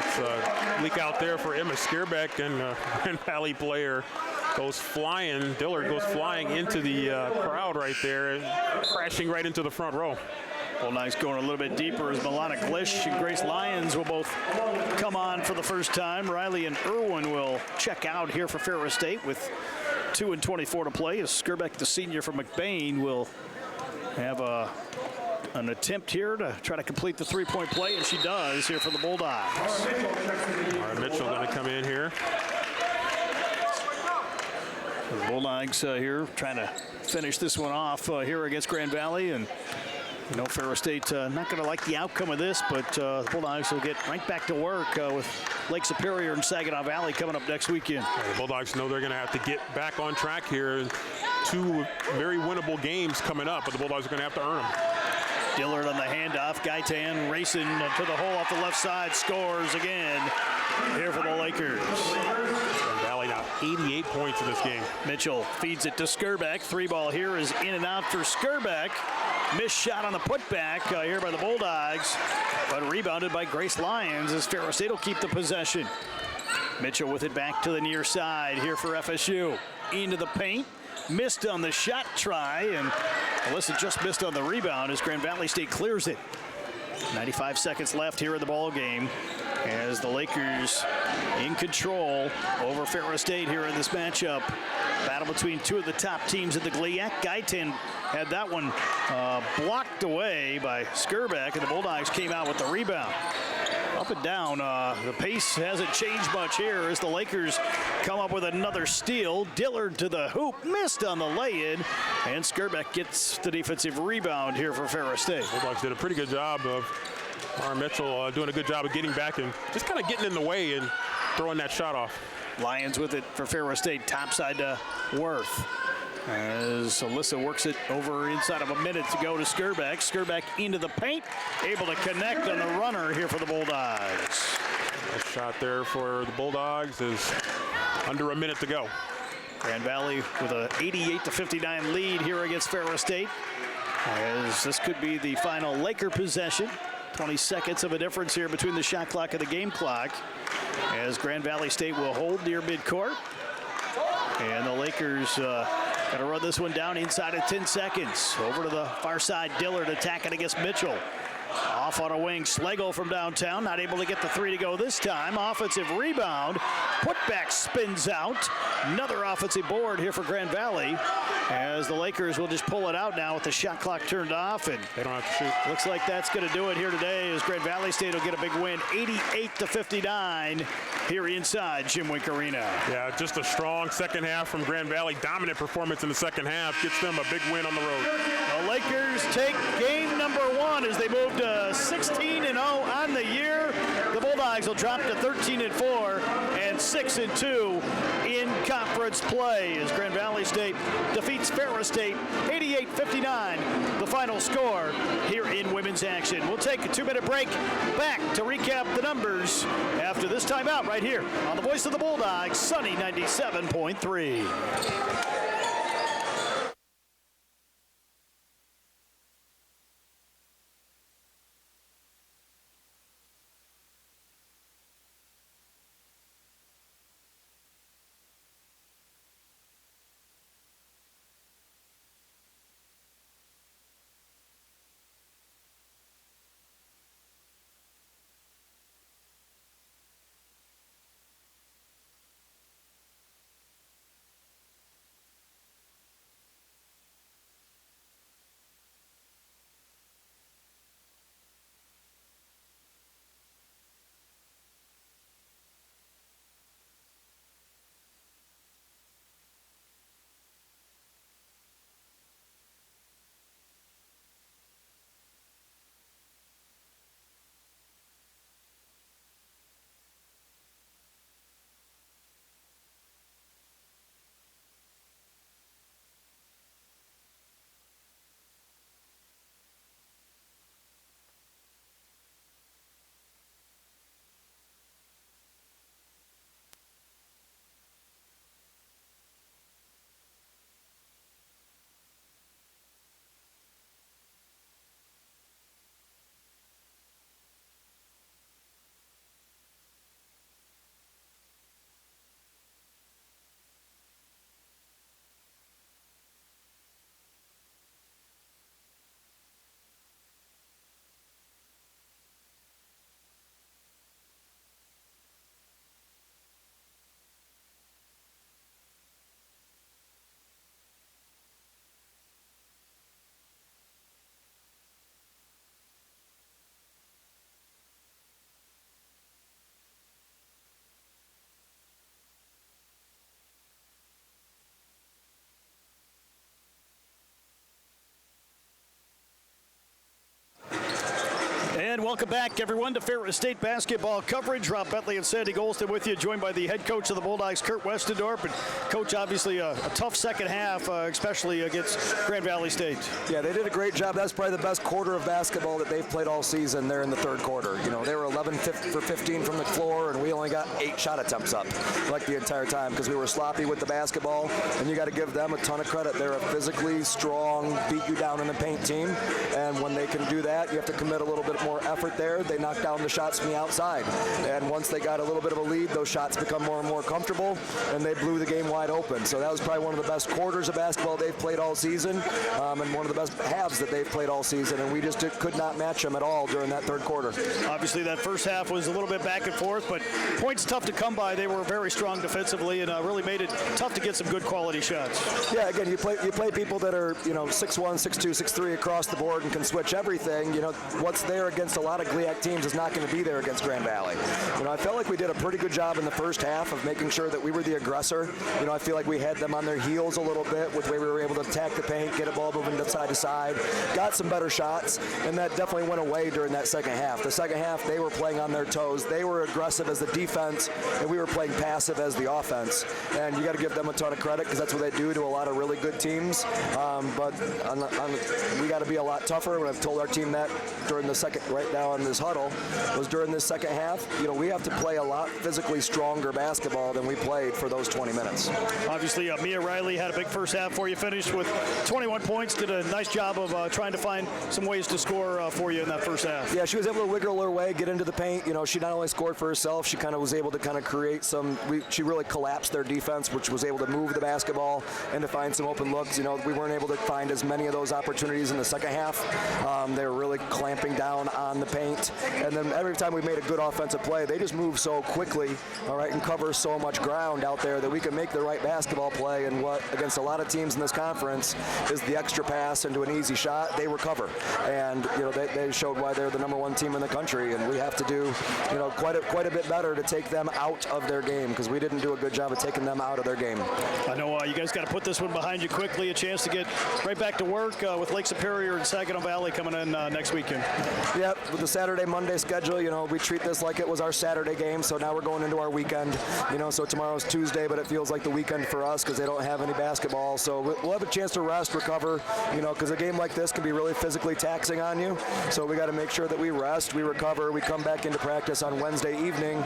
Speaker 2: It's a leak out there for Emma Skirbeck, and Grand Valley player goes flying. Dillard goes flying into the crowd right there, and crashing right into the front row.
Speaker 1: Bulldogs going a little bit deeper as Milana Glish and Grace Lyons will both come on for the first time. Riley and Irwin will check out here for Ferris State with 2:24 to play as Skirbeck, the senior from McBain, will have a an attempt here to try to complete the three-point play, and she does here for the Bulldogs.
Speaker 2: Mara Mitchell going to come in here.
Speaker 1: The Bulldogs here trying to finish this one off here against Grand Valley. And you know, Ferris State not going to like the outcome of this, but the Bulldogs will get right back to work with Lake Superior and Saginaw Valley coming up next weekend.
Speaker 2: The Bulldogs know they're going to have to get back on track here. Two very winnable games coming up, but the Bulldogs are going to have to earn them.
Speaker 1: Dillard on the handoff. Gaitan racing to the hole off the left side. Scores again here for the Lakers.
Speaker 2: Grand Valley now 88 points in this game.
Speaker 1: Mitchell feeds it to Skirbeck. Three ball here is in and out for Skirbeck. Missed shot on the putback here by the Bulldogs, but rebounded by Grace Lyons as Ferris State will keep the possession. Mitchell with it back to the near side here for FSU. Into the paint. Missed on the shot try, and Alyssa just missed on the rebound as Grand Valley State clears it. 95 seconds left here in the ball game as the Lakers in control over Ferris State here in this matchup. Battle between two of the top teams in the GLIAC. Gaitan had that one blocked away by Skirbeck, and the Bulldogs came out with the rebound. Up and down, the pace hasn't changed much here as the Lakers come up with another steal. Dillard to the hoop, missed on the lay-in, and Skirbeck gets the defensive rebound here for Ferris State.
Speaker 2: Bulldogs did a pretty good job of Mara Mitchell doing a good job of getting back and just kind of getting in the way and throwing that shot off.
Speaker 1: Lions with it for Ferris State, topside to Worth. As Alyssa works it over inside of a minute to go to Skirbeck. Skirbeck into the paint, able to connect on the runner here for the Bulldogs.
Speaker 2: That shot there for the Bulldogs is under a minute to go.
Speaker 1: Grand Valley with a 88-59 lead here against Ferris State. As this could be the final Laker possession. 20 seconds of a difference here between the shot clock and the game clock. As Grand Valley State will hold near midcourt. And the Lakers got to run this one down inside of 10 seconds. Over to the far side, Dillard attacking against Mitchell. Off on a wing, Schlegel from downtown, not able to get the three to go this time. Offensive rebound, putback spins out. Another offensive board here for Grand Valley as the Lakers will just pull it out now with the shot clock turned off. And
Speaker 2: they don't have to shoot.
Speaker 1: Looks like that's going to do it here today as Grand Valley State will get a big win, 88-59 here inside Jim Wink Arena.
Speaker 2: Yeah, just a strong second half from Grand Valley. Dominant performance in the second half gets them a big win on the road.
Speaker 1: The Lakers take game number one as they move to 16-0 on the year. The Bulldogs will drop to 13-4 and 6-2 in conference play as Grand Valley State defeats Ferris State 88-59, the final score here in women's action. We'll take a 2-minute break, back to recap the numbers after this timeout right here on the voice of the Bulldogs, Sunny 97.3. And welcome back, everyone, to Ferris State basketball coverage. Rob Bentley and Sandy Golston with you, joined by the head coach of the Bulldogs, Kurt Westendorp. And Coach, obviously a tough second half, especially against Grand Valley State.
Speaker 3: Yeah, they did a great job. That's probably the best quarter of basketball that they've played all season there in the third quarter. You know, they were 11 for 15 from the floor, and we only got 8 shot attempts up like the entire time because we were sloppy with the basketball. And you got to give them a ton of credit. They're a physically strong, beat you down in the paint team. And when they can do that, you have to commit a little bit more effort there. They knock down the shots from the outside. And once they got a little bit of a lead, those shots become more and more comfortable, and they blew the game wide open. So that was probably one of the best quarters of basketball they've played all season, and one of the best halves that they've played all season. And we just could not match them at all during that third quarter.
Speaker 1: Obviously, that first half was a little bit back and forth, but points tough to come by. They were very strong defensively and really made it tough to get some good quality shots.
Speaker 3: Yeah, again, you play people that are 6'1", 6'2", 6'3" across the board and can switch everything. You know, what's there against a lot of GLIAC teams is not going to be there against Grand Valley. You know, I felt like we did a pretty good job in the first half of making sure that we were the aggressor. You know, I feel like we had them on their heels a little bit with the way we were able to attack the paint, get a ball moving side to side, got some better shots, and that definitely went away during that second half. The second half, they were playing on their toes. They were aggressive as the defense, and we were playing passive as the offense. And you got to give them a ton of credit because that's what they do to a lot of really good teams. But we got to be a lot tougher. And I've told our team that during the second, right now in this huddle, was during this second half, we have to play a lot physically stronger basketball than we played for those 20 minutes.
Speaker 1: Obviously, Mia Riley had a big first half for you, finished with 21 points, did a nice job of trying to find some ways to score for you in that first half.
Speaker 3: Yeah, she was able to wiggle her way, get into the paint. She not only scored for herself, she kind of was able to create she really collapsed their defense, which was able to move the basketball and to find some open looks. We weren't able to find as many of those opportunities in the second half. They were really clamping down on the paint. And then every time we made a good offensive play, they just move so quickly, all right, and cover so much ground out there that we can make the right basketball play. And what against a lot of teams in this conference is the extra pass into an easy shot, they recover. And they showed why they're the #1 team in the country, and we have to do quite a bit better to take them out of their game because we didn't do a good job of taking them out of their game.
Speaker 1: I know you guys got to put this one behind you quickly. A chance to get right back to work with Lake Superior and Saginaw Valley coming in next weekend.
Speaker 3: Yeah, with the Saturday-Monday schedule, we treat this like it was our Saturday game, so now we're going into our weekend. So tomorrow's Tuesday, but it feels like the weekend for us because they don't have any basketball. So we'll have a chance to rest, recover, because a game like this can be really physically taxing on you. So we got to make sure that we rest, we recover, we come back into practice on Wednesday evening,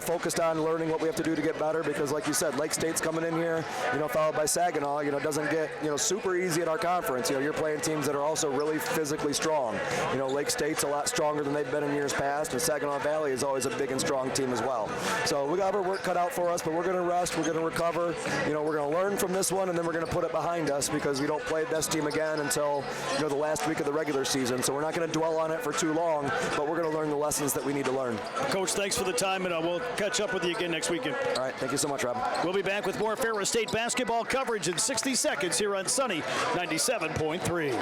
Speaker 3: focused on learning what we have to do to get better because, like you said, Lake State's coming in here, followed by Saginaw. It doesn't get, super easy in our conference. You're playing teams that are also really physically strong. Lake State's a lot stronger than they've been in years past, and Saginaw Valley is always a big and strong team as well. So we got our work cut out for us, but we're going to rest, we're going to recover. We're going to learn from this one, and then we're going to put it behind us because we don't play this team again until the last week of the regular season. So we're not going to dwell on it for too long, but we're going to learn the lessons that we need to learn.
Speaker 1: Coach, thanks for the time, and we'll catch up with you again next weekend.
Speaker 3: All right, thank you so much, Rob.
Speaker 1: We'll be back with more Ferris State basketball coverage in 60 seconds here on Sunny 97.3.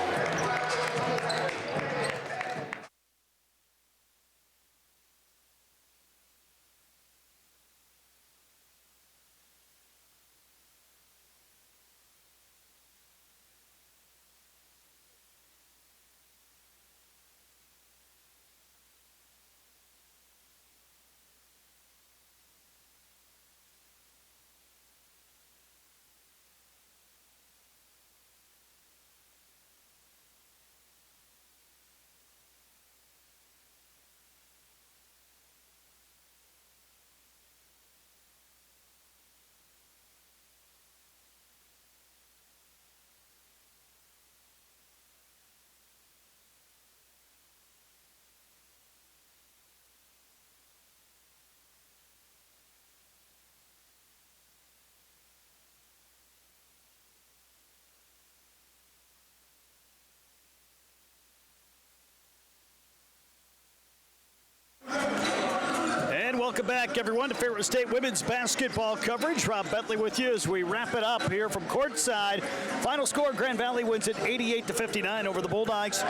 Speaker 1: Welcome back, everyone, to Ferris State women's basketball coverage. Rob Bentley with you as we wrap it up here from courtside. Final score, Grand Valley wins it 88-59 over the Bulldogs.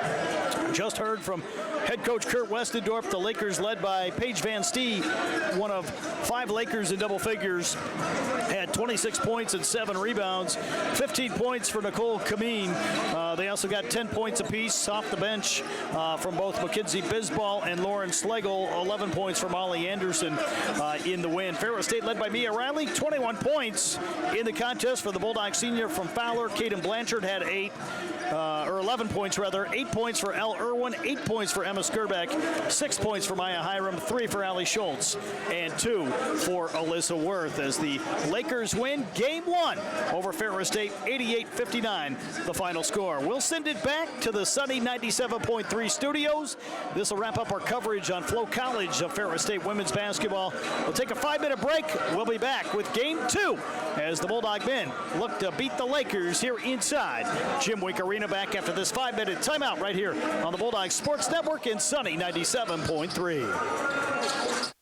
Speaker 1: Just heard from head coach Kurt Westendorf. The Lakers, led by Paige Van Stee, one of 5 Lakers in double figures, had 26 points and 7 rebounds, 15 points for Nicole Kameen. They also got 10 points apiece off the bench from both Mackenzie Bisbal and Lauren Schlegel. 11 points for Molly Anderson in the win. Ferris State, led by Mia Riley, 21 points in the contest for the Bulldog senior from Fowler. Caden Blanchard had 11 points rather. 8 points for Elle Irwin, 8 points for Emma Skurbeck, 6 points for Maya Hiram, 3 for Allie Schultz, and 2 for Alyssa Worth as the Lakers win Game 1 over Ferris State, 88-59, the final score. We'll send it back to the sunny 97.3 studios. This will wrap up our coverage on Flo College of Ferris State women's basketball. We'll take a 5-minute break. We'll be back with Game 2 as the Bulldog men look to beat the Lakers here inside Jim Wink Arena. Back after this 5-minute timeout right here on the Bulldog Sports Network in sunny 97.3.